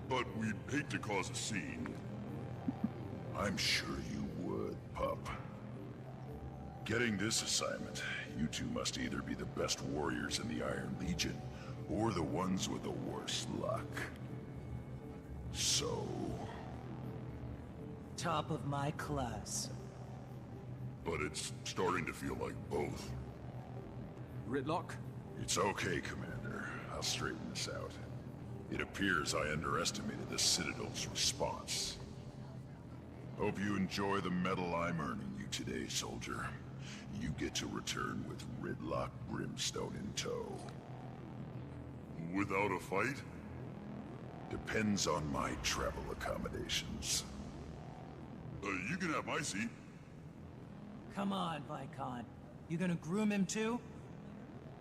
But we'd hate to cause a scene. I'm sure you would, pup. Getting this assignment, you two must either be the best warriors in the Iron Legion, or the ones with the worst luck. So... Top of my class. But it's starting to feel like both. Ritlock? It's okay, Commander. I'll straighten this out. It appears I underestimated the Citadel's response. Hope you enjoy the medal I'm earning you today, soldier. You get to return with Ridlock Brimstone in tow. Without a fight? Depends on my travel accommodations. You can have my seat. Come on, Viscount. You gonna groom him too?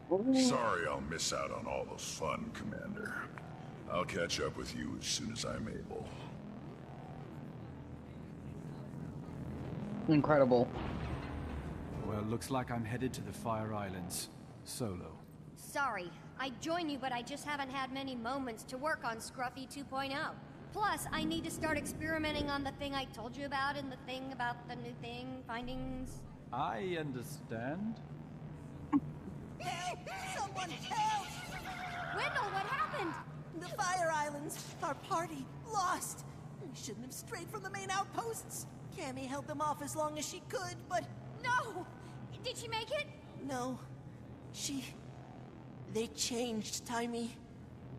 Sorry I'll miss out on all the fun, Commander. I'll catch up with you as soon as I'm able. Incredible. Well, looks like I'm headed to the Fire Islands. Solo. Sorry, I'd join you, but I just haven't had many moments to work on Scruffy 2.0. Plus, I need to start experimenting on the thing I told you about and the thing about the new thing, findings. I understand. Someone help! Wendell, what happened? The Fire Islands, our party, lost. We shouldn't have strayed from the main outposts. Cammy held them off as long as she could, but... No! Did she make it? No. They changed, Timey.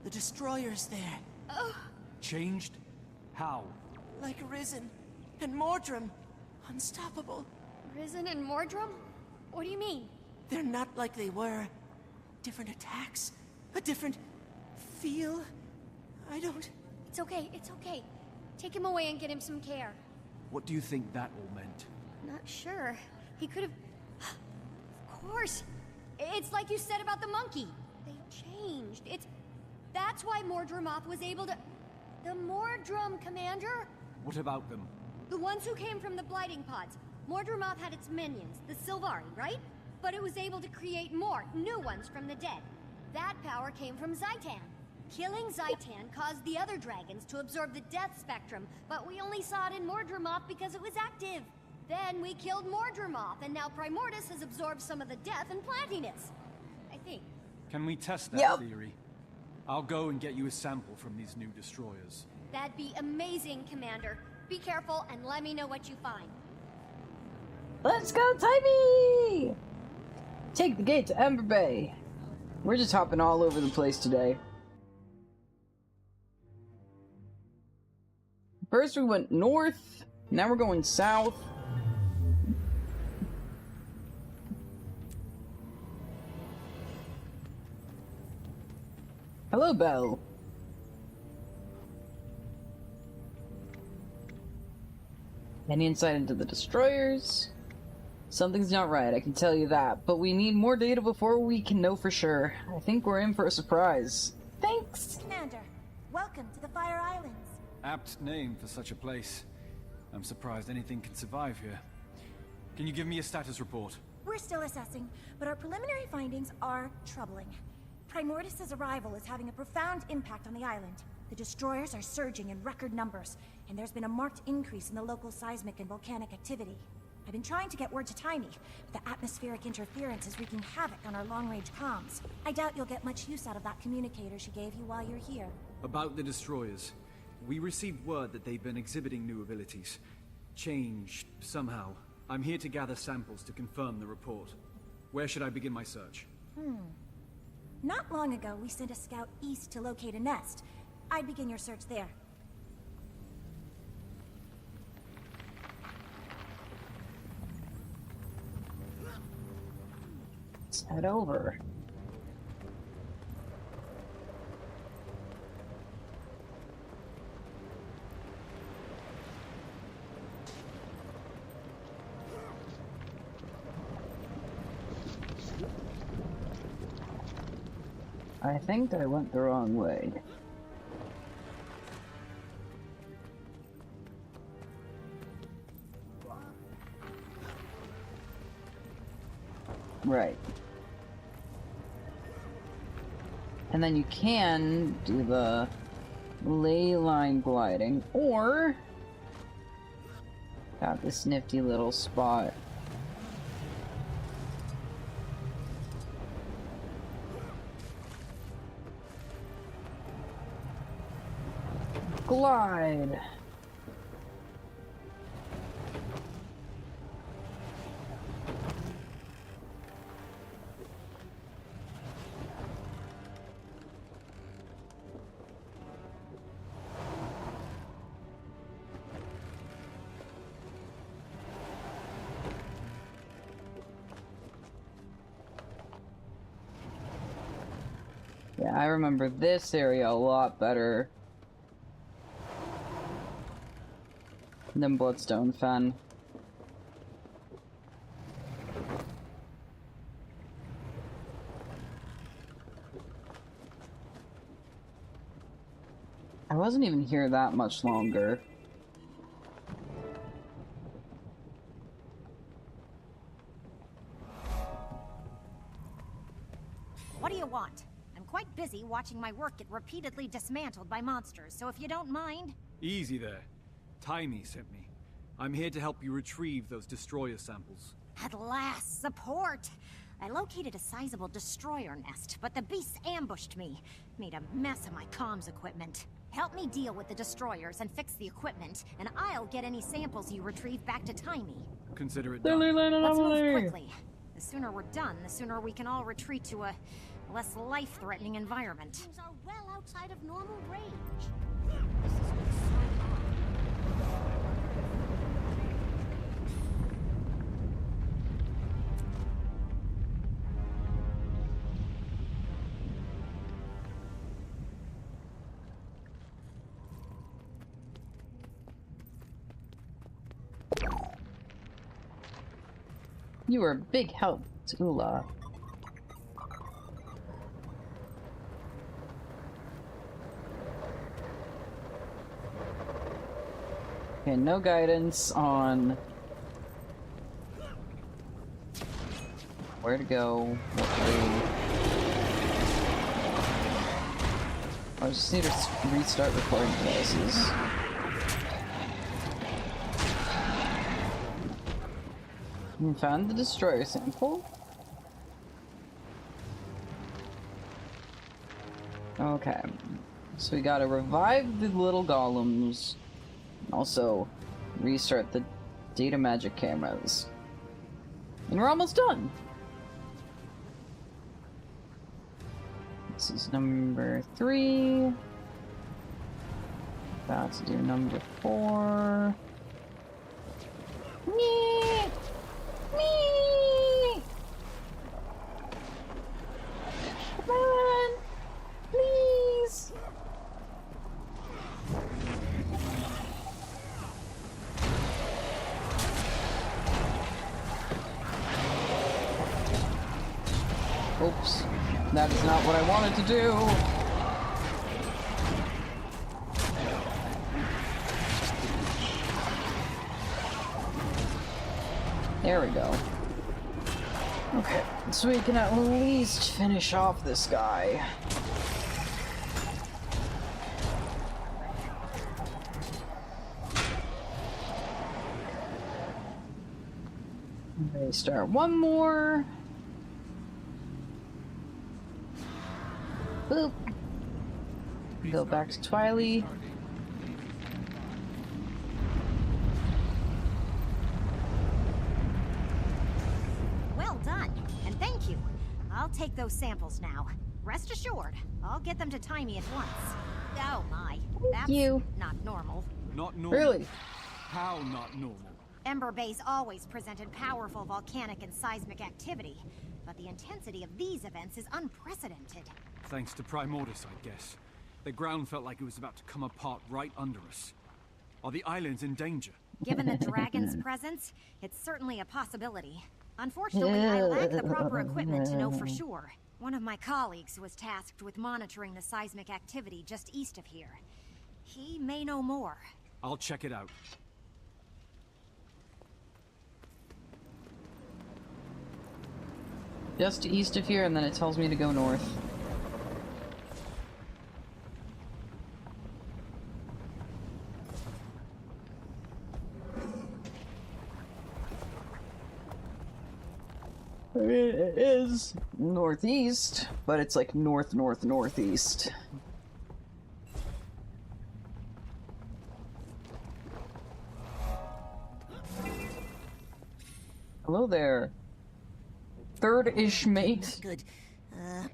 The destroyer's there. Oh. Changed? How? Like Risen and Mordrum. Unstoppable. Risen and Mordrum? What do you mean? They're not like they were. Different attacks. A different... feel. I don't... It's okay, it's okay. Take him away and get him some care. What do you think that all meant? Not sure. He could have... Of course. It's like you said about the monkey. They changed. That's why Mordrumoth was able to... The Mordrum, Commander? What about them? The ones who came from the blighting pods. Mordrumoth had its minions, the Sylvari, right? But it was able to create more, new ones from the dead. That power came from Zaitan. Killing Zaitan caused the other dragons to absorb the death spectrum, but we only saw it in Mordrumoth because it was active. Then we killed Mordrumoth, and now Primordus has absorbed some of the death and plantiness. I think. Can we test that theory? I'll go and get you a sample from these new destroyers. That'd be amazing, Commander. Be careful and let me know what you find. Let's go, Timey! Take the gate to Ember Bay. We're just hopping all over the place today. First we went north, now we're going south. Hello, Belle. Any insight into the destroyers? Something's not right, I can tell you that, but we need more data before we can know for sure. I think we're in for a surprise. Thanks, Commander. Welcome to the Fire Islands. Apt name for such a place. I'm surprised anything can survive here. Can you give me a status report? We're still assessing, but our preliminary findings are troubling. Primordis' arrival is having a profound impact on the island. The destroyers are surging in record numbers, and there's been a marked increase in the local seismic and volcanic activity. I've been trying to get word to Tiny, but the atmospheric interference is wreaking havoc on our long-range comms. I doubt you'll get much use out of that communicator she gave you while you're here. About the destroyers. We received word that they've been exhibiting new abilities. Changed, somehow. I'm here to gather samples to confirm the report. Where should I begin my search? Not long ago, we sent a scout east to locate a nest. I'd begin your search there. Let's head over. I think I went the wrong way. Right. And then you can do the ley line gliding, or got this nifty little spot. Glide. Yeah, I remember this area a lot better than Bloodstone Fen. I wasn't even here that much longer. What do you want? I'm quite busy watching my work get repeatedly dismantled by monsters, so if you don't mind... Easy there. Tiny sent me. I'm here to help you retrieve those destroyer samples. At last, support! I located a sizable destroyer nest, but the beasts ambushed me. Made a mess of my comms equipment. Help me deal with the destroyers and fix the equipment, and I'll get any samples you retrieve back to Tiny. Consider it done. Let's move quickly. The sooner we're done, the sooner we can all retreat to a less life-threatening environment. Things are well outside of normal range. You were a big help, Tula. Okay, no guidance on where to go, what to do. I just need to restart recording devices. We found the destroyer sample. Okay, so we gotta revive the little golems. Also, restart the data magic cameras. And we're almost done! This is number 3. About to do number 4. Me! Me! Come on! Please! Oops. That is not what I wanted to do. There we go. Okay, so we can at least finish off this guy. Okay, start one more. Boop. Go back to Twily. Well done, and thank you. I'll take those samples now. Rest assured, I'll get them to Timey at once. Oh my, that's not normal. Not normal? Really? How not normal? Ember Bay's always presented powerful volcanic and seismic activity, but the intensity of these events is unprecedented. Thanks to Primordis, I guess. The ground felt like it was about to come apart right under us. Are the islands in danger? Given the dragon's presence, it's certainly a possibility. Unfortunately, I lack the proper equipment to know for sure. One of my colleagues was tasked with monitoring the seismic activity just east of here. He may know more. I'll check it out. Just east of here, and then it tells me to go north. It is northeast, but it's like northeast. Hello there. Third-ish mate. Good.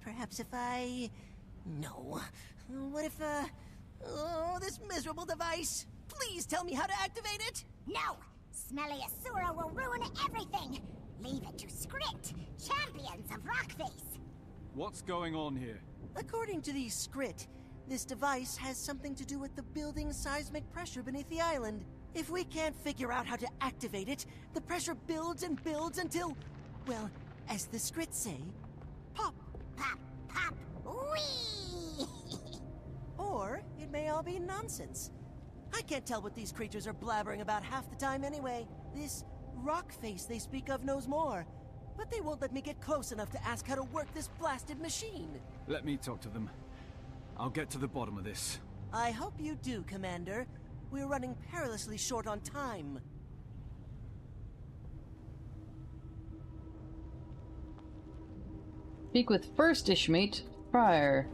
Perhaps if I... No. What if, Oh, this miserable device! Please tell me how to activate it! No! Smelly Asura will ruin everything! Leave it to Skrit, champions of Rockface! What's going on here? According to the Skrit, this device has something to do with the building seismic pressure beneath the island. If we can't figure out how to activate it, the pressure builds and builds until... well, as the Skrit say, pop. Pop, pop, wee! Or it may all be nonsense. I can't tell what these creatures are blabbering about half the time anyway. This Rockface they speak of knows more, but they won't let me get close enough to ask how to work this blasted machine. Let me talk to them. I'll get to the bottom of this. I hope you do, Commander. We're running perilously short on time. Speak with first-ish mate, Prior.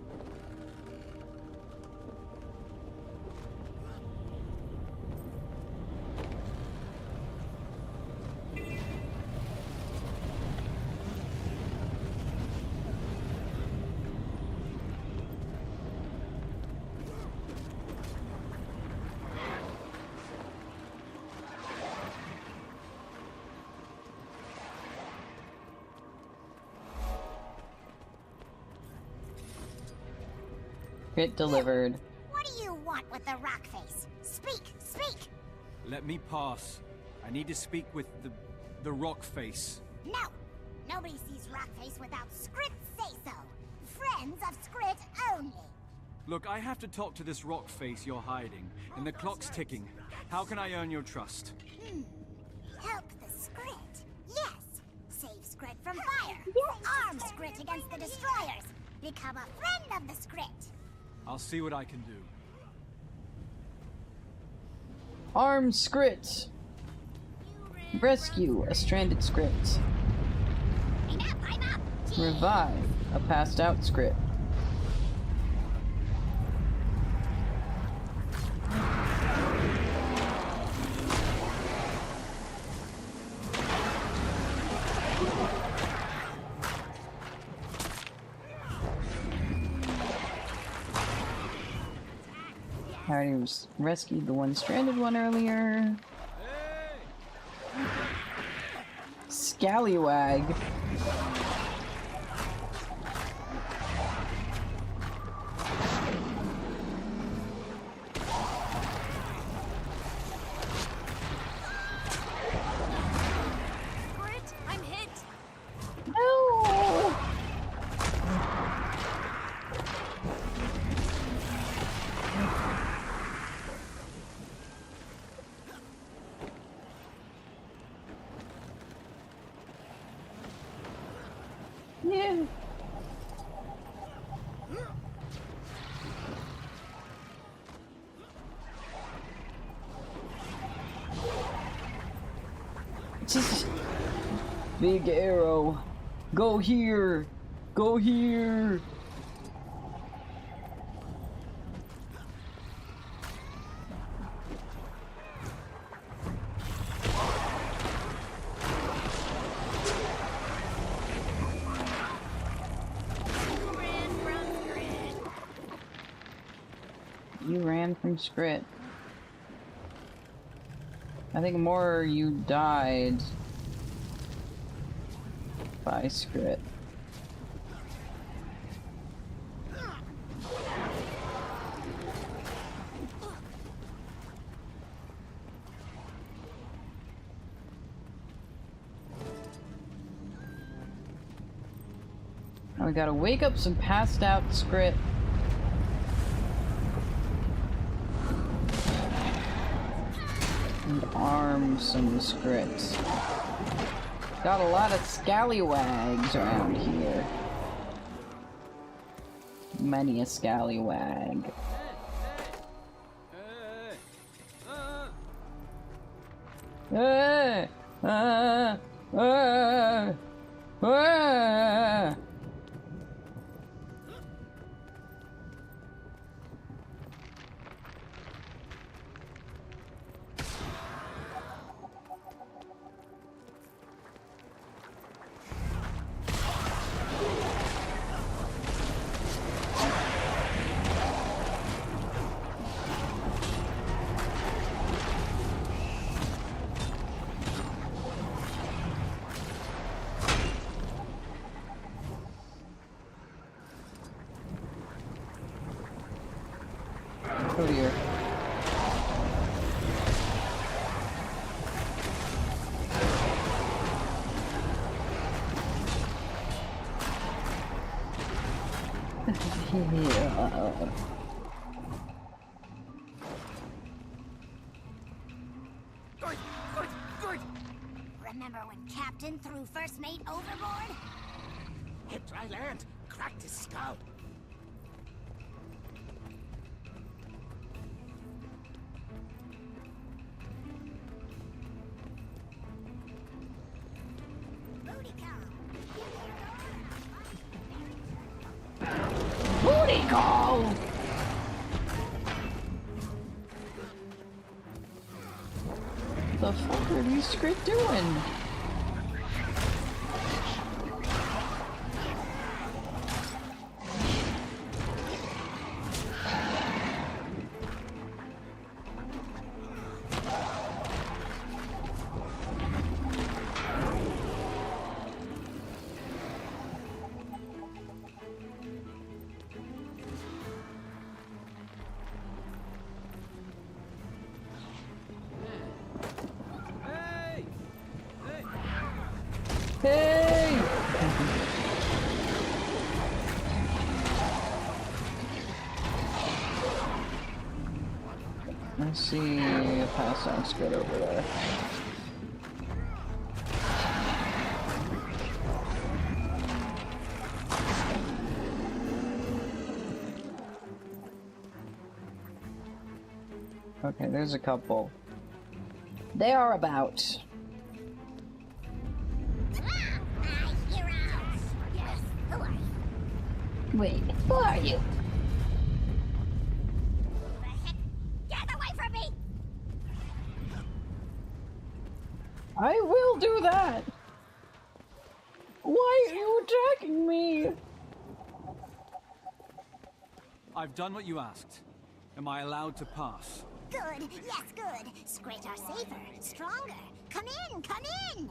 It delivered. What do you want with the Rockface? Speak, speak! Let me pass. I need to speak with the Rockface. No! Nobody sees Rockface without Skrit say-so. Friends of Skrit only. Look, I have to talk to this Rockface you're hiding, and the clock's ticking. How can I earn your trust? Help the Skrit. Yes! Save Skrit from fire. Arm Skrit against the destroyers. Become a friend of the Skrit. I'll see what I can do. Arm Skrit. Rescue a stranded Skrit. I'm up. Revive a passed out Skrit. already rescued the one stranded one earlier. Scallywag. Grit, I'm hit. No. Yeah. Just big arrow. Go here. Go here. You ran from Scrit. I think more you died by Scrit. Now we gotta wake up some passed out Scrit. And arm some Scrit. Got a lot of scallywags around here. Many a scallywag. Oh dear. Yeah. Remember when Captain threw First Mate overboard? Hit dry land, cracked his skull. Booty call! The fuck are these Scrit doing? Hey! I see a pass on Scrit over there. Okay, there's a couple. They are about. Wait, who are you? Get away from me! I will do that! Why are you attacking me? I've done what you asked. Am I allowed to pass? Good, yes, good. Scrit are safer, stronger. Come in, come in!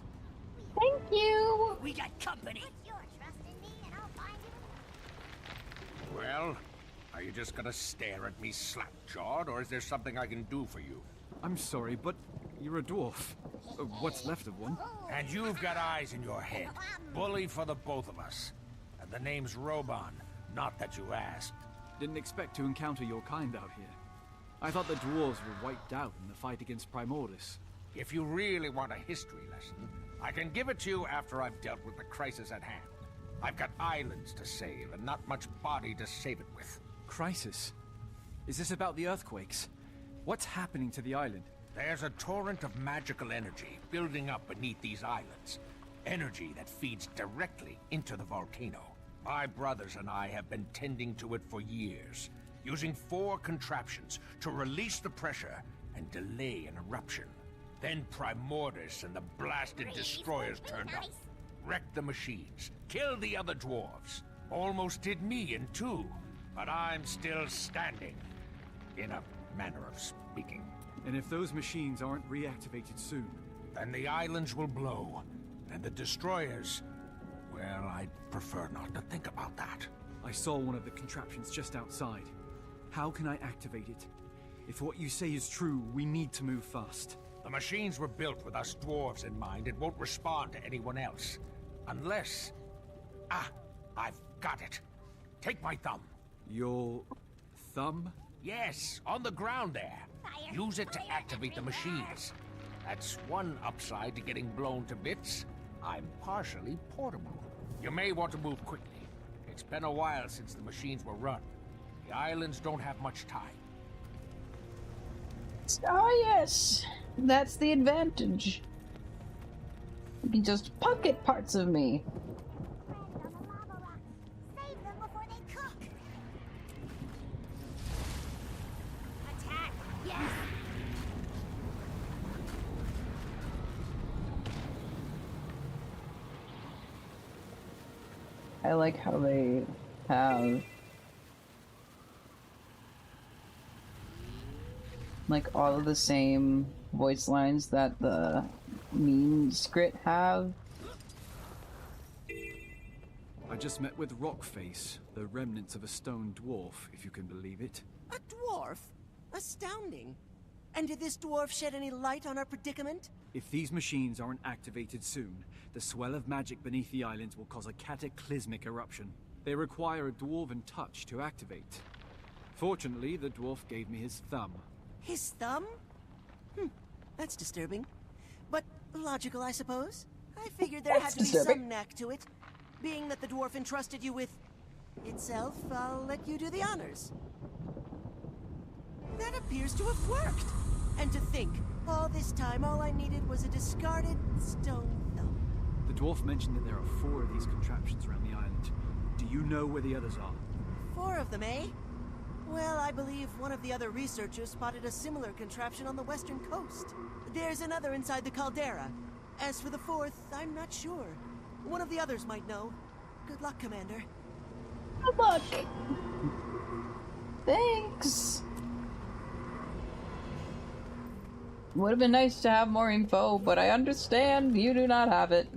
Thank you! We got company! Put your trust in me and I'll find you. Well, are you just gonna stare at me slack-jawed, or is there something I can do for you? I'm sorry, but you're a dwarf. What's left of one. And you've got eyes in your head. Bully for the both of us. And the name's Roban, not that you asked. Didn't expect to encounter your kind out here. I thought the dwarves were wiped out in the fight against Primordus. If you really want a history lesson, I can give it to you after I've dealt with the crisis at hand. I've got islands to save, and not much body to save it with. Crisis? Is this about the earthquakes? What's happening to the island? There's a torrent of magical energy building up beneath these islands. Energy that feeds directly into the volcano. My brothers and I have been tending to it for years, using 4 contraptions to release the pressure and delay an eruption. Then Primordus and the blasted destroyers turned up, wrecked the machines, killed the other dwarves. Almost did me in 2, but I'm still standing, in a manner of speaking. And if those machines aren't reactivated soon? Then the islands will blow, and the destroyers... well, I'd prefer not to think about that. I saw one of the contraptions just outside. How can I activate it? If what you say is true, we need to move fast. The machines were built with us dwarves in mind and won't respond to anyone else. Unless... ah, I've got it. Take my thumb. Your... thumb? Yes, on the ground there. Use it to activate the machines. That's one upside to getting blown to bits. I'm partially portable. You may want to move quickly. It's been a while since the machines were run. The islands don't have much time. Oh yes, that's the advantage. You can just pocket parts of me. Save them before they cook. Attack, yes. I like how they have like all of the same voice lines that the meme script have. I just met with Rockface, the remnants of a stone dwarf, if you can believe it. A dwarf? Astounding. And did this dwarf shed any light on our predicament? If these machines aren't activated soon, the swell of magic beneath the islands will cause a cataclysmic eruption. They require a dwarven touch to activate. Fortunately, the dwarf gave me his thumb. His thumb? That's disturbing. But logical, I suppose. I figured there had to be some knack to it. Being that the dwarf entrusted you with... itself, I'll let you do the honors. That appears to have worked! And to think, all this time all I needed was a discarded stone thumb. The dwarf mentioned that there are 4 of these contraptions around the island. Do you know where the others are? 4 of them, eh? Well, I believe one of the other researchers spotted a similar contraption on the western coast. There's another inside the caldera. As for the 4th, I'm not sure. One of the others might know. Good luck, Commander. Good luck! Thanks! Would have been nice to have more info, but I understand you do not have it.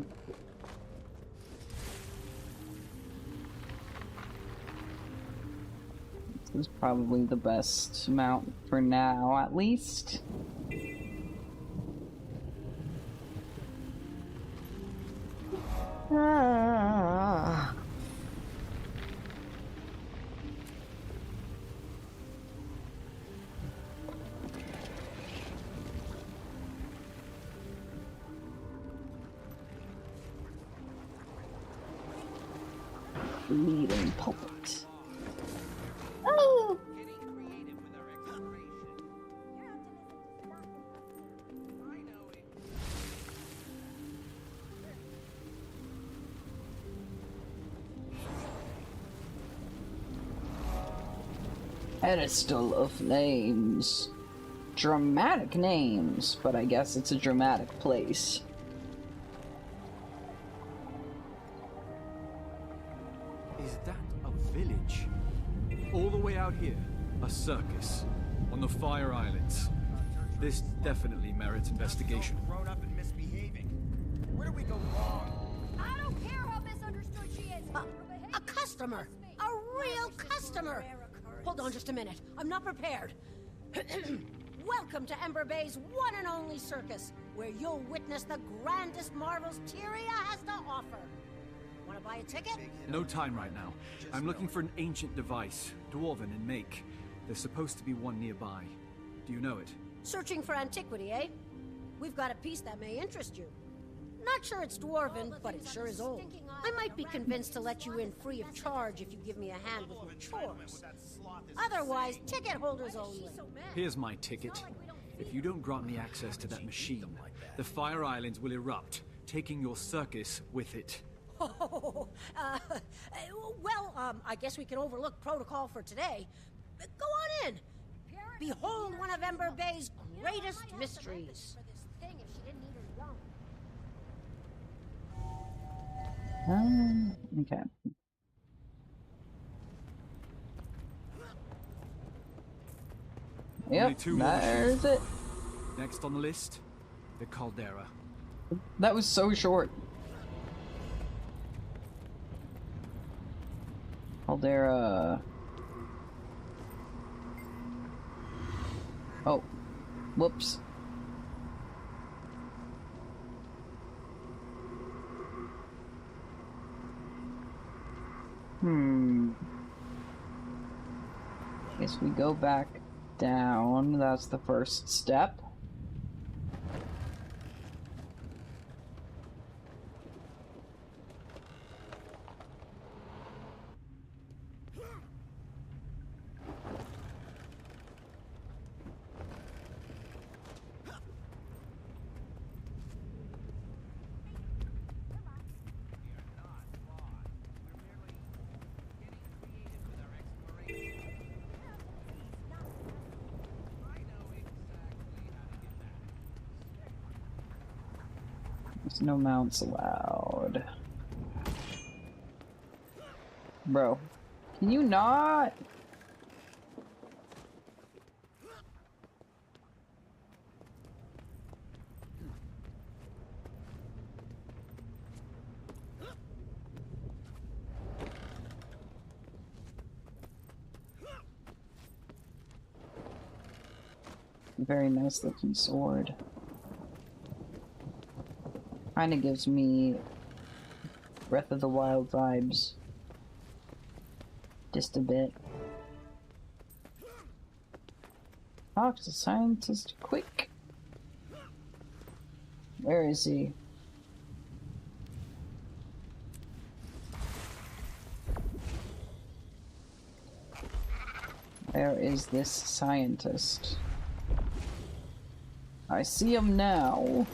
This is probably the best mount for now, at least. Ah. Leading pulpit. Oh! Pedestal of Flames. Dramatic names, but I guess it's a dramatic place. Is that a village? All the way out here? A circus on the Fire Islands. This definitely merits investigation. Grown up and misbehaving. Where do we go wrong? I don't care how misunderstood she is. A customer! A real customer! Hold on just a minute. I'm not prepared. Welcome to Ember Bay's one and only circus, where you'll witness the grandest marvels Tyria has to offer. Want to buy a ticket? No time right now. I'm looking for an ancient device, dwarven in make. There's supposed to be one nearby. Do you know it? Searching for antiquity, eh? We've got a piece that may interest you. Not sure it's dwarven, but it sure is old. I might be convinced to let you in free of charge if you give me a hand with your chores. Otherwise, ticket holders only. Here's my ticket. If you don't grant me access to that machine, the Fire Islands will erupt, taking your circus with it. Oh, I guess we can overlook protocol for today. Go on in. Behold one of Ember Bay's greatest mysteries. Okay. Only Yep, two more there's machines. it. Next on the list, the Caldera. That was so short. Caldera. Oh. Whoops. Guess we go back down. That's the first step. There's no mounts allowed. Bro, can you not? Very nice looking sword. Kinda gives me Breath of the Wild vibes. Just a bit. Talk to scientist quick. Where is he? Where is this scientist? I see him now.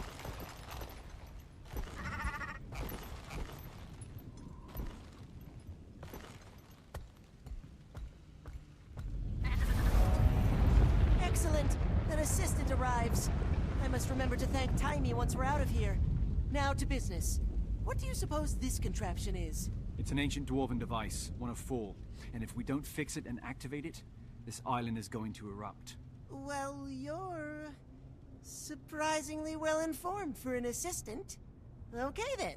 Excellent! An assistant arrives. I must remember to thank Timey once we're out of here. Now to business. What do you suppose this contraption is? It's an ancient dwarven device, one of 4. And if we don't fix it and activate it, this island is going to erupt. Well, you're surprisingly well informed for an assistant. Okay then.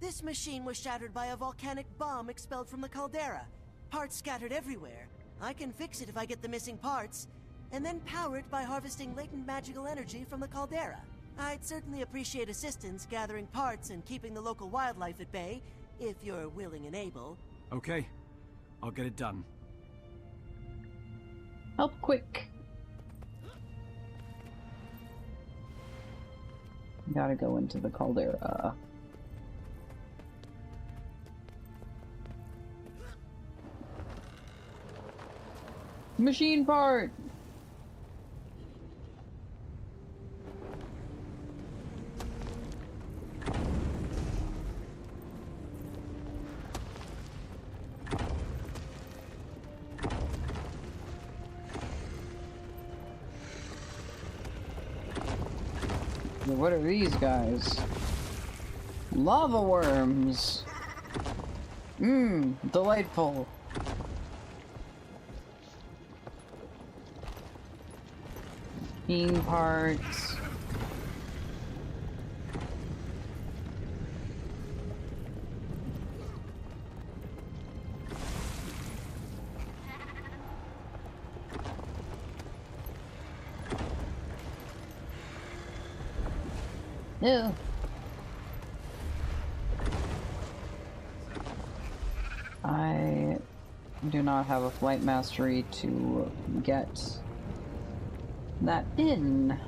This machine was shattered by a volcanic bomb expelled from the caldera. Parts scattered everywhere. I can fix it if I get the missing parts, and then power it by harvesting latent magical energy from the caldera. I'd certainly appreciate assistance gathering parts and keeping the local wildlife at bay, if you're willing and able. Okay, I'll get it done. Help quick. Gotta go into the caldera. Machine part! What are these guys? Lava worms! Mmm, delightful. machine parts. No. I do not have a flight mastery to get that in.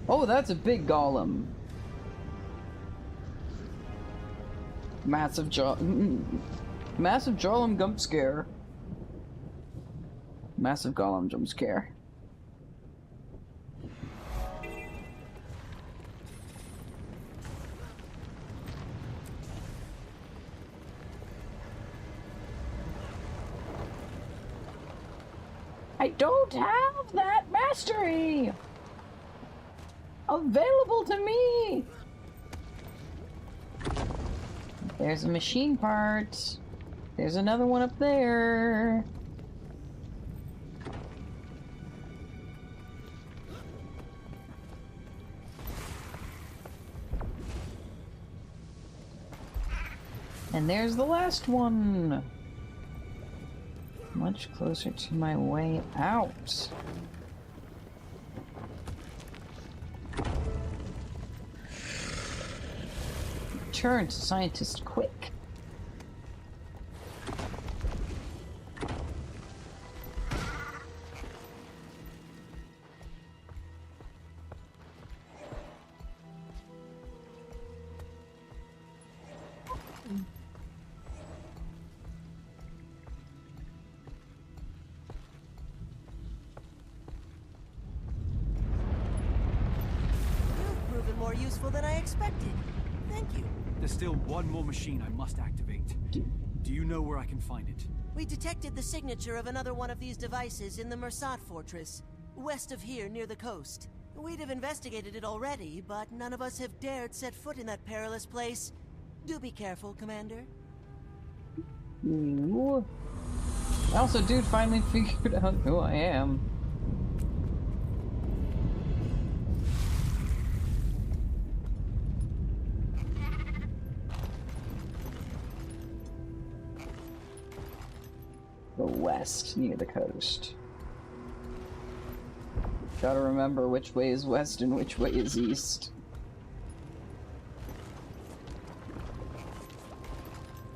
Oh, that's a big golem. Massive massive golem jump scare. Massive golem jump scare. I don't have that mastery available to me. There's a machine part. There's another one up there. And there's the last one. Much closer to my way out. Turn to scientist quick. More useful than I expected. Thank you. There's still one more machine I must activate. Do you know where I can find it? We detected the signature of another one of these devices in the Mersat fortress, west of here near the coast. We'd have investigated it already, but none of us have dared set foot in that perilous place. Do be careful, Commander. Ooh. Also, dude finally figured out who I am. The west, near the coast. Gotta remember which way is west and which way is east.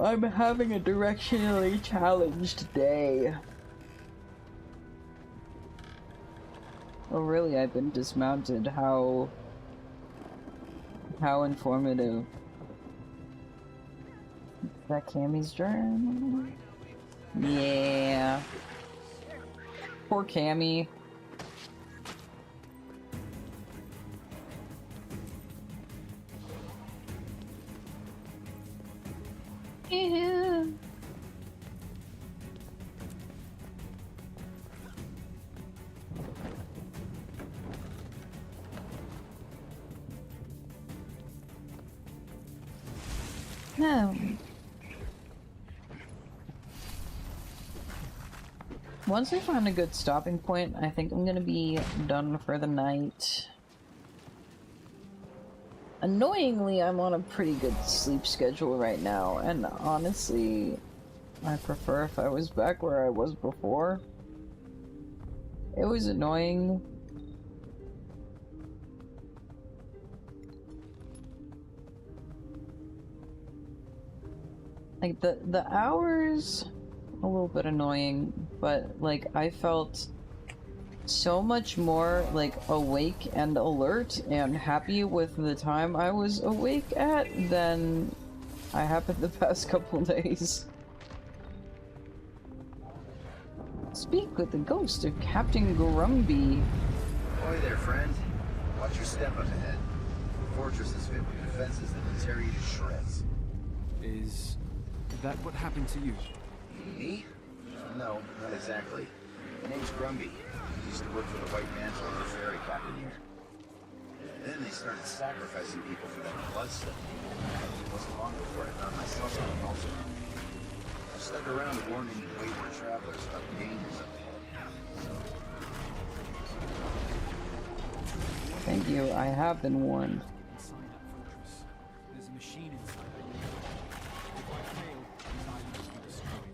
I'm having a directionally challenged day. Oh really, I've been dismounted. How informative. Is that Cammy's journal? Yeah. Poor Cammy. Yeah. No. Once I find a good stopping point, I think I'm gonna be done for the night. Annoyingly, I'm on a pretty good sleep schedule right now, and honestly, I prefer if I was back where I was before. It was annoying. Like, the hours, a little bit annoying, but, like, I felt so much more, like, awake and alert and happy with the time I was awake at than I have in the past couple days. Speak with the ghost of Captain Grumby. Ahoy there, friend. Watch your step up ahead. The fortress is fit with defenses that will tear you to shreds. Is that what happened to you? Me? No, not exactly. My name's Grumby. I used to work for the White Mantle as a ferry captain here. Then they started sacrificing people for that bloodstone. It wasn't long before I found myself on an altar. I stuck around to warn any wayward travelers about the dangers up ahead. you. I have been warned. Inside that fortress, there's a machine inside. If I fail, these islands will be destroyed.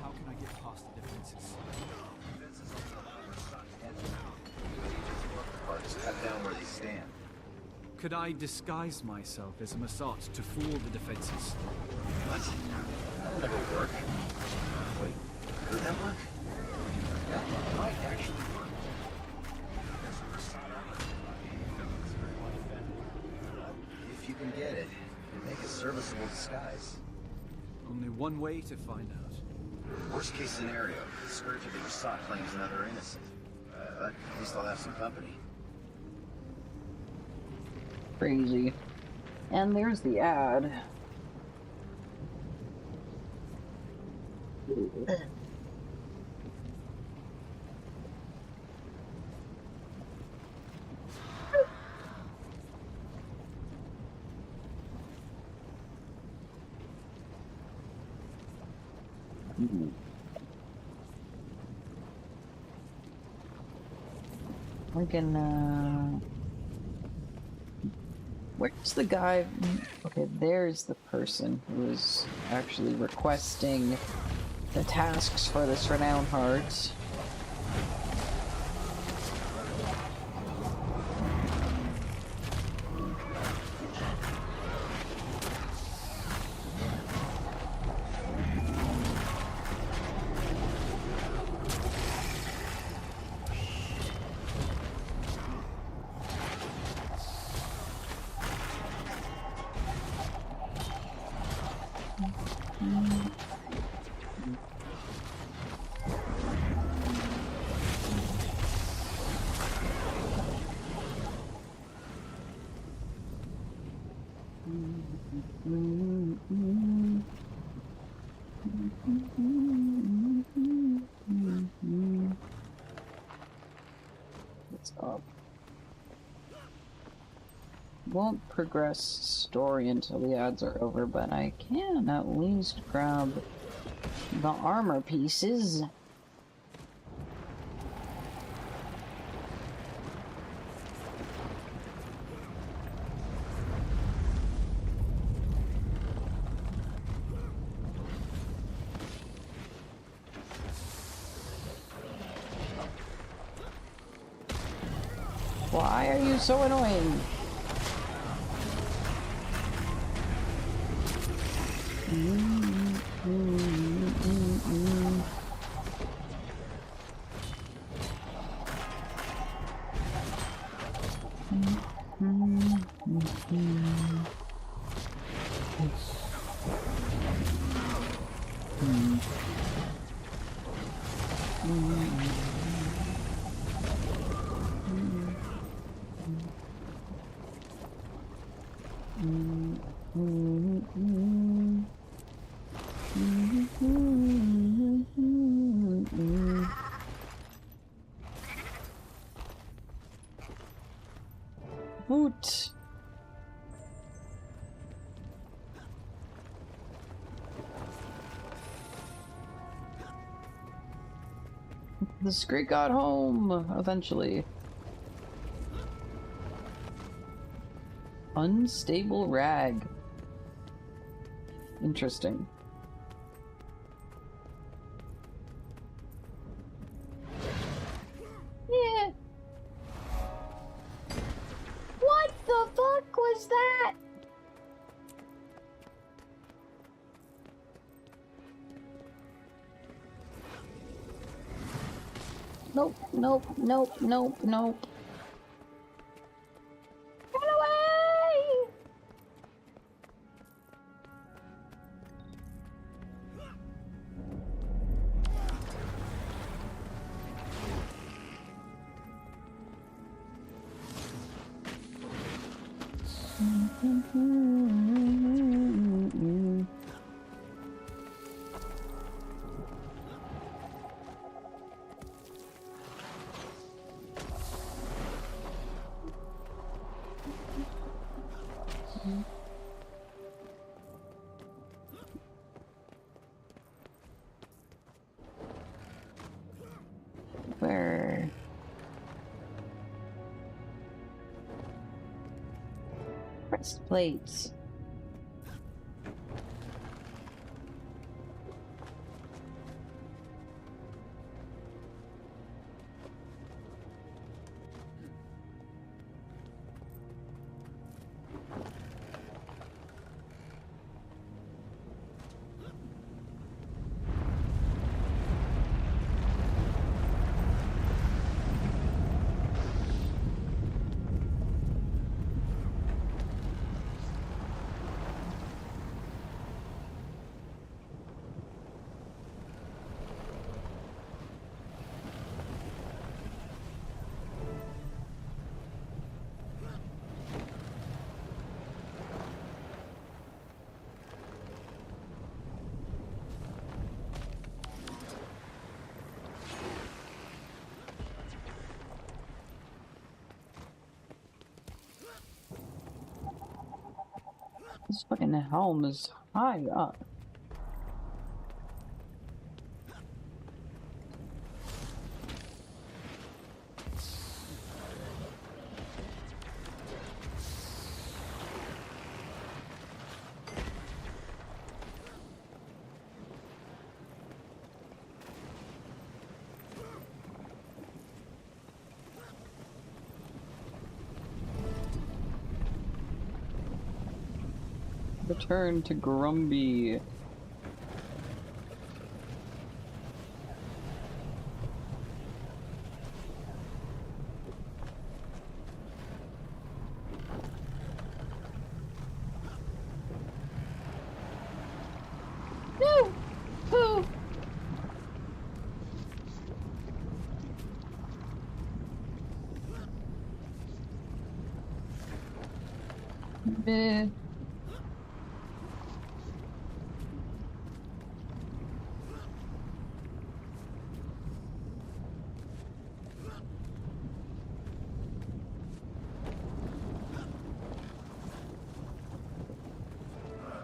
How can I get past the defenses? Defenses on the other side can't now. Parts cut down where they stand. Could I disguise myself as a Massat to fool the defenses? What? That'll never work. Wait, could that work? That might actually work. If you can get it, make a serviceable disguise. Only one way to find out. Worst case scenario, skirt to the Massat claims another innocent. But at least I'll have some company. Crazy. And there's the ad. We can, where's the guy? Okay, there's the person who is actually requesting the tasks for this renowned heart. What's up? Won't progress story until the ads are over, but I can at least grab the armor pieces. Why are you so annoying? Woot. The Skrit got home eventually. Unstable rag. Interesting. Yeah. What the fuck was that? Nope, nope, nope, nope, nope. Run away! Where? Chest plates. This fucking helm is high up. Return to Grumby. No! Oh! Meh.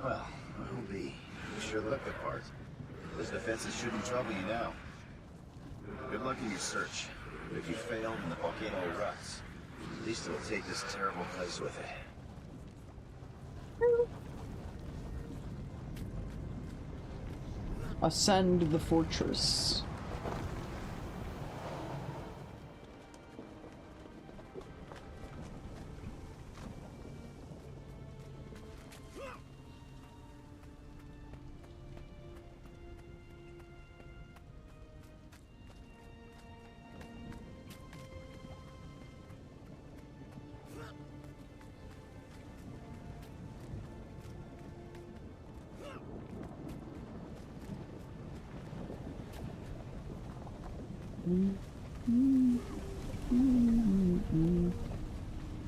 Well, I'll be. You sure look the part. Those defenses shouldn't trouble you now. Good luck in your search. But if you fail and the volcano erupts, at least it'll take this terrible place with it. Ascend the fortress.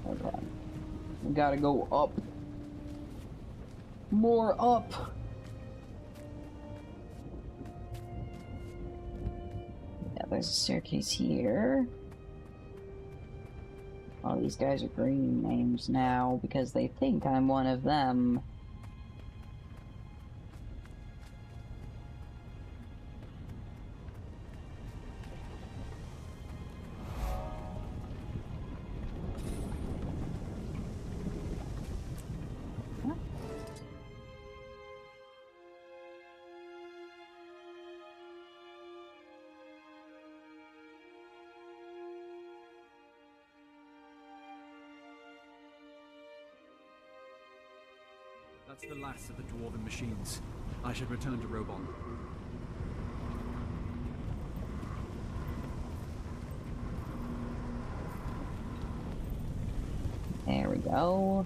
Okay. We gotta go up. More up. Yeah, there's a staircase here. All these guys are green names now because they think I'm one of them. That's the last of the dwarven machines. I should return to Robon. There we go.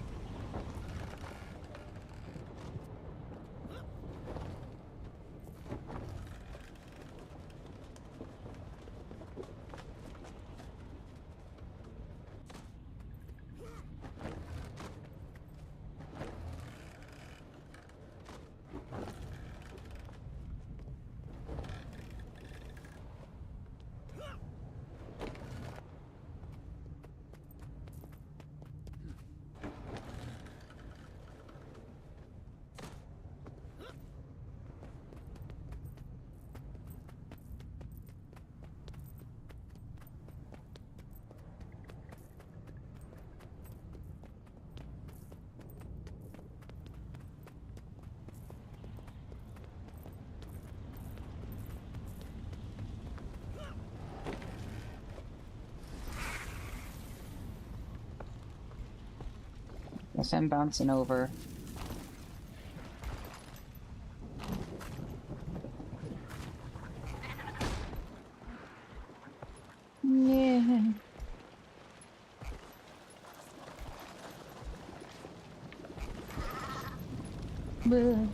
Guess I'm bouncing over. Yeah. Bleh.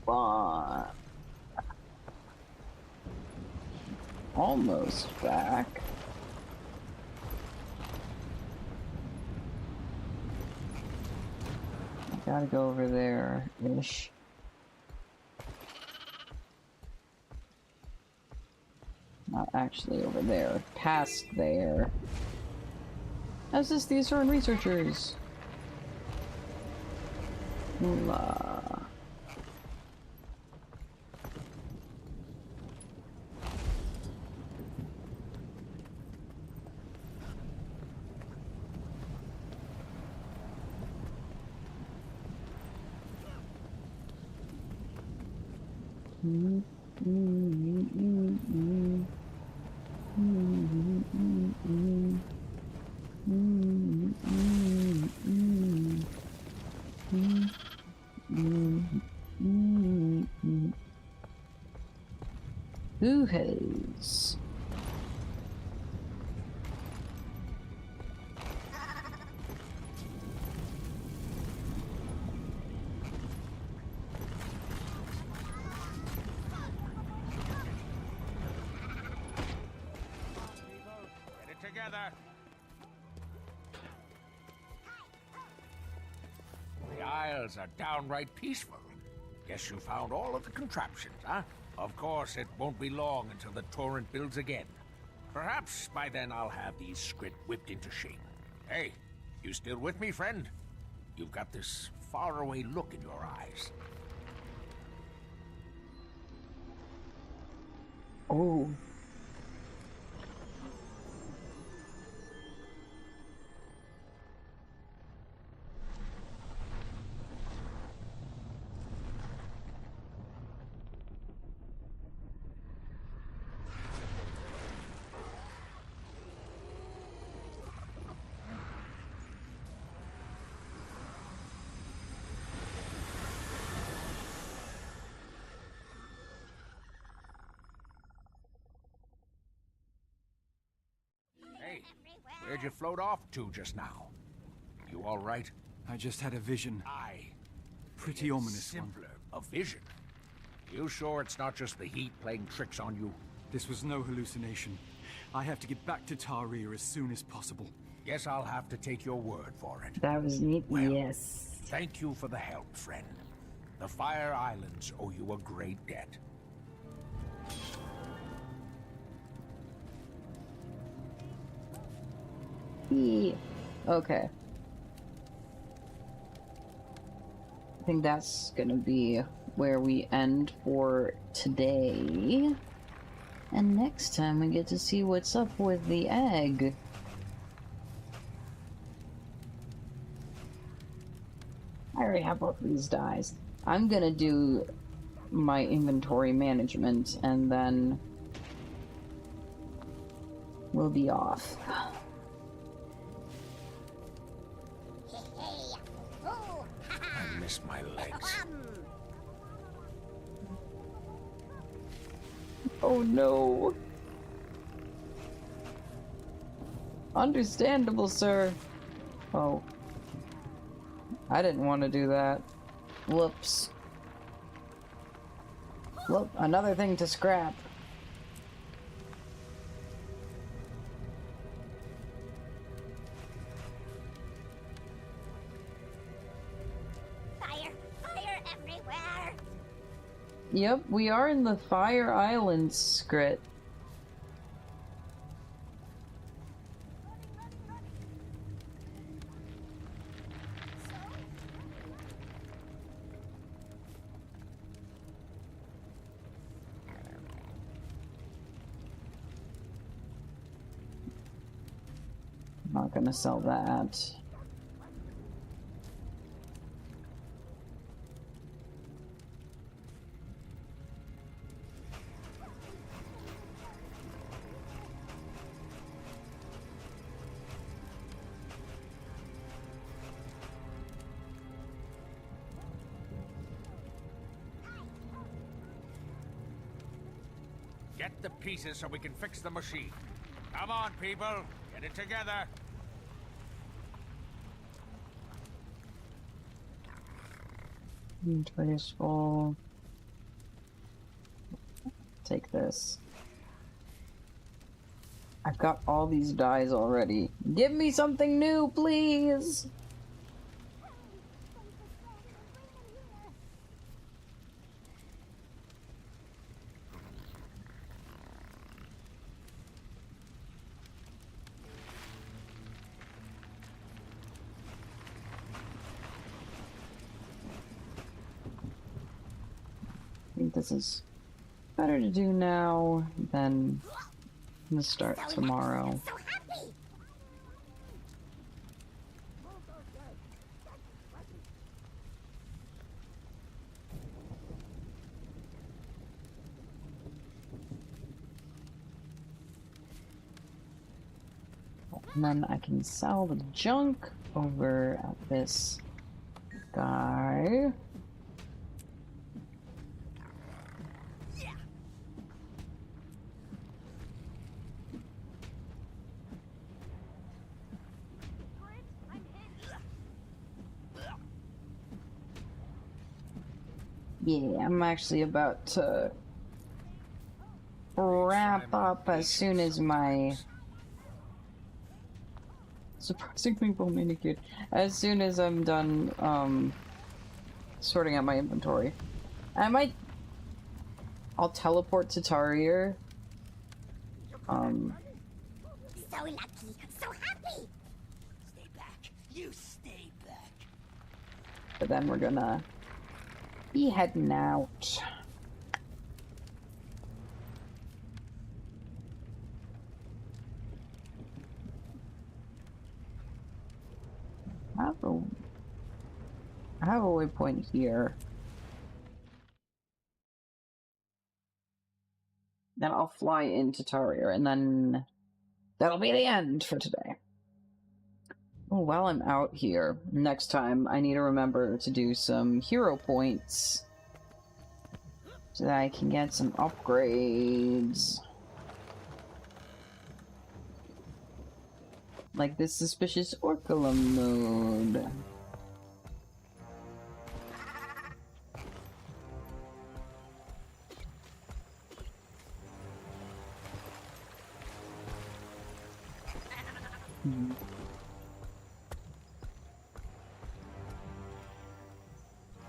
Fun. Almost back. I gotta go over there-ish. Not actually over there. Past there. Assist the Asoran researchers. La. Who has? Get it together. The Isles are downright peaceful. Guess you found all of the contraptions, huh? Of course, it won't be long until the torrent builds again. Perhaps by then I'll have these Skrit whipped into shape. Hey, you still with me, friend? You've got this faraway look in your eyes. Oh. Hey, where'd you float off to just now? You all right? I just had a vision. Pretty ominous one. Simpler. A vision? You sure it's not just the heat playing tricks on you? This was no hallucination. I have to get back to Tarir as soon as possible. Guess I'll have to take your word for it. That was neat. Well, yes. Thank you for the help, friend. The Fire Islands owe you a great debt. Okay. I think that's gonna be where we end for today. And next time we get to see what's up with the egg. I already have both of these dies. I'm gonna do my inventory management and then we'll be off. I miss my legs. Oh no. Understandable, sir. Oh. I didn't want to do that. Whoops. Whoop, another thing to scrap. Fire! Fire everywhere! Yep, we are in the Fire Islands, Skrit. not gonna sell that. Get the pieces so we can fix the machine. Come on, people. Get it together. Inventory is full. Take this. I've got all these dyes already. Give me something new, please! I think this is better to do now than to start tomorrow. And then I can sell the junk over at this guy. Yeah, I'm actually about to wrap up as soon as my surprisingly well manicured. As soon as I'm done sorting out my inventory. I'll teleport to Tarir. So lucky, so happy. Stay back. You stay back. But then we're gonna be heading out. I have a waypoint here. Then I'll fly into Tarir, and then that'll be the end for today. Oh, while I'm out here, next time I need to remember to do some hero points so that I can get some upgrades. Like this suspicious Orculum mode.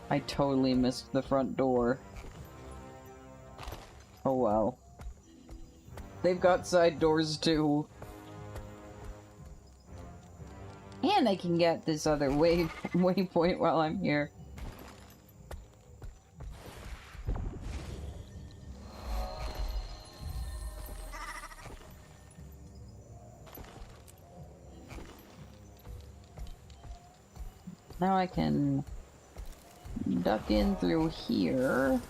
I totally missed the front door. Oh well. They've got side doors too. And I can get this other waypoint while I'm here. Now I can duck in through here.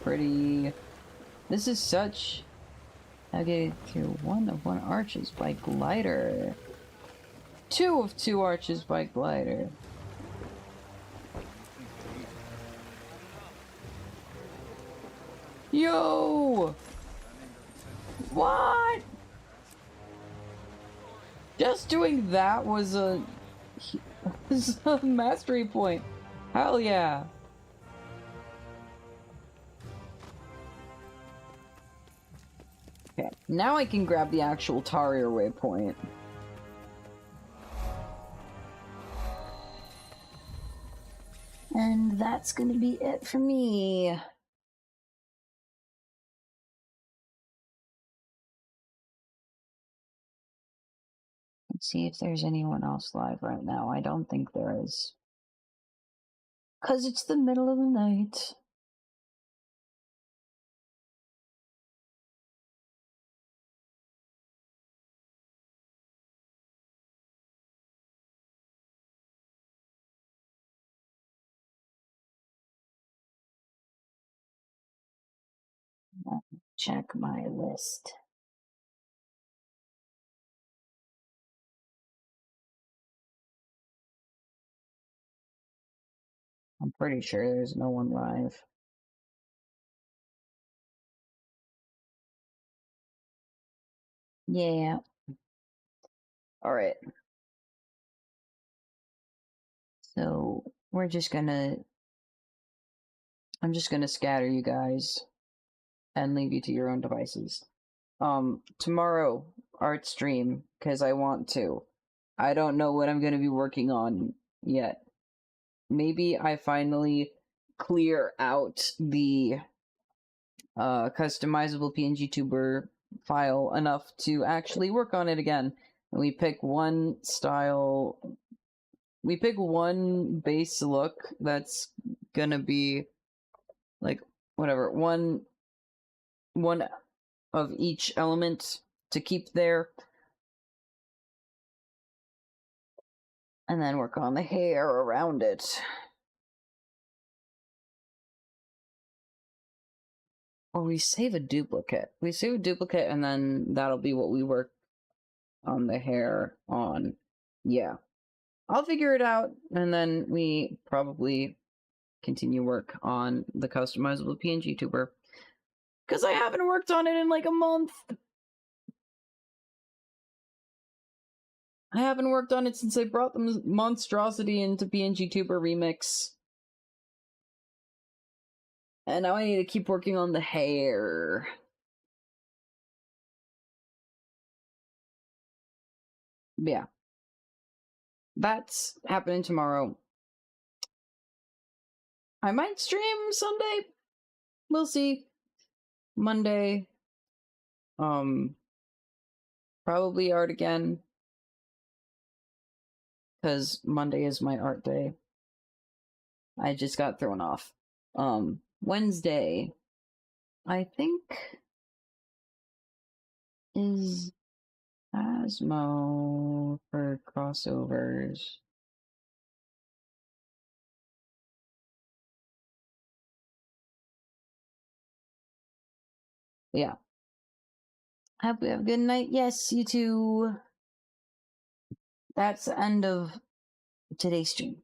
Pretty. This is such. I'll get through 1 of 1 arches by glider. 2 of 2 arches by glider. Yo! What? Just doing that was a mastery point. Hell yeah. Okay, now I can grab the actual Tarir waypoint. And that's gonna be it for me. Let's see if there's anyone else live right now. I don't think there is. 'Cause it's the middle of the night. check my list. I'm pretty sure there's no one live. Yeah. Alright. So, I'm just gonna scatter you guys and leave you to your own devices. Tomorrow, art stream, because I want to. I don't know what I'm gonna be working on yet. Maybe I finally clear out the customizable PNG tuber file enough to actually work on it again. And we pick one style, we pick one base look that's gonna be like whatever, one of each element to keep there, and then work on the hair around it. Or we save a duplicate. We save a duplicate and then that'll be what we work on the hair on. Yeah. I'll figure it out, and then we probably continue work on the customizable PNG tuber. Because I haven't worked on it in like a month. I haven't worked on it since I brought the monstrosity into PNG tuber remix. And now I need to keep working on the hair. Yeah. That's happening tomorrow. I might stream Sunday. We'll see. Monday. Probably art again. Because Monday is my art day. I just got thrown off. Wednesday, I think, is Asmo for crossovers. Yeah. Hope you have a good night. Yes, you too. That's the end of today's stream.